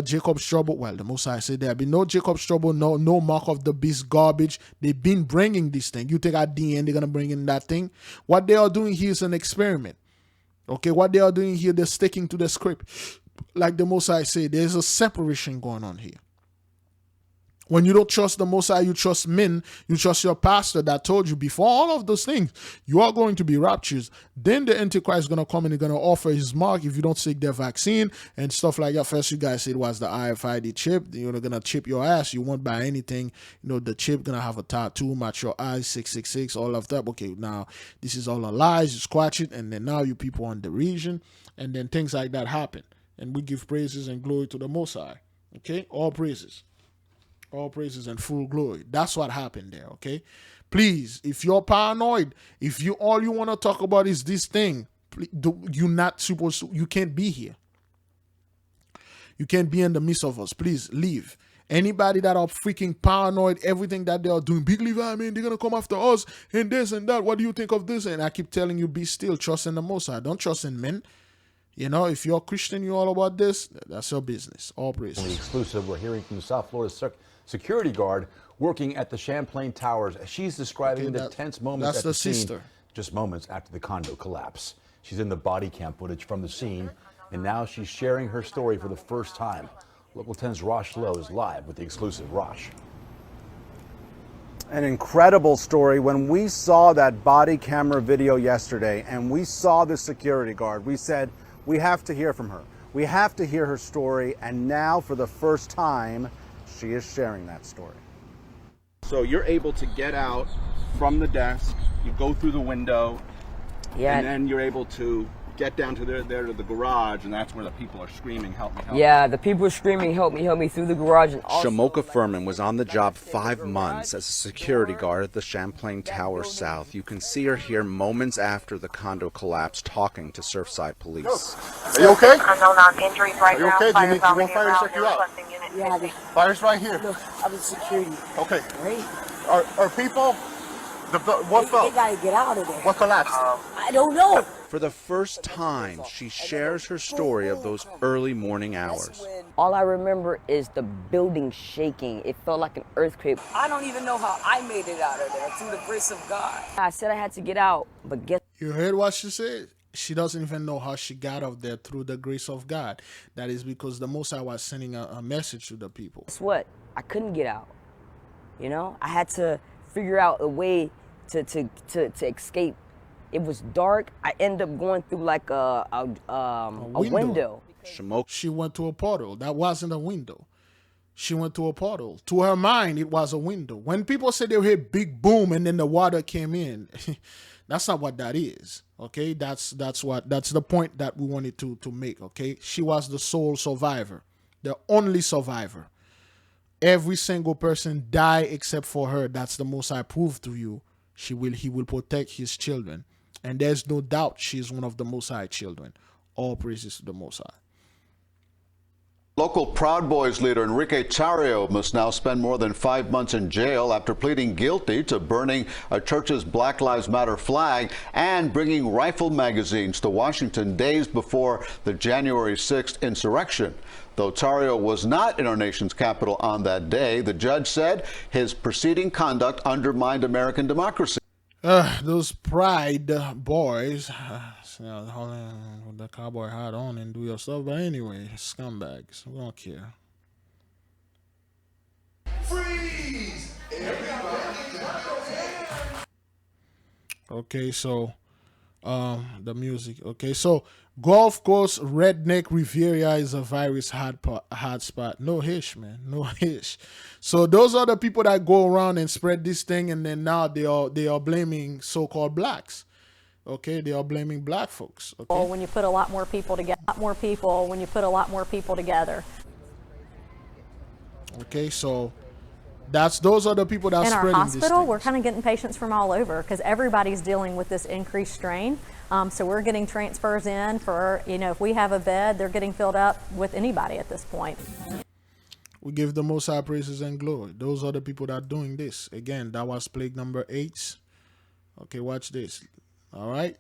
Jacob's trouble. Well, the Most High said there'll be no Jacob's trouble, no mark of the beast garbage. They've been bringing this thing. You think at the end they're going to bring in that thing? What they are doing here is an experiment. Okay, what they are doing here, they're sticking to the script. Like the Most High said, there's a separation going on here. When you don't trust the Most High, you trust men, you trust your pastor that told you before all of those things, you are going to be raptured. Then the Antichrist is going to come and he's going to offer his mark if you don't take their vaccine and stuff like that. First, you guys said it was the RFID chip. You're going to chip your ass. You won't buy anything. The chip going to have a tattoo, match your eyes, 666, all of that. Okay, now this is all a lies. You scratch it, and then now you people on the region, and then things like that happen. And we give praises and glory to the Most High. Okay, all praises. All praises and full glory. That's what happened there, okay? Please, if you're paranoid, if all you want to talk about is this thing, You're not supposed to. You can't be here. You can't be in the midst of us. Please leave. Anybody that are freaking paranoid, everything that they are doing, big Levi, man, they're gonna come after us and this and that. What do you think of this? And I keep telling you, be still, trust in the Most High. Don't trust in men. You know, if you're a Christian, you're all about this. That's your business. All praise. The exclusive, we're hearing from South Florida's security guard working at the Champlain Towers. She's describing the tense moments at the scene just moments after the condo collapse. She's in the body cam footage from the scene, and now she's sharing her story for the first time. Local 10's Rosh Lowe is live with the exclusive. Rosh. An incredible story. When we saw that body camera video yesterday and we saw the security guard, we said, we have to hear from her. We have to hear her story, and now for the first time, she is sharing that story. So you're able to get out from the desk, you go through the window, and then you're able to get down to there to the garage, and that's where the people are screaming, help me, help me. Yeah, the people are screaming, help me through the garage. And Shamoka Furman was on the job 5 months as a security guard at the Champlain Tower South. You can see her here moments after the condo collapsed talking to Surfside Police. Are you okay? Unknown non-injuries right now. Are you okay? Do you want fire to check you out? Yeah, Fire's right here. Look, I was security. Okay. Right. Are people, what fell? They gotta get out of there. What collapsed? I don't know. For the first time, she shares her story of those early morning hours. all I remember is the building shaking. It felt like an earthquake. I don't even know how I made it out of there through the grace of God. I said I had to get out, but guess. You heard what she said? She doesn't even know how she got out there through the grace of God. That is because the Most High was sending a message to the people. Guess what? I couldn't get out. You know, I had to figure out a way to escape. It was dark. I ended up going through like a window. She went to a portal. That wasn't a window. She went to a portal. To her mind, it was a window. When people say they hear big boom and then the water came in, that's not what that is. Okay, that's the point that we wanted to make. Okay, she was the sole survivor, the only survivor. Every single person died except for her. That's the Most High proved to you. He will protect his children, and there's no doubt she is one of the Most High children. All praises to the Most High. Local Proud Boys leader Enrique Tarrio must now spend more than 5 months in jail after pleading guilty to burning a church's Black Lives Matter flag and bringing rifle magazines to Washington days before the January 6th insurrection. Though Tarrio was not in our nation's capital on that day, the judge said his preceding conduct undermined American democracy. Those Pride Boys, hold on with the cowboy hat on and do your stuff. But anyway, scumbags, we don't care. Freeze! Okay, so the music. Okay, so Gulf Coast Redneck Riviera is a virus hotspot. No hish, man. No hish. So those are the people that go around and spread this thing, and then now they are blaming so-called blacks. Okay, they are blaming black folks. Okay? When you put a lot more people together, when you put a lot more people together. Okay, so those are the people that are spreading this thing. In our hospital, we're kind of getting patients from all over because everybody's dealing with this increased strain. So we're getting transfers in for, if we have a bed, they're getting filled up with anybody at this point. We give the Most High praises and glory. Those are the people that are doing this. Again, that was plague number 8. Okay, watch this. All right.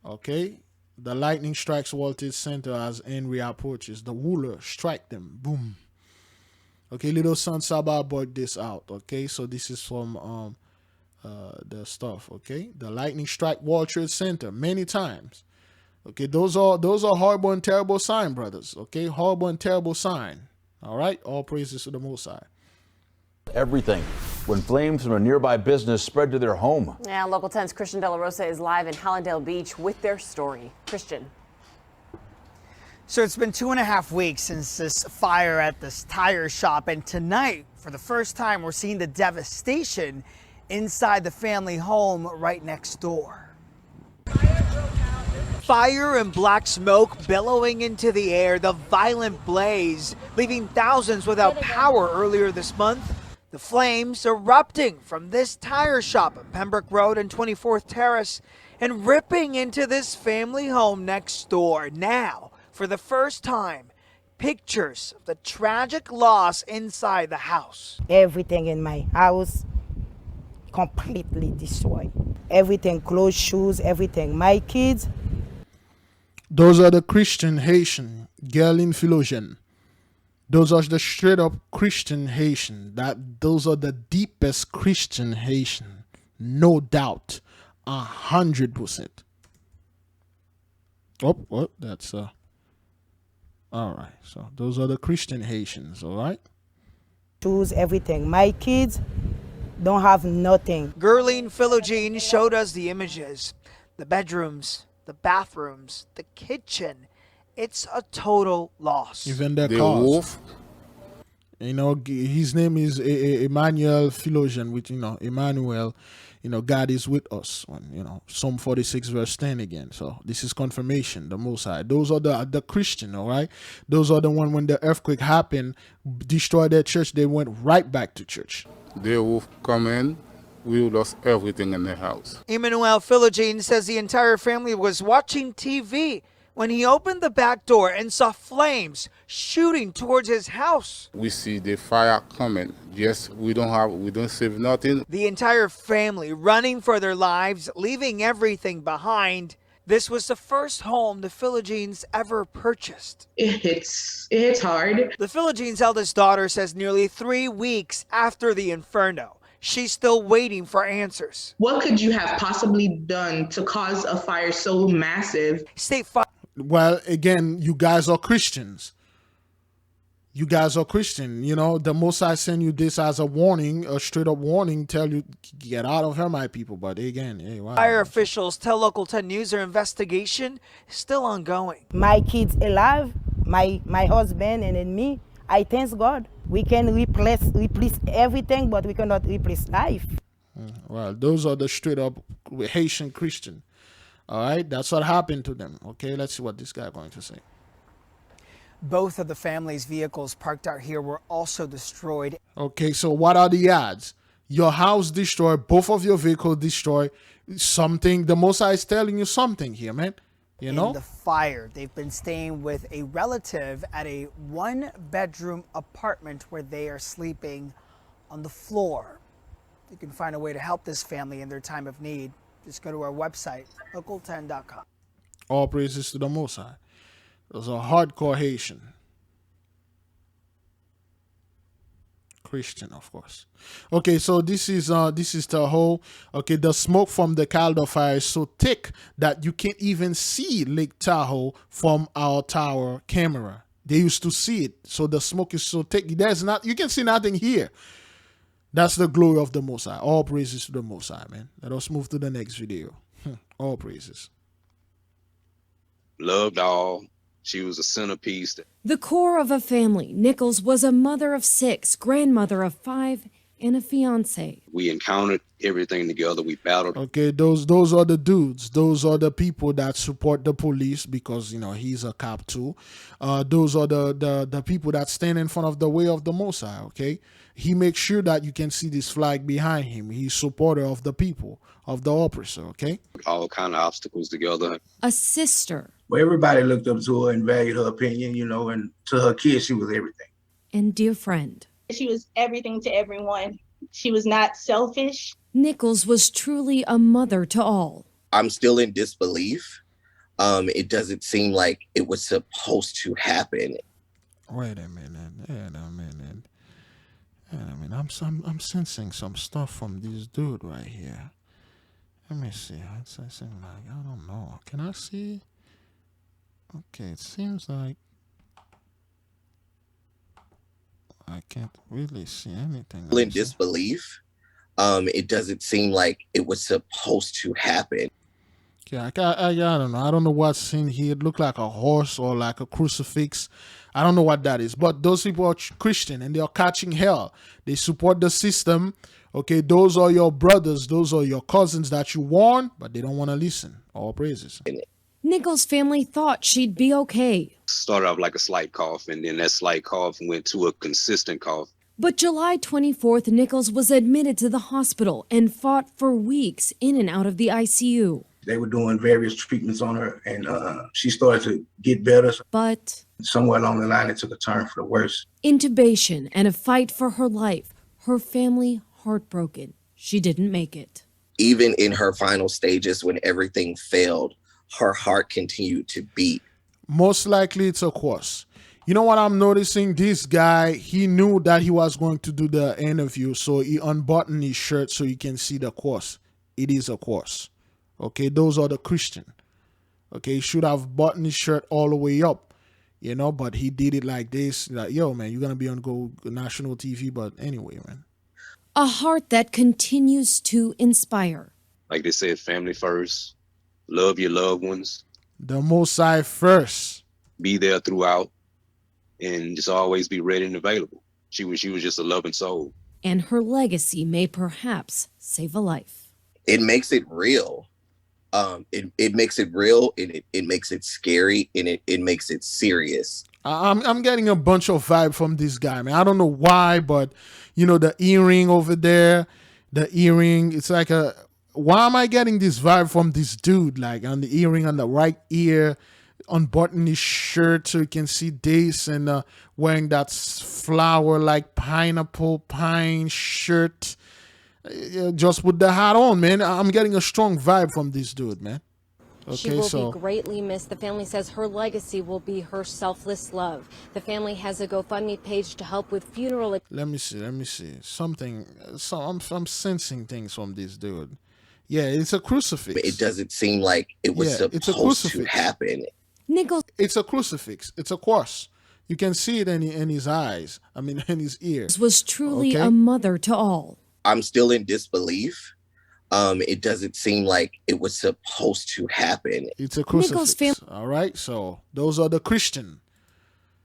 Okay. The lightning strikes World Trade Center as Henry approaches. The ruler strike them. Boom. Okay, little son Saba brought this out. Okay, so this is from the stuff. Okay, the lightning strike World Trade Center many times. Okay, those are horrible and terrible sign, brothers. Okay, horrible and terrible sign. All right, all praises to the Most High. Everything when flames from a nearby business spread to their home. Yeah, Local 10's Christian De La Rosa is live in Hallandale Beach with their story. Christian. So it's been 2.5 weeks since this fire at this tire shop, and tonight, for the first time, we're seeing the devastation inside the family home right next door. Fire and black smoke billowing into the air, the violent blaze leaving thousands without power earlier this month. The flames erupting from this tire shop at Pembroke Road and 24th Terrace, and ripping into this family home next door. Now, for the first time, pictures of the tragic loss inside the house. Everything in my house completely destroyed. Everything, clothes, shoes, everything. My kids. Those are the Christian Haitian, girl in Philogen. Those are the straight up Christian Haitian. Those are the deepest Christian Haitian. No doubt. 100%. Oh, that's all right. So those are the Christian Haitians, all right? Shoes, everything. My kids don't have nothing. Gerline Philogene showed us the images. The bedrooms, the bathrooms, the kitchen. It's a total loss. Even their cars. You know, his name is Emmanuel Philogene, which, you know, Emmanuel, you know, God is with us. When, you know, Psalm 46 verse 10 again. So this is confirmation, the Most High. Those are the Christian, all right? Those are the one when the earthquake happened, destroyed their church, they went right back to church. They will come in. We lost everything in the house. Emmanuel Philogene says the entire family was watching TV when he opened the back door and saw flames shooting towards his house. We see the fire coming. Yes, we don't save nothing. The entire family running for their lives, leaving everything behind. This was the first home the Philogenes ever purchased. It hits hard. The Philogenes' eldest daughter says nearly 3 weeks after the inferno, she's still waiting for answers. What could you have possibly done to cause a fire so massive? Well, again, you guys are Christians. You guys are Christian. You know, the Most High send you this as a warning, a straight up warning, tell you, get out of here, my people. But again, hey, wow. Fire officials tell Local 10 News their investigation is still ongoing. My kids alive, my husband and me, I thank God. We can replace everything, but we cannot replace life. Well, those are the straight up Haitian Christian. All right, that's what happened to them. Okay, let's see what this guy is going to say. Both of the family's vehicles parked out here were also destroyed. Okay, so what are the odds? Your house destroyed, both of your vehicles destroyed. Something, the Most High is telling you something here, man. You know? In the fire, they've been staying with a relative at a 1-bedroom apartment where they are sleeping on the floor. You can find a way to help this family in their time of need. Just go to our website, local10.com. All praises to the Most High. Those are hardcore Haitian. Christian, of course. Okay, so this is Tahoe. Okay, the smoke from the Caldo fire is so thick that you can't even see Lake Tahoe from our tower camera. They used to see it, so the smoke is so thick. You can see nothing here. That's the glory of the Most High. All praises to the Most High, man. Let us move to the next video. All praises. Loved all. She was a centerpiece. The core of a family, Nichols was a mother of 6, grandmother of 5, and a fiance. We encountered everything together. We battled. Okay, those are the dudes. Those are the people that support the police because, you know, he's a cop too. Those are the people that stand in front of the way of the Most High, okay? He makes sure that you can see this flag behind him. He's supporter of the people, of the oppressor, okay? All kind of obstacles together. A sister. Well, everybody looked up to her and valued her opinion, you know, and to her kids, she was everything. And dear friend. She was everything to everyone. She was not selfish. Nichols was truly a mother to all. I'm still in disbelief. It doesn't seem like it was supposed to happen. Wait a minute. I'm sensing some stuff from this dude right here. Let me see. It's like, I don't know. Can I see? Okay, it seems like I can't really see anything. Still in disbelief. It doesn't seem like it was supposed to happen. Yeah, I don't know. I don't know what's in here. It looked like a horse or like a crucifix. I don't know what that is. But those people are Christian and they are catching hell. They support the system. Okay, those are your brothers. Those are your cousins that you warn, but they don't want to listen. All praises. Nichols' family thought she'd be okay. Started off like a slight cough, and then that slight cough went to a consistent cough. But July 24th, Nichols was admitted to the hospital and fought for weeks in and out of the ICU. They were doing various treatments on her, and she started to get better. But somewhere along the line, it took a turn for the worse. intubation and a fight for her life, her family heartbroken. She didn't make it. Even in her final stages, when everything failed, her heart continued to beat. Most likely it's a course. You know what I'm noticing? This guy, he knew that he was going to do the interview, so he unbuttoned his shirt so you can see the course. It is a course. Okay, those are the Christian. Okay, he should have buttoned his shirt all the way up, you know, but he did it like this. Like, yo, man, you're going to be on national TV, but anyway, man. A heart that continues to inspire. Like they said, family first. Love your loved ones. The Most High first. Be there throughout. And just always be ready and available. She was just a loving soul. And her legacy may perhaps save a life. It makes it real. It makes it real, and it makes it scary, and it makes it serious. I'm getting a bunch of vibe from this guy, man. I don't know why, but you know, the earring over there, it's like why am I getting this vibe from this dude? Like on the earring on the right ear, unbuttoning his shirt so you can see this, and wearing that flower like pineapple pine shirt. Just with the hat on, man. I'm getting a strong vibe from this dude, man. Okay, she will be greatly missed. The family says her legacy will be her selfless love. The family has a GoFundMe page to help with funeral. Let me see. I'm sensing things from this dude. Yeah, it's a crucifix. It doesn't seem like it was supposed to happen. Nichols. It's a crucifix. It's a cross. You can see it in his eyes. I mean, in his ears. Was truly a mother to all. I'm still in disbelief. It doesn't seem like it was supposed to happen. It's a crucifix. All right, so those are the Christian.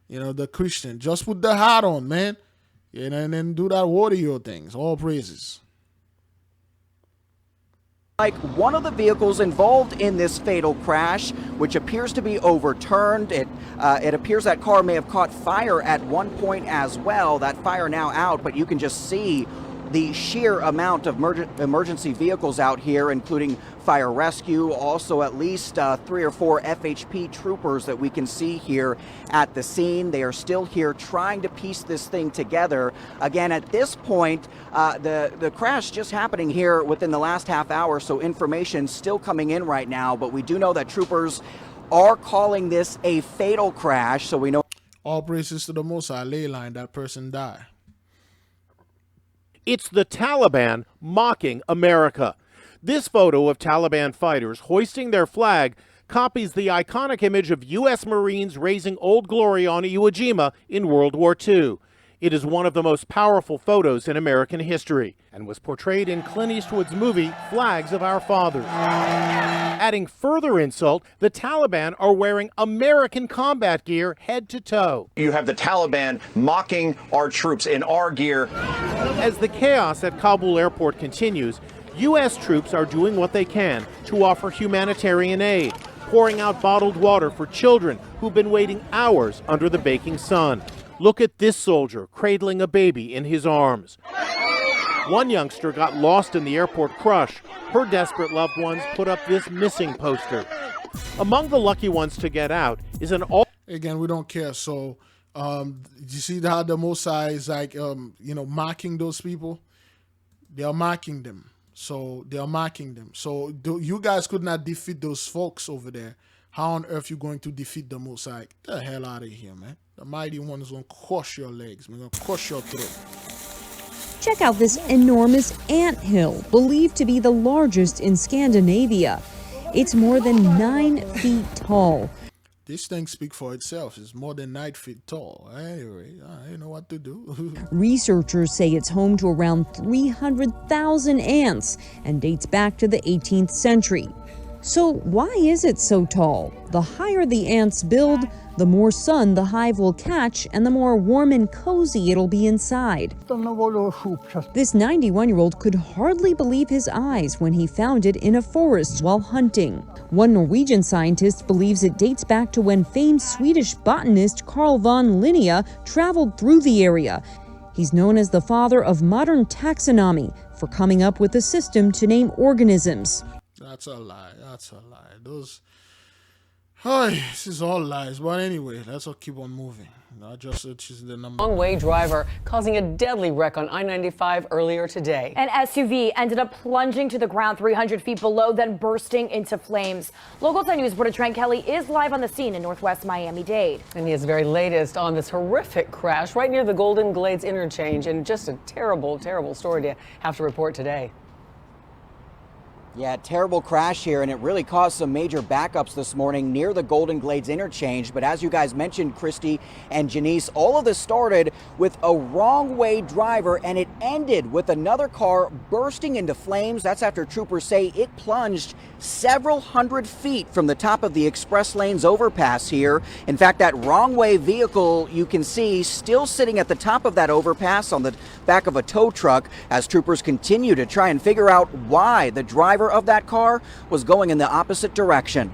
You know, the Christian. Just put the hat on, man. You know, and then do that warrior things. All praises. Like one of the vehicles involved in this fatal crash, which appears to be overturned. It appears that car may have caught fire at one point as well. That fire now out, but you can just see the sheer amount of emergency vehicles out here, including fire rescue, also at least 3 or 4 FHP troopers that we can see here at the scene. They are still here trying to piece this thing together. Again, at this point, the crash just happening here within the last half hour, so information still coming in right now, but we do know that troopers are calling this a fatal crash, so we know. All praises to the Most High. Ley line, that person died. It's the Taliban mocking America. This photo of Taliban fighters hoisting their flag copies the iconic image of U.S. Marines raising Old Glory on Iwo Jima in World War II. It is one of the most powerful photos in American history and was portrayed in Clint Eastwood's movie Flags of Our Fathers. Adding further insult, the Taliban are wearing American combat gear head to toe. You have the Taliban mocking our troops in our gear. As the chaos at Kabul airport continues, U.S. troops are doing what they can to offer humanitarian aid, pouring out bottled water for children who've been waiting hours under the baking sun. Look at this soldier cradling a baby in his arms. One youngster got lost in the airport crush. Her desperate loved ones put up this missing poster. Among the lucky ones to get out is an all... Again, we don't care. So, you see how the Most High is like, mocking those people? They are mocking them. So, you guys could not defeat those folks over there. How on earth you going to defeat the Most High? Get the hell out of here, man. The mighty one is going to crush your legs, man. Going to crush your throat. Check out this enormous anthill, believed to be the largest in Scandinavia. It's more than 9 feet tall. This thing speaks for itself. It's more than 9 feet tall. Anyway, I don't know what to do. Researchers say it's home to around 300,000 ants and dates back to the 18th century. So why is it so tall? The higher the ants build, the more sun the hive will catch and the more warm and cozy it'll be inside. This 91-year-old could hardly believe his eyes when he found it in a forest while hunting. One Norwegian scientist believes it dates back to when famed Swedish botanist Carl von Linné traveled through the area. He's known as the father of modern taxonomy for coming up with a system to name organisms. That's a lie. That's a lie. Those. Oh, this is all lies. But anyway, let's all keep on moving. I just said she's the number. Wrong-way driver causing a deadly wreck on I-95 earlier today. An SUV ended up plunging to the ground 300 feet below, then bursting into flames. Local 10 News reporter Trent Kelly is live on the scene in Northwest Miami-Dade. And he has very latest on this horrific crash right near the Golden Glades interchange, and just a terrible, terrible story to have to report today. Yeah, terrible crash here, and it really caused some major backups this morning near the Golden Glades interchange. But as you guys mentioned, Christy and Janice, all of this started with a wrong-way driver, and it ended with another car bursting into flames. That's after troopers say it plunged several hundred feet from the top of the express lanes overpass here. In fact, that wrong-way vehicle you can see still sitting at the top of that overpass on the back of a tow truck as troopers continue to try and figure out why the driver of that car was going in the opposite direction.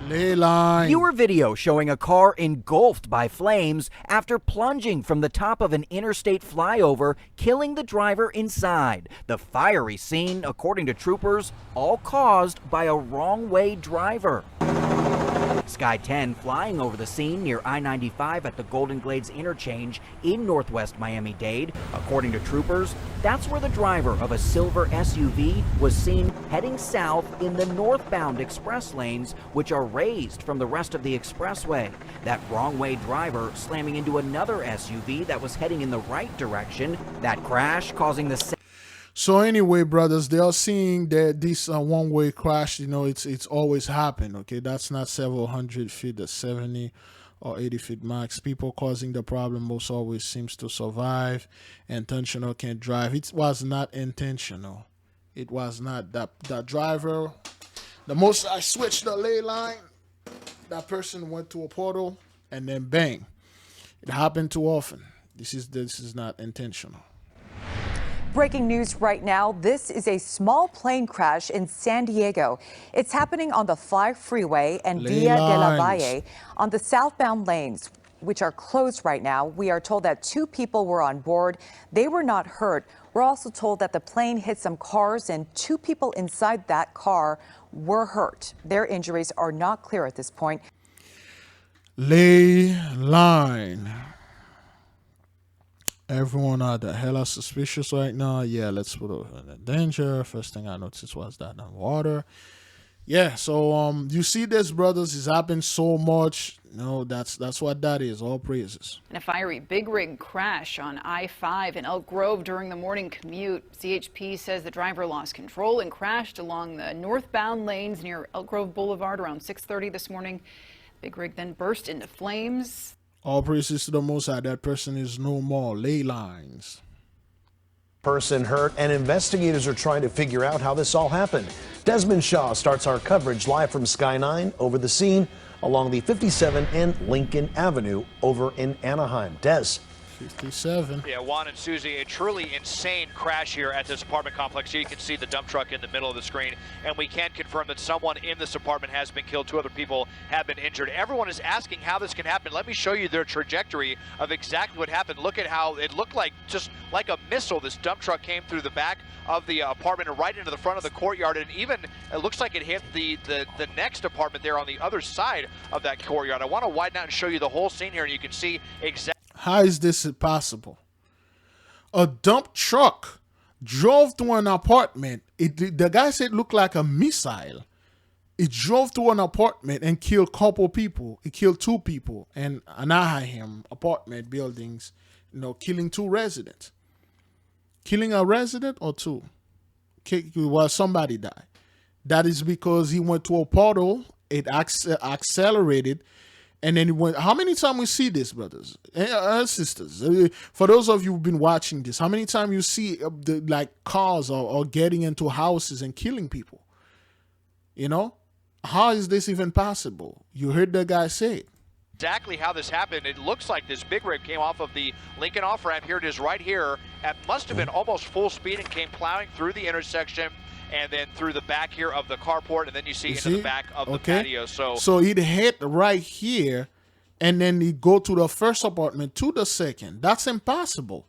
Ley line. Viewer video showing a car engulfed by flames after plunging from the top of an interstate flyover, killing the driver inside. The fiery scene, according to troopers, all caused by a wrong-way driver. Sky 10 flying over the scene near I-95 at the Golden Glades interchange in Northwest Miami-Dade. According to troopers, that's where the driver of a silver SUV was seen heading south in the northbound express lanes, which are raised from the rest of the expressway. That wrong-way driver slamming into another SUV that was heading in the right direction. That crash causing the... So anyway, brothers, they are seeing that this one-way crash, you know, it's always happened, okay? That's not several hundred feet, that's 70 or 80 feet max. People causing the problem most always seems to survive. Intentional can't drive. It was not intentional. It was not. That driver, the most I switched the ley line, that person went to a portal and then bang. It happened too often. This is not intentional. Breaking news right now. This is a small plane crash in San Diego. It's happening on the Fly Freeway and Via de la Valle on the southbound lanes, which are closed right now. We are told that 2 people were on board. They were not hurt. We're also told that the plane hit some cars and 2 people inside that car were hurt. Their injuries are not clear at this point. Ley line. Everyone are the hella suspicious right now. Yeah, let's put it in danger. First thing I noticed was that water. Yeah, so you see this, brothers, it's happened so much. No, that's what that is. All praises. And a fiery big rig crash on I-5 in Elk Grove during the morning commute. CHP says the driver lost control and crashed along the northbound lanes near Elk Grove Boulevard around 6:30 this morning. Big rig then burst into flames. All praises to the Most High. That person is no more. Ley lines. Person hurt, and investigators are trying to figure out how this all happened. Desmond Shaw starts our coverage live from Sky 9 over the scene along the 57 and Lincoln Avenue over in Anaheim. Des. 57. Yeah, Juan and Susie, a truly insane crash here at this apartment complex. Here you can see the dump truck in the middle of the screen, and we can confirm that someone in this apartment has been killed. 2 other people have been injured. Everyone is asking how this can happen. Let me show you their trajectory of exactly what happened. Look at how it looked like, just like a missile. This dump truck came through the back of the apartment and right into the front of the courtyard, and even it looks like it hit the next apartment there on the other side of that courtyard. I want to widen out and show you the whole scene here, and you can see exactly. How is this possible? A dump truck drove to an apartment. The guy said it looked like a missile. It drove to an apartment and killed a couple people. It killed 2 people in Anaheim apartment buildings, you know, killing 2 residents. Killing a resident or 2? Well, somebody died. That is because he went to a portal. It accelerated. And then it went. How many times we see this, brothers and sisters? For those of you who've been watching this, how many times you see cars or getting into houses and killing people? You know, how is this even possible? You heard the guy say it. Exactly how this happened. It looks like this big rig came off of the Lincoln off-ramp. Here it is right here. It must have been almost full speed and came plowing through the intersection and then through the back here of the carport, and then you see into the back of the patio. So he'd hit right here, and then he'd go to the first apartment to the second. That's impossible.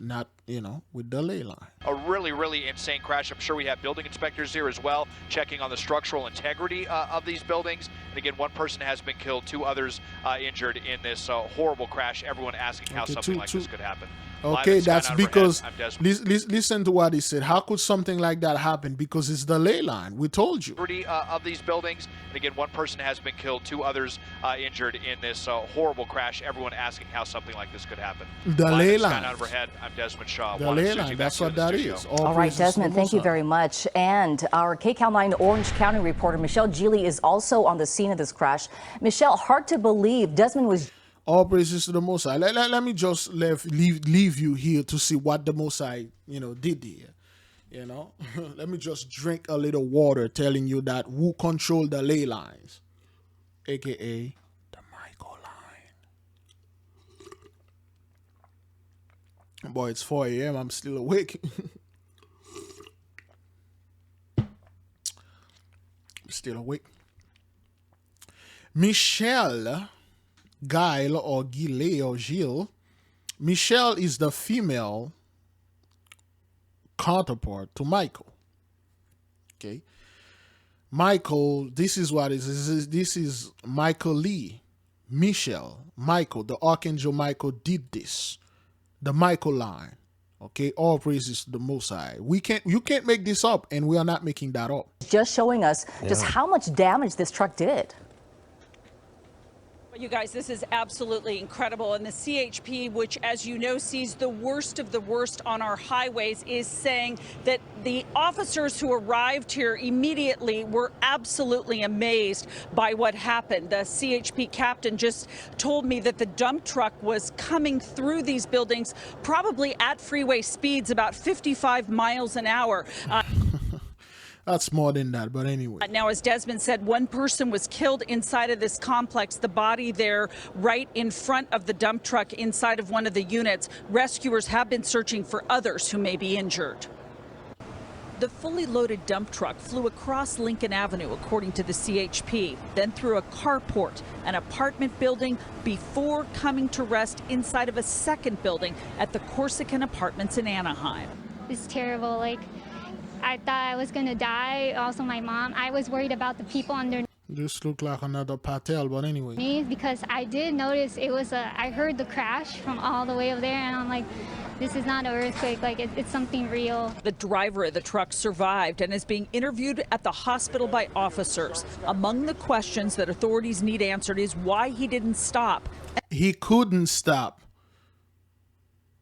Not you know, with the ley line. A really, really insane crash. I'm sure we have building inspectors here as well, checking on the structural integrity of these buildings. And again, one person has been killed, 2 others injured in this horrible crash. Everyone asking how something like this could happen. Okay, that's because, listen to what he said. How could something like that happen? Because it's the ley line. We told you. Of these buildings. And again, one person has been killed, 2 others injured in this horrible crash. Everyone asking how something like this could happen. The ley line. Skyline overhead, I'm Desmond Shaw. The ley line, that's what that is. All right, Desmond, thank you very much. And our KCAL 9 Orange County reporter, Michelle Geely, is also on the scene of this crash. Michelle, hard to believe Desmond was... All praises to the Most High. Let me just leave you here to see what the Most High, you know, did here. You know, let me just drink a little water telling you that who controlled the ley lines, aka the Michael line. Boy, it's 4 a.m. I'm still awake. Still awake. Michelle Guile or Gile or Gilles. Michelle is the female counterpart to Michael. Okay. Michael, this is what it is. This is Michael Lee. Michelle, Michael, the Archangel Michael did this. The Michael line. Okay, all praises to the Most High. You can't make this up, and we are not making that up. Just showing us just how much damage this truck did. You guys, this is absolutely incredible. And the CHP, which, as you know, sees the worst of the worst on our highways, is saying that the officers who arrived here immediately were absolutely amazed by what happened. The CHP captain just told me that the dump truck was coming through these buildings, probably at freeway speeds, about 55 miles an hour. That's more than that, but anyway. Now, as Desmond said, one person was killed inside of this complex, the body there right in front of the dump truck inside of one of the units. Rescuers have been searching for others who may be injured. The fully loaded dump truck flew across Lincoln Avenue, according to the CHP, then through a carport, an apartment building, before coming to rest inside of a second building at the Corsican Apartments in Anaheim. It's terrible. Like, I thought I was gonna die. Also, my mom. I was worried about the people underneath. This looked like another Patel, but anyway. Because I did notice it was I heard the crash from all the way over there, and I'm like, this is not an earthquake. Like, it's something real. The driver of the truck survived and is being interviewed at the hospital by officers. Among the questions that authorities need answered is why he didn't stop. He couldn't stop.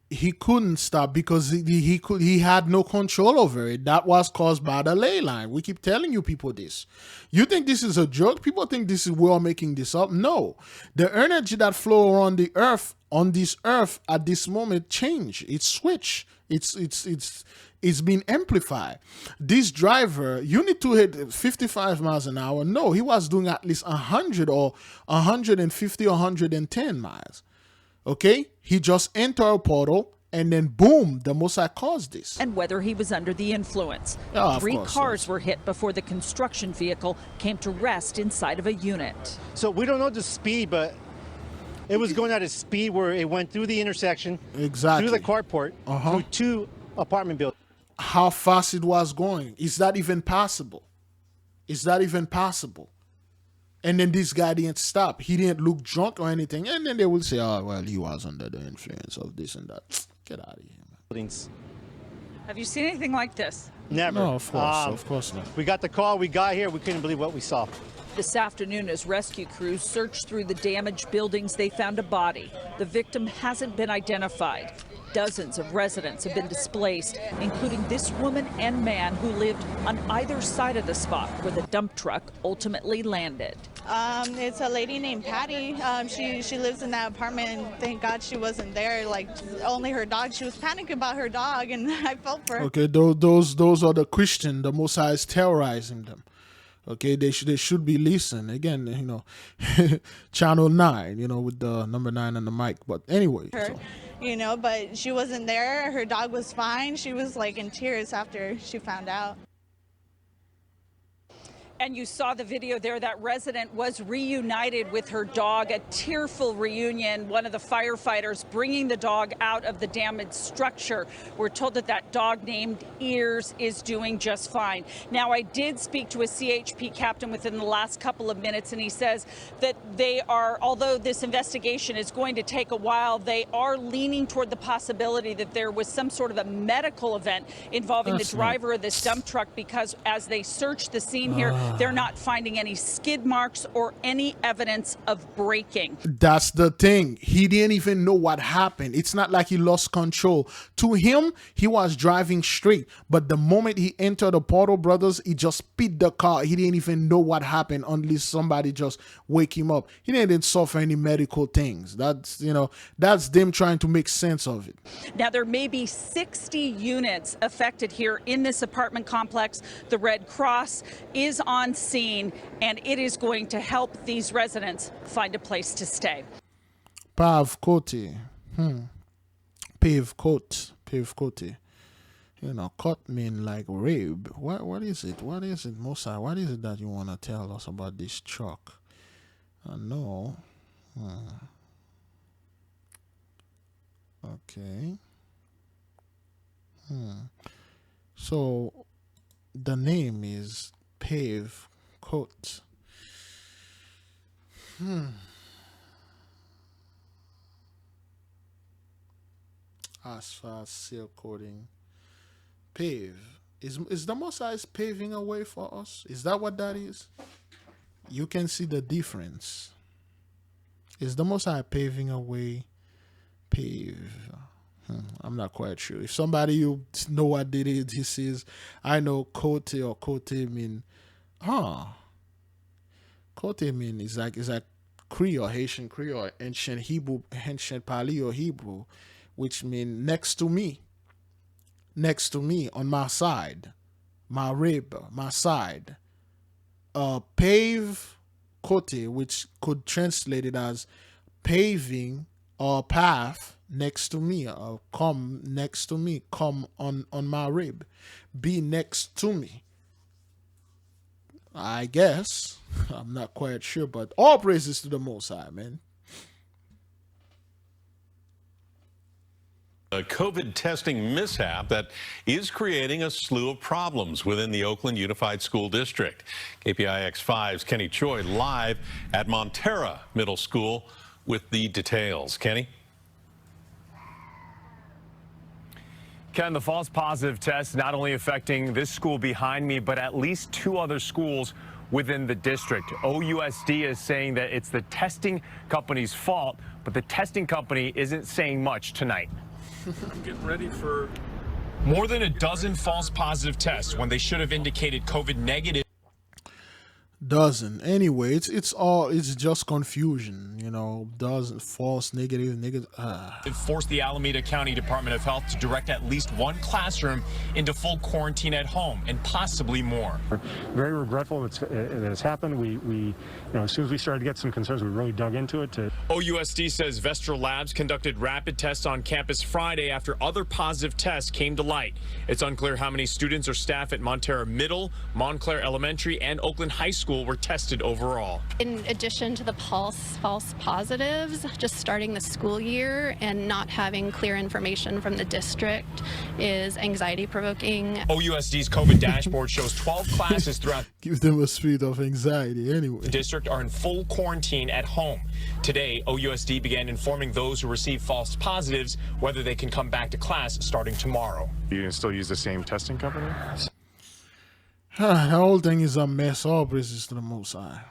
He couldn't stop because he had no control over it. That was caused by the ley line. We keep telling you people this. You think this is a joke? People think this is we're all making this up. No, the energy that flow around the earth on this earth at this moment change. It's switch. It's been amplified. This driver, you need to hit 55 miles an hour. No, he was doing at least 100 or 150 or 110 miles. Okay, he just entered a portal and then boom, the Most High caused this. And whether he was under the influence. Oh, 3 cars were hit before the construction vehicle came to rest inside of a unit. So we don't know the speed, but it was going at a speed where it went through the intersection, exactly, through the carport, through 2 apartment buildings. How fast it was going? Is that even possible? Is that even possible? And then this guy didn't stop. He didn't look drunk or anything. And then they will say, oh, well, he was under the influence of this and that. Get out of here, man. Have you seen anything like this? Never. No, of course not. We got the call, we got here, we couldn't believe what we saw. This afternoon, as rescue crews searched through the damaged buildings, they found a body. The victim hasn't been identified. Dozens of residents have been displaced, including this woman and man who lived on either side of the spot where the dump truck ultimately landed. It's a lady named Patty. She lives in that apartment, and thank God she wasn't there. Like, only her dog. She was panicking about her dog, and I felt for her. Okay, those are the Christian. The Most High is terrorizing them. Okay, they should be listening. Again, you know, Channel 9, you know, with the number 9 on the mic. But anyway. You know, but she wasn't there. Her dog was fine. She was like in tears after she found out. And you saw the video there. That resident was reunited with her dog, a tearful reunion. One of the firefighters bringing the dog out of the damaged structure. We're told that that dog named Ears is doing just fine. Now, I did speak to a CHP captain within the last couple of minutes, and he says that they are, although this investigation is going to take a while, they are leaning toward the possibility that there was some sort of a medical event involving the driver of this dump truck, because as they search the scene here, they're not finding any skid marks or any evidence of braking. That's the thing. He didn't even know what happened. It's not like he lost control. To him, he was driving straight. But the moment he entered the Portal Brothers, he just speed the car. He didn't even know what happened unless somebody just wake him up. He didn't suffer any medical things. That's, you know, that's them trying to make sense of it. Now, there may be 60 units affected here in this apartment complex. The Red Cross is on scene, and it is going to help these residents find a place to stay. Pave Cote. Pave Cote. Pave Cote. You know, cut mean like rib. What is it? What is it, Mosa? What is it that you want to tell us about this truck? No. Okay. So the name is Pave Cote. As far as seal coding, pave is the Most High paving a way for us? Is that what that is? You can see the difference. Is the Most High paving a way? Pave. I'm not quite sure. If somebody you know what it is, this is. I know Cote or Cote mean. Cote mean is like Creole, Haitian Creole, ancient Hebrew, ancient Paleo Hebrew, which mean next to me on my side, my rib, my side. Pave Cote, which could translate it as paving or path next to me, or come next to me, come on my rib, be next to me. I guess. I'm not quite sure, but all praises to the Most High, man. A COVID testing mishap that is creating a slew of problems within the Oakland Unified School District. KPIX5's Kenny Choi live at Montera Middle School with the details. Kenny? Ken, the false positive test not only affecting this school behind me, but at least 2 other schools within the district. OUSD is saying that it's the testing company's fault, but the testing company isn't saying much tonight. Getting ready for more than a dozen false positive tests when they should have indicated COVID negative. Doesn't. Anyway, it's just confusion, you know. Doesn't, false, negative. It forced the Alameda County Department of Health to direct at least 1 classroom into full quarantine at home, and possibly more. We're very regretful that it's happened. We you know, as soon as we started to get some concerns, we really dug into it. OUSD says Vestra Labs conducted rapid tests on campus Friday after other positive tests came to light. It's unclear how many students or staff at Montera Middle, Montclair Elementary, and Oakland High School were tested overall. In addition to the false positives, just starting the school year and not having clear information from the district is anxiety provoking. OUSD's COVID dashboard shows 12 classes throughout. Gives them a speed of anxiety anyway. The district are in full quarantine at home. Today, OUSD began informing those who receive false positives whether they can come back to class starting tomorrow. You can still use the same testing company? The whole thing is a mess. All praises to the Most High.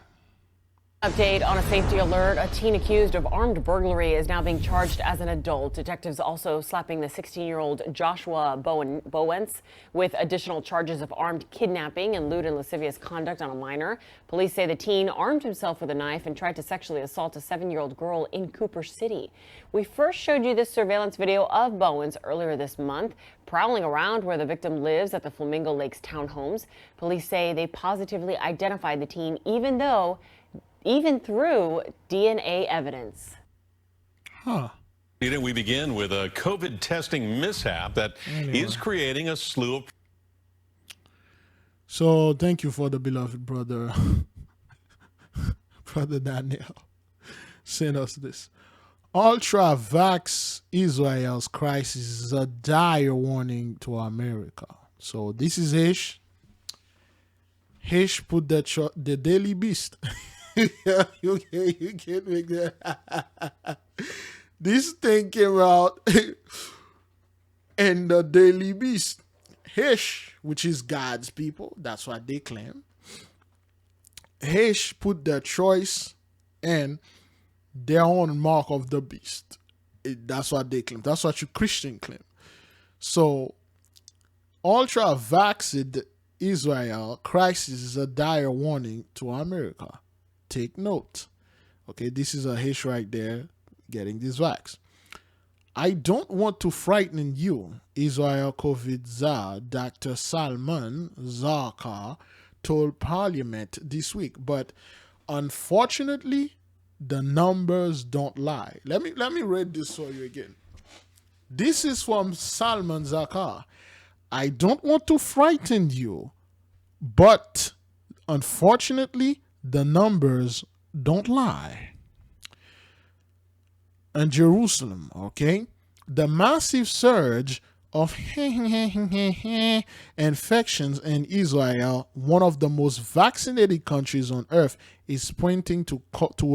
Update on a safety alert. A teen accused of armed burglary is now being charged as an adult. Detectives also slapping the 16-year-old Joshua Bowens with additional charges of armed kidnapping and lewd and lascivious conduct on a minor. Police say the teen armed himself with a knife and tried to sexually assault a 7-year-old girl in Cooper City. We first showed you this surveillance video of Bowens earlier this month, prowling around where the victim lives at the Flamingo Lakes townhomes. Police say they positively identified the teen even through DNA evidence. We begin with a COVID testing mishap that is creating a slew of... So thank you for the beloved brother, brother Daniel, send us this. Ultra-vax Israel's crisis is a dire warning to America. So this is Hish. Hish put the Daily Beast. you can't make that. This thing came out in the Daily Beast. Hish, which is God's people, that's what they claim. Hish put their choice in their own mark of the beast. That's what they claim. That's what you Christian claim. So, ultra-vaxxed Israel crisis is a dire warning to America. Take note. Okay, this is a Hish right there getting this vax. I don't want to frighten you, Israel COVID czar Dr. Salman Zarkar told Parliament this week, but unfortunately, the numbers don't lie. Let me read this for you again. This is from Salman Zarkar. I don't want to frighten you, but unfortunately, the numbers don't lie. And Jerusalem, okay? The massive surge of infections in Israel, one of the most vaccinated countries on earth, is pointing to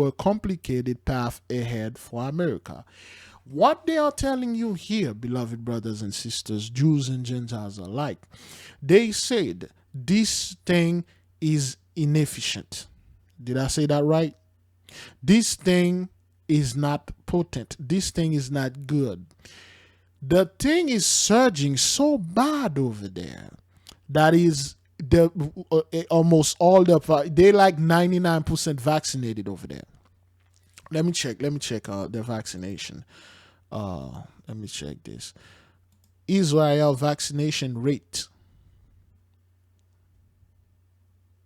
a complicated path ahead for America. What they are telling you here, beloved brothers and sisters, Jews and Gentiles alike, they said this thing is inefficient. Did I say that right? This thing is not potent. This thing is not good. The thing is surging so bad over there that is almost all they like 99% vaccinated over there. Let me check the vaccination. Let me check this. Israel vaccination rate.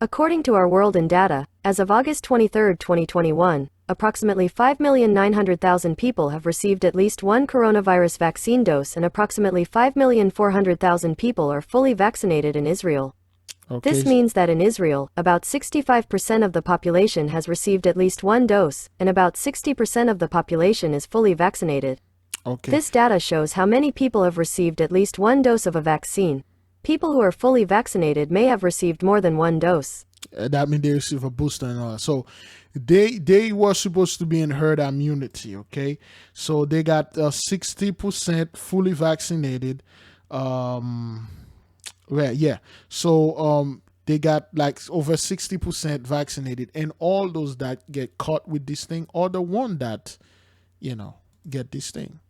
According to Our World in Data, as of August 23, 2021, approximately 5,900,000 people have received at least one coronavirus vaccine dose and approximately 5,400,000 people are fully vaccinated in Israel. Okay. This means that in Israel, about 65% of the population has received at least one dose, and about 60% of the population is fully vaccinated. Okay. This data shows how many people have received at least one dose of a vaccine. People who are fully vaccinated may have received more than one dose. That means they receive a booster and all that. So they were supposed to be in herd immunity, okay? So they got 60% fully vaccinated. Yeah. So they got like over 60% vaccinated, and all those that get caught with this thing are the one that, get this thing.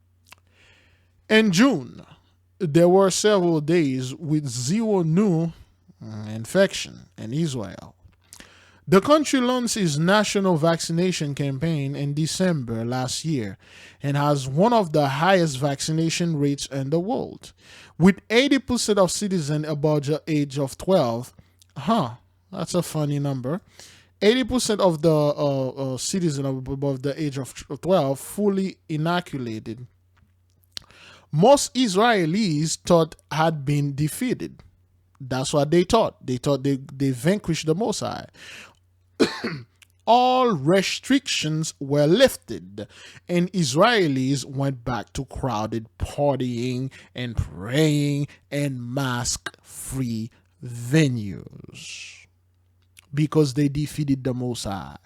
In June, there were several days with zero new infection in Israel. The country launched its national vaccination campaign in December last year and has one of the highest vaccination rates in the world. With 80% of citizens above the age of 12, that's a funny number. 80% of the citizens above the age of 12 fully inoculated. Most Israelis thought had been defeated. That's what they thought. They thought they vanquished the Most High. All restrictions were lifted, and Israelis went back to crowded partying and praying and mask-free venues because they defeated the Most High.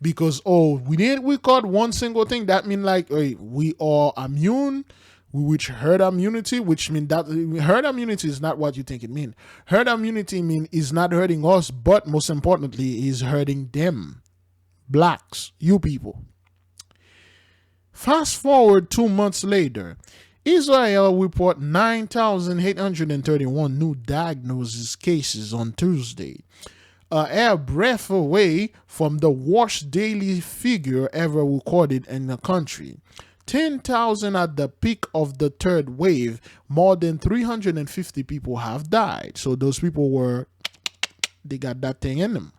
Because, we didn't record one single thing. That means like, we are immune. Which herd immunity, which means that herd immunity is not what you think it means. Herd immunity is not hurting us, but most importantly, is hurting them, blacks, you people. Fast forward 2 months later, Israel report 9,831 new diagnosis cases on Tuesday, a air breath away from the worst daily figure ever recorded in the country. 10,000 at the peak of the third wave. More than 350 people have died. So those people they got that thing in them.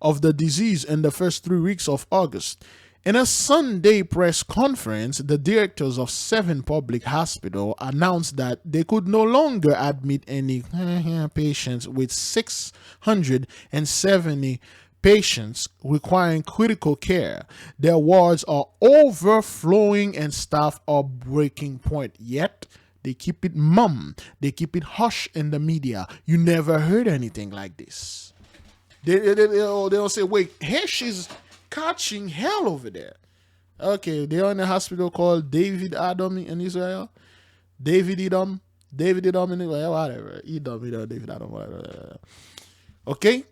Of the disease in the first 3 weeks of August. In a Sunday press conference, the directors of 7 public hospitals announced that they could no longer admit any patients with 670 patients requiring critical care. Their wards are overflowing and staff are breaking point. Yet, they keep it mum. They keep it hush in the media. You never heard anything like this. They'll say, wait, here she's catching hell over there. Okay, they're in a hospital called David Adam in Israel. David Edom in Israel, whatever. David Adam, whatever. Okay?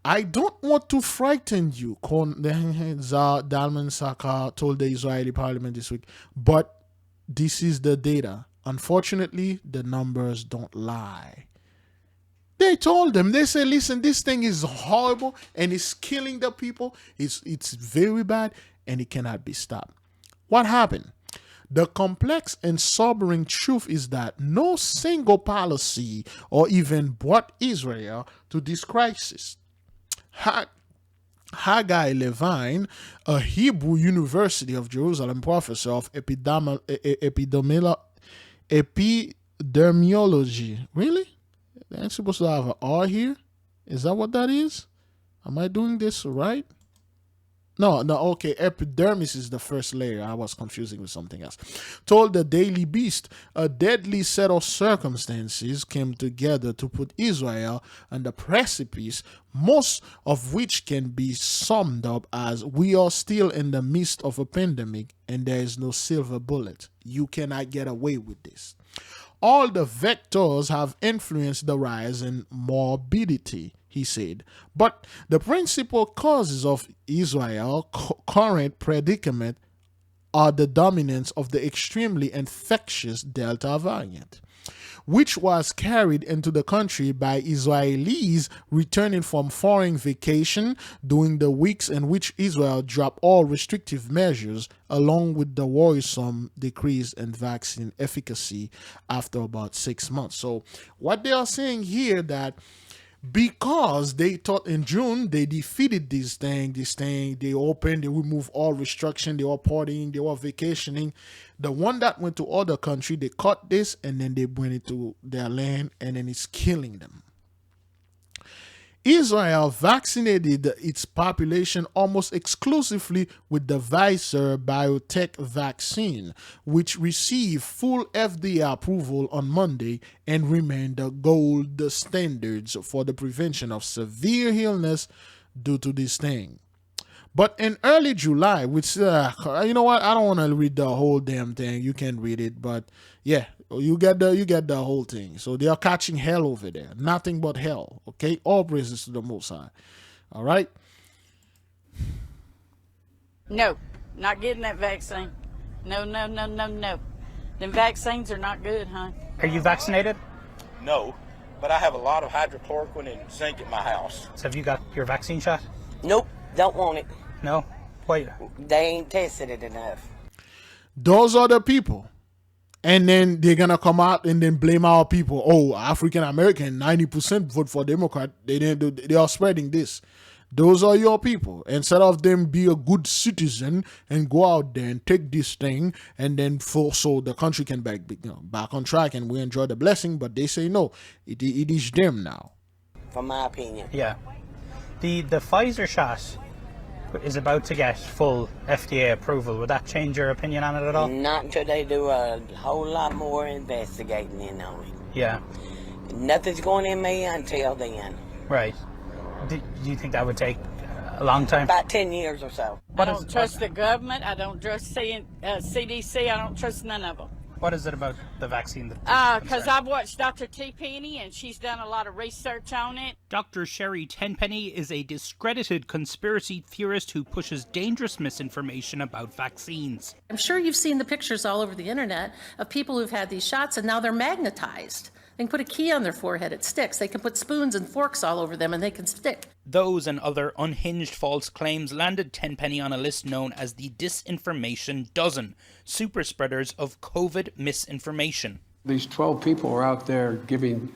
I don't want to frighten you, Zalman Saka told the Israeli parliament this week, but this is the data. Unfortunately, the numbers don't lie. They told them, they said, listen, this thing is horrible and it's killing the people. It's very bad and it cannot be stopped. What happened? The complex and sobering truth is that no single policy or even brought Israel to this crisis. Haggai Levine, a Hebrew University of Jerusalem professor of epidemiology. Really? They ain't supposed to have an R here? Is that what that is? Am I doing this right? No, okay. Epidermis is the first layer. I was confusing with something else. Told the Daily Beast, a deadly set of circumstances came together to put Israel on the precipice, most of which can be summed up as we are still in the midst of a pandemic and there is no silver bullet. You cannot get away with this. All the vectors have influenced the rise in morbidity, he said. But the principal causes of Israel's current predicament are the dominance of the extremely infectious Delta variant, which was carried into the country by Israelis returning from foreign vacation during the weeks in which Israel dropped all restrictive measures, along with the worrisome decrease in vaccine efficacy after about 6 months. So what they are saying here that because they thought in June they defeated this thing, they opened, they removed all restriction, they were partying, they were vacationing. The one that went to other country, they caught this and then they bring it to their land and then it's killing them. Israel vaccinated its population almost exclusively with the Pfizer biotech vaccine, which received full FDA approval on Monday and remained the gold standards for the prevention of severe illness due to this thing. But in early July, which, you know what, I don't want to read the whole damn thing. You can read it, but yeah, you get the whole thing. So they are catching hell over there. Nothing but hell, okay? All praises to the Most High. All right? No, not getting that vaccine. No. Them vaccines are not good, huh? Are you vaccinated? No, but I have a lot of hydrochloroquine and zinc at my house. So have you got your vaccine shot? Nope, don't want it. No? Wait. They ain't tested it enough. Those are the people. And then they're going to come out and then blame our people. Oh, African American, 90% vote for Democrat. They are spreading this. Those are your people. Instead of them be a good citizen and go out there and take this thing and then so the country can back on track and we enjoy the blessing. But they say no, it is them now. From my opinion. Yeah. The Pfizer shot is about to get full FDA approval. Would that change your opinion on it at all? Not until they do a whole lot more investigating in on it. Yeah. Nothing's going in me until then. Right. Do you think that would take a long time? About 10 years or so. I don't trust the government. I don't trust CDC. I don't trust none of them. What is it about the vaccine? Because I've watched Dr. T. Penny, and she's done a lot of research on it. Dr. Sherry Tenpenny is a discredited conspiracy theorist who pushes dangerous misinformation about vaccines. I'm sure you've seen the pictures all over the internet of people who've had these shots, and now they're magnetized. They can put a key on their forehead, it sticks. They can put spoons and forks all over them, and they can stick. Those and other unhinged false claims landed Tenpenny on a list known as the Disinformation Dozen, super spreaders of COVID misinformation. These 12 people are out there giving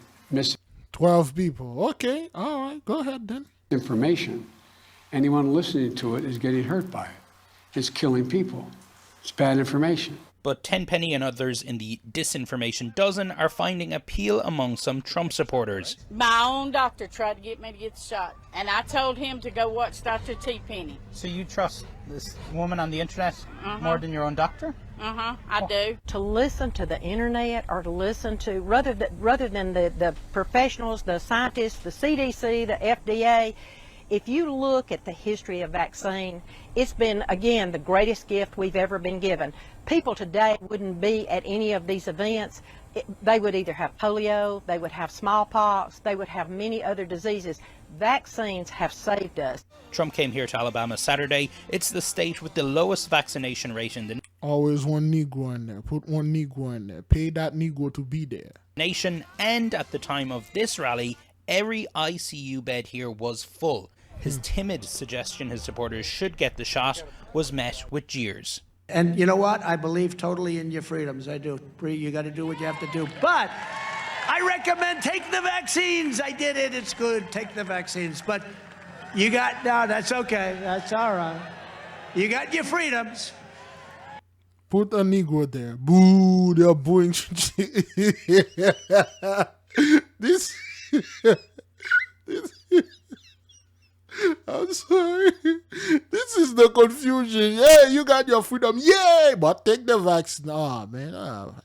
12 people. Okay, all right, go ahead then. Misinformation. Anyone listening to it is getting hurt by it. It's killing people. It's bad information. But Tenpenny and others in the disinformation dozen are finding appeal among some Trump supporters. My own doctor tried to get me to get the shot, and I told him to go watch Dr. T. Penny. So you trust this woman on the internet more than your own doctor? I do. To listen to the internet or to listen to, rather than the professionals, the scientists, the CDC, the FDA, if you look at the history of vaccine, it's been, again, the greatest gift we've ever been given. People today wouldn't be at any of these events. They would either have polio, they would have smallpox, they would have many other diseases. Vaccines have saved us. Trump came here to Alabama Saturday. It's the state with the lowest vaccination rate in the Always one Negro in there. Put one Negro in there. Pay that Negro to be there. nation, and at the time of this rally, every ICU bed here was full. His timid suggestion his supporters should get the shot was met with jeers. And you know what? I believe totally in your freedoms. I do. Bree, you got to do what you have to do. But I recommend take the vaccines. I did it. It's good. Take the vaccines. But you got, no, that's okay. That's all right. You got your freedoms. Put a Negro there. Boo, they're booing. This I'm sorry. This is the confusion. Yeah, you got your freedom. Yay! But take the vaccine. Ah, man.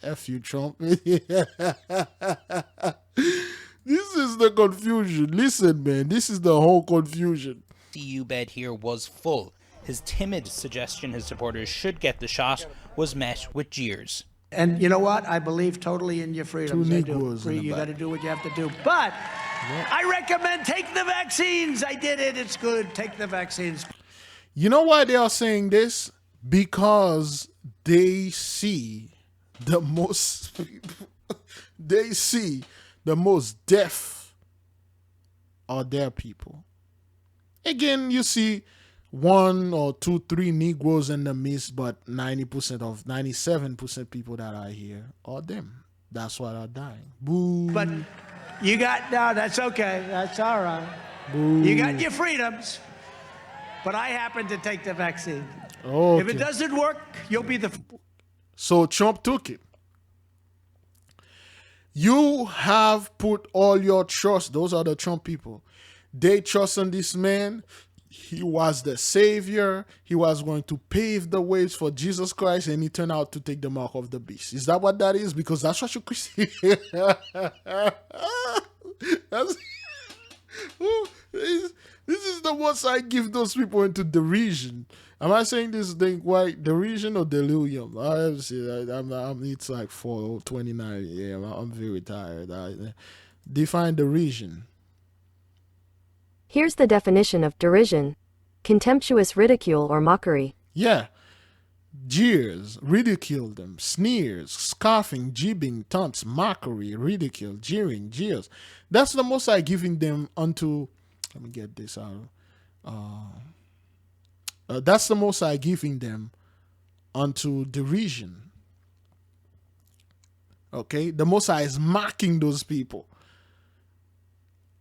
F you, Trump. This is the confusion. Listen, man. This is the whole confusion. ICU bed here was full. His timid suggestion his supporters should get the shot was met with jeers. And you know what? I believe totally in your freedoms. Two I do. Negroes Bree, in the you back. got to do what you have to do. But I recommend take the vaccines. I did it. It's good. Take the vaccines. You know why they are saying this? Because they see the most deaf are their people. Again, you see 1 or 2, 3 Negroes in the midst, but 97% people that are here are them. That's why they're dying. Boo. But you got, no, that's okay. That's all right. Boo. You got your freedoms. But I happen to take the vaccine. Okay. If it doesn't work, you'll be the... So Trump took it. You have put all your trust, those are the Trump people. They trust in this man. He was the savior. He was going to pave the ways for Jesus Christ, and he turned out to take the mark of the beast. Is that what that is? Because that's what you Christian. This is the ones I give those people into derision. Am I saying this thing quite derision or delirium? It's like 4:29. Yeah, I'm very tired. Define derision. Here's the definition of derision: contemptuous ridicule or mockery. Yeah. Jeers, ridicule them, sneers, scoffing, jibbing, taunts, mockery, ridicule, jeering, jeers. That's the most I giving them unto. Let me get this out. That's the most I giving them unto derision. Okay, the Most High is mocking those people.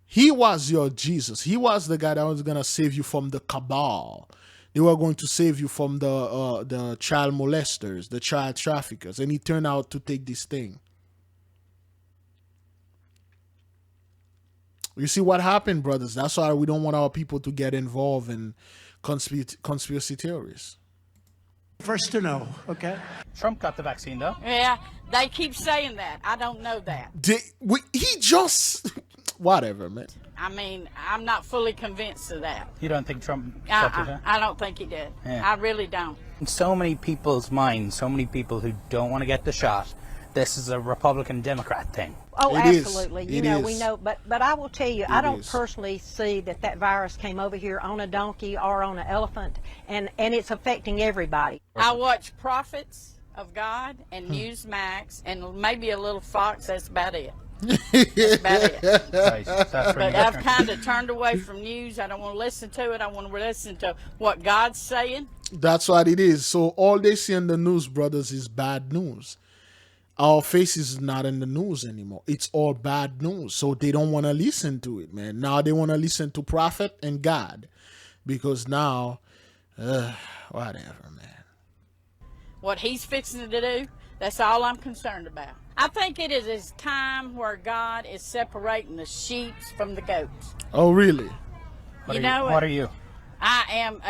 He was your Jesus. He was the guy that was gonna save you from the cabal. They were going to save you from the child molesters, the child traffickers, and he turned out to take this thing. You see what happened, brothers? That's why we don't want our people to get involved in conspiracy theories. First to know, okay? Trump got the vaccine, though. Yeah, they keep saying that. I don't know that. He just... Whatever, man. I mean, I'm not fully convinced of that. You don't think Trump got it, huh? I don't think he did. Yeah. I really don't. In so many people's minds, so many people who don't want to get the shot, this is a Republican-Democrat thing. Oh, absolutely. We know, but I will tell you, I don't personally see that virus came over here on a donkey or on an elephant, and it's affecting everybody. I watch Prophets of God and Newsmax and maybe a little Fox. That's about it. That's about it. But I've kind of turned away from news. I don't want to listen to it. I want to listen to what God's saying. That's what it is. So all they see in the news, brothers, is bad news. Our face is not in the news anymore. It's all bad news. So they don't want to listen to it, man. Now they want to listen to prophet and God. Because now Whatever, man. What he's fixing to do, that's all I'm concerned about. I think it is a time where God is separating the sheep from the goats. Oh, really? What are you? I am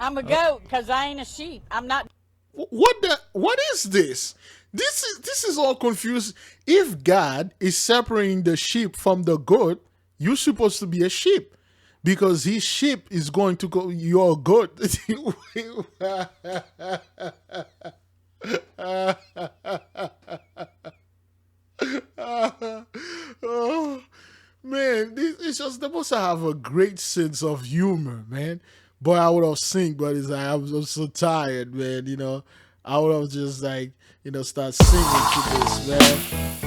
I'm a goat because I ain't a sheep. I'm not. What is this? This is all confused. If God is separating the sheep from the goat, you're supposed to be a sheep. Because his sheep is going to go, you're a goat. Oh, man, it's just the most I have a great sense of humor, man. Boy, I would have sing, but it's like I'm so tired, man. I would have just start singing to this, man.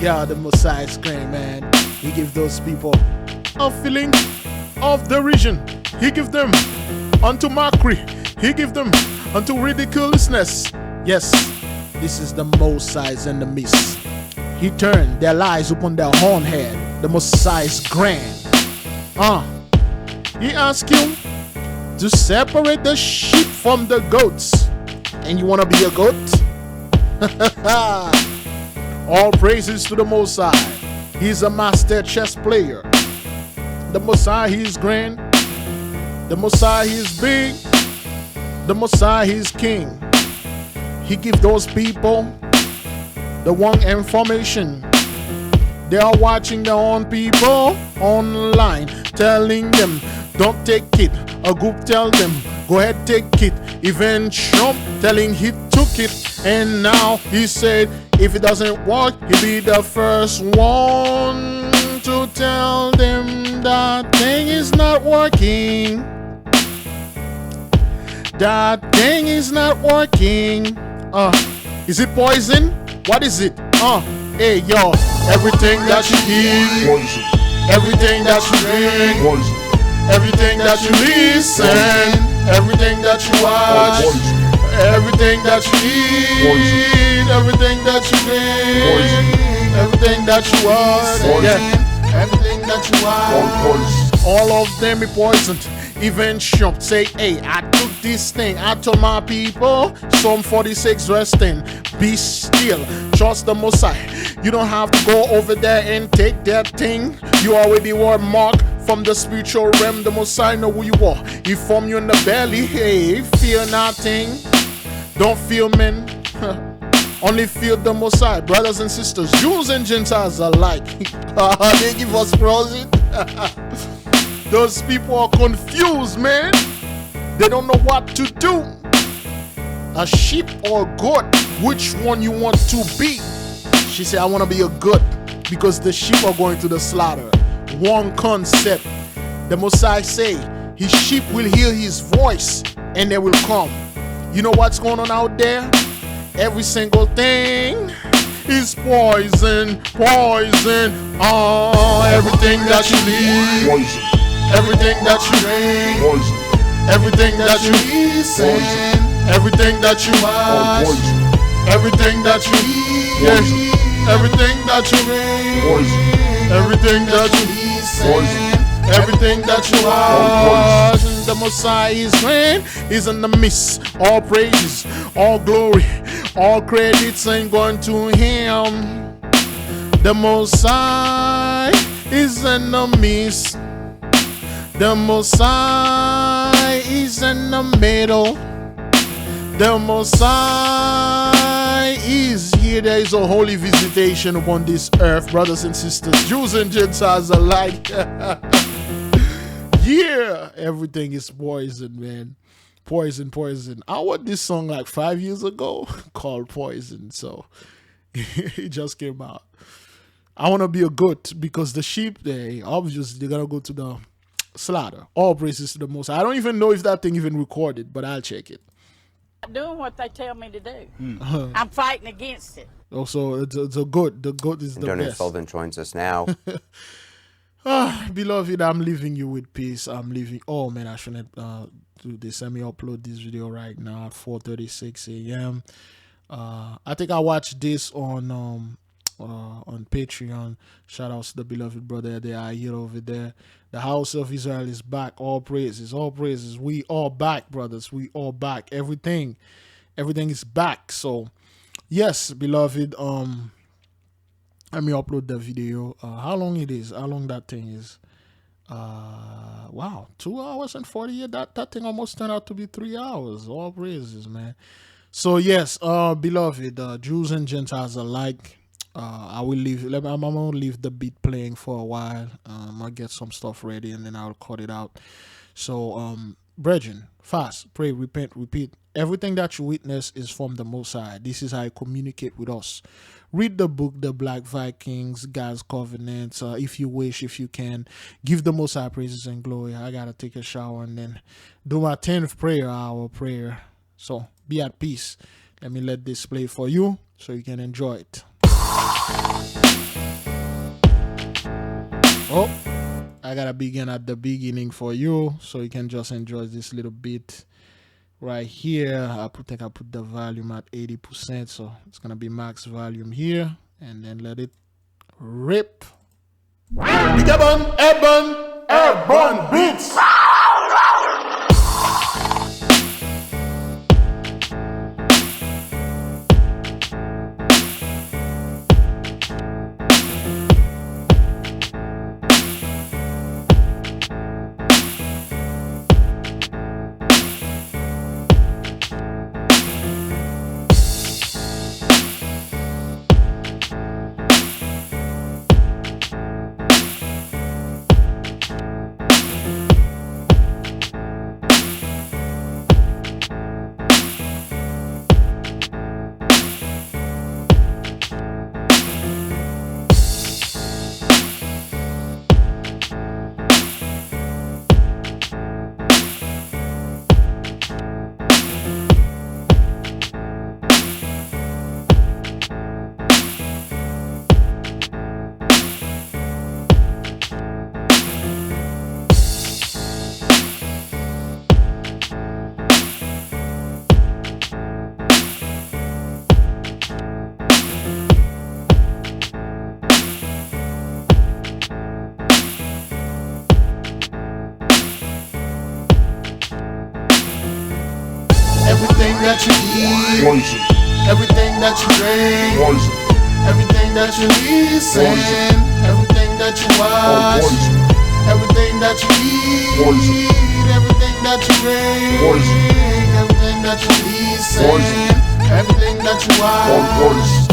Yeah, the Messiah is great, man. He gives those people a feeling of derision. He give them unto mockery. He give them unto ridiculousness. Yes, this is the Messiah's in the midst. He turned their lies upon their own head. The Messiah is grand. He asked you to separate the sheep from the goats. And you want to be a goat? All praises to the Messiah. He's a master chess player. The Messiah, he is grand. The Messiah, he is big. The Messiah, he is king. He gives those people the wrong information. They are watching their own people online, telling them, don't take it. A group tell them, go ahead, take it. Even Trump telling he took it. And now he said, if it doesn't work, he'll be the first one to tell them that thing is not working. That thing is not working. Is it poison? What is it? Hey yo, everything that you eat, poison. Everything that you drink, poison. Everything that you listen, everything that you watch, everything that you eat, everything that you drink, everything that you watch, everything that you watch, all of them is poisoned. Even Trump say, hey, I took this thing. I told my people, Psalm 46 verse 10, be still, trust the Messiah. You don't have to go over there and take that thing. You already were marked from the spiritual realm. The Messiah know who you are. He formed you in the belly. Hey, fear nothing. Don't fear men. Only fear the Messiah. Brothers and sisters, Jews and Gentiles alike. They give us praise. Those people are confused, man. They don't know what to do. A sheep or a goat, which one you want to be? She said, I want to be a goat because the sheep are going to the slaughter. One concept. The Messiah say, his sheep will hear his voice and they will come. You know what's going on out there? Every single thing is poison, poison. Everything that you leave, poison. Everything that you drink, poison. Everything that you listen, poison. Everything that you watch, poison. Everything that you eat, everything that you drink, poison. Everything that you listen, poison. Everything that you watch. The Messiah is grand, is in the midst. All praises, all glory, all credits ain't going to him. The Messiah is in the midst. The Messiah is in the middle. The Messiah is here. There is a holy visitation upon this earth, brothers and sisters, Jews and Gentiles alike. Yeah, everything is poison, man. Poison, poison. I wrote this song like 5 years ago called Poison, so it just came out. I want to be a goat because the sheep, they obviously they're gonna go to the slaughter. All praises to the Most High. I don't even know if that thing even recorded, but I'll check it. I'm doing what they tell me to do. I'm fighting against it. Also, it's a goat. The goat is the Donald best. Sullivan joins us now. Beloved, I'm leaving you with peace. I'm leaving. Oh man, I shouldn't do this. Let me upload this video right now at 4:36 a.m. I think I watched this on on Patreon. Shout outs to the beloved brother they are here over there. The house of Israel is back. All praises, all praises. We all back, brothers. We all back. Everything is back. So yes, beloved. Let me upload the video. How long it is? How long that thing is? Wow, 2 hours and 48. That thing almost turned out to be 3 hours. All praises, man. So yes, beloved, Jews and Gentiles alike. I will leave. I'm gonna leave the beat playing for a while. I'll get some stuff ready and then I'll cut it out. So, brethren, fast, pray, repent, repeat. Everything that you witness is from the Most High. This is how you communicate with us. Read the book, The Black Vikings, God's Covenant. If you wish, if you can, give the Most High praises and glory. I gotta take a shower and then do my 10th hour prayer. So be at peace. Let this play for you so you can enjoy it. Oh, I gotta begin at the beginning for you so you can just enjoy this little bit right here. I think I put the volume at 80%, so it's gonna be max volume here, and then let it rip. Airborne beats. Everything that you eat, poison. Everything that you drink, poison. Everything that you listen, poison. Everything that you watch, poison. Everything that you eat, poison. Everything that you drink, poison. Everything that you listen, poison. Everything that you watch, poison.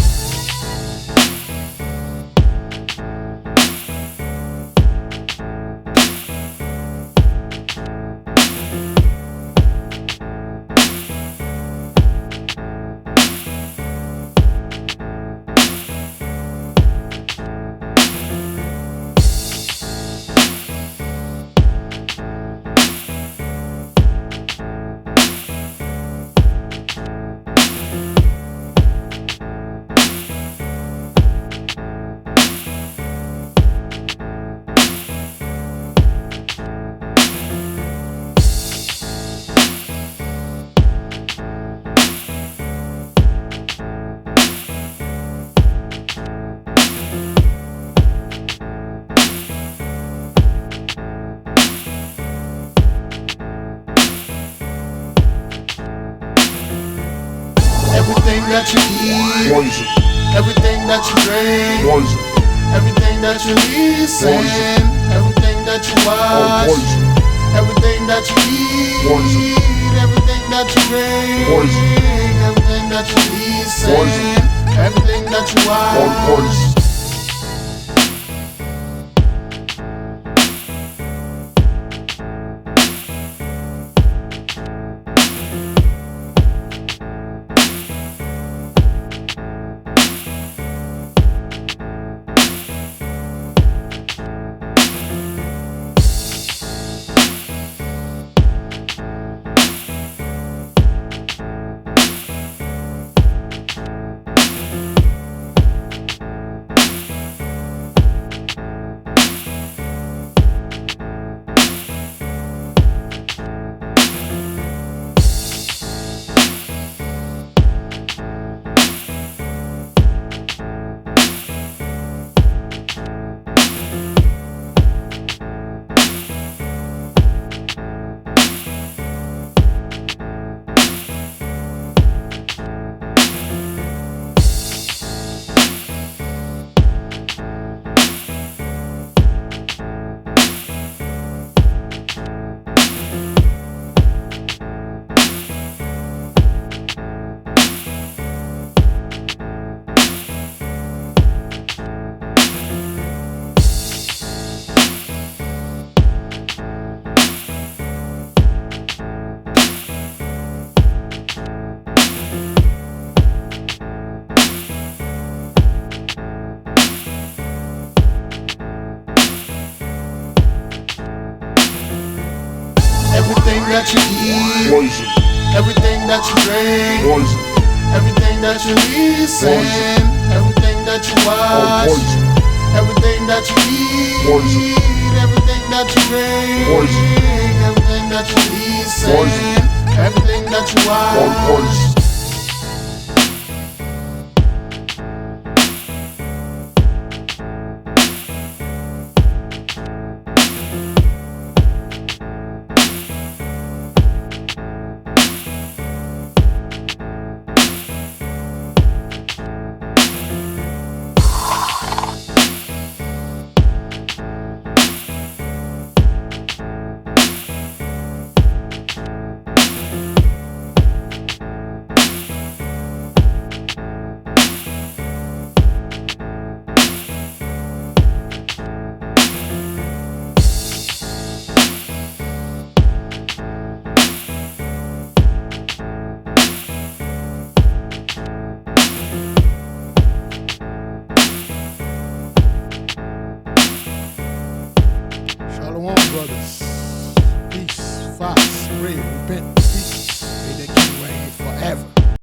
Everything that you eat, poison. Everything that you drink, poison. Everything that you listen, poison. Everything that you watch, poison. Everything that you eat, poison. Everything that you drink, poison. Everything that you listen, poison. Everything that you watch, poison. that you eat, poison. Everything that you drink, Poison. Everything that you listen, everything that you watch, everything that you eat, everything that you drink, everything that you listen, everything that you watch. Shalom, brothers. Peace, fast, pray, repent.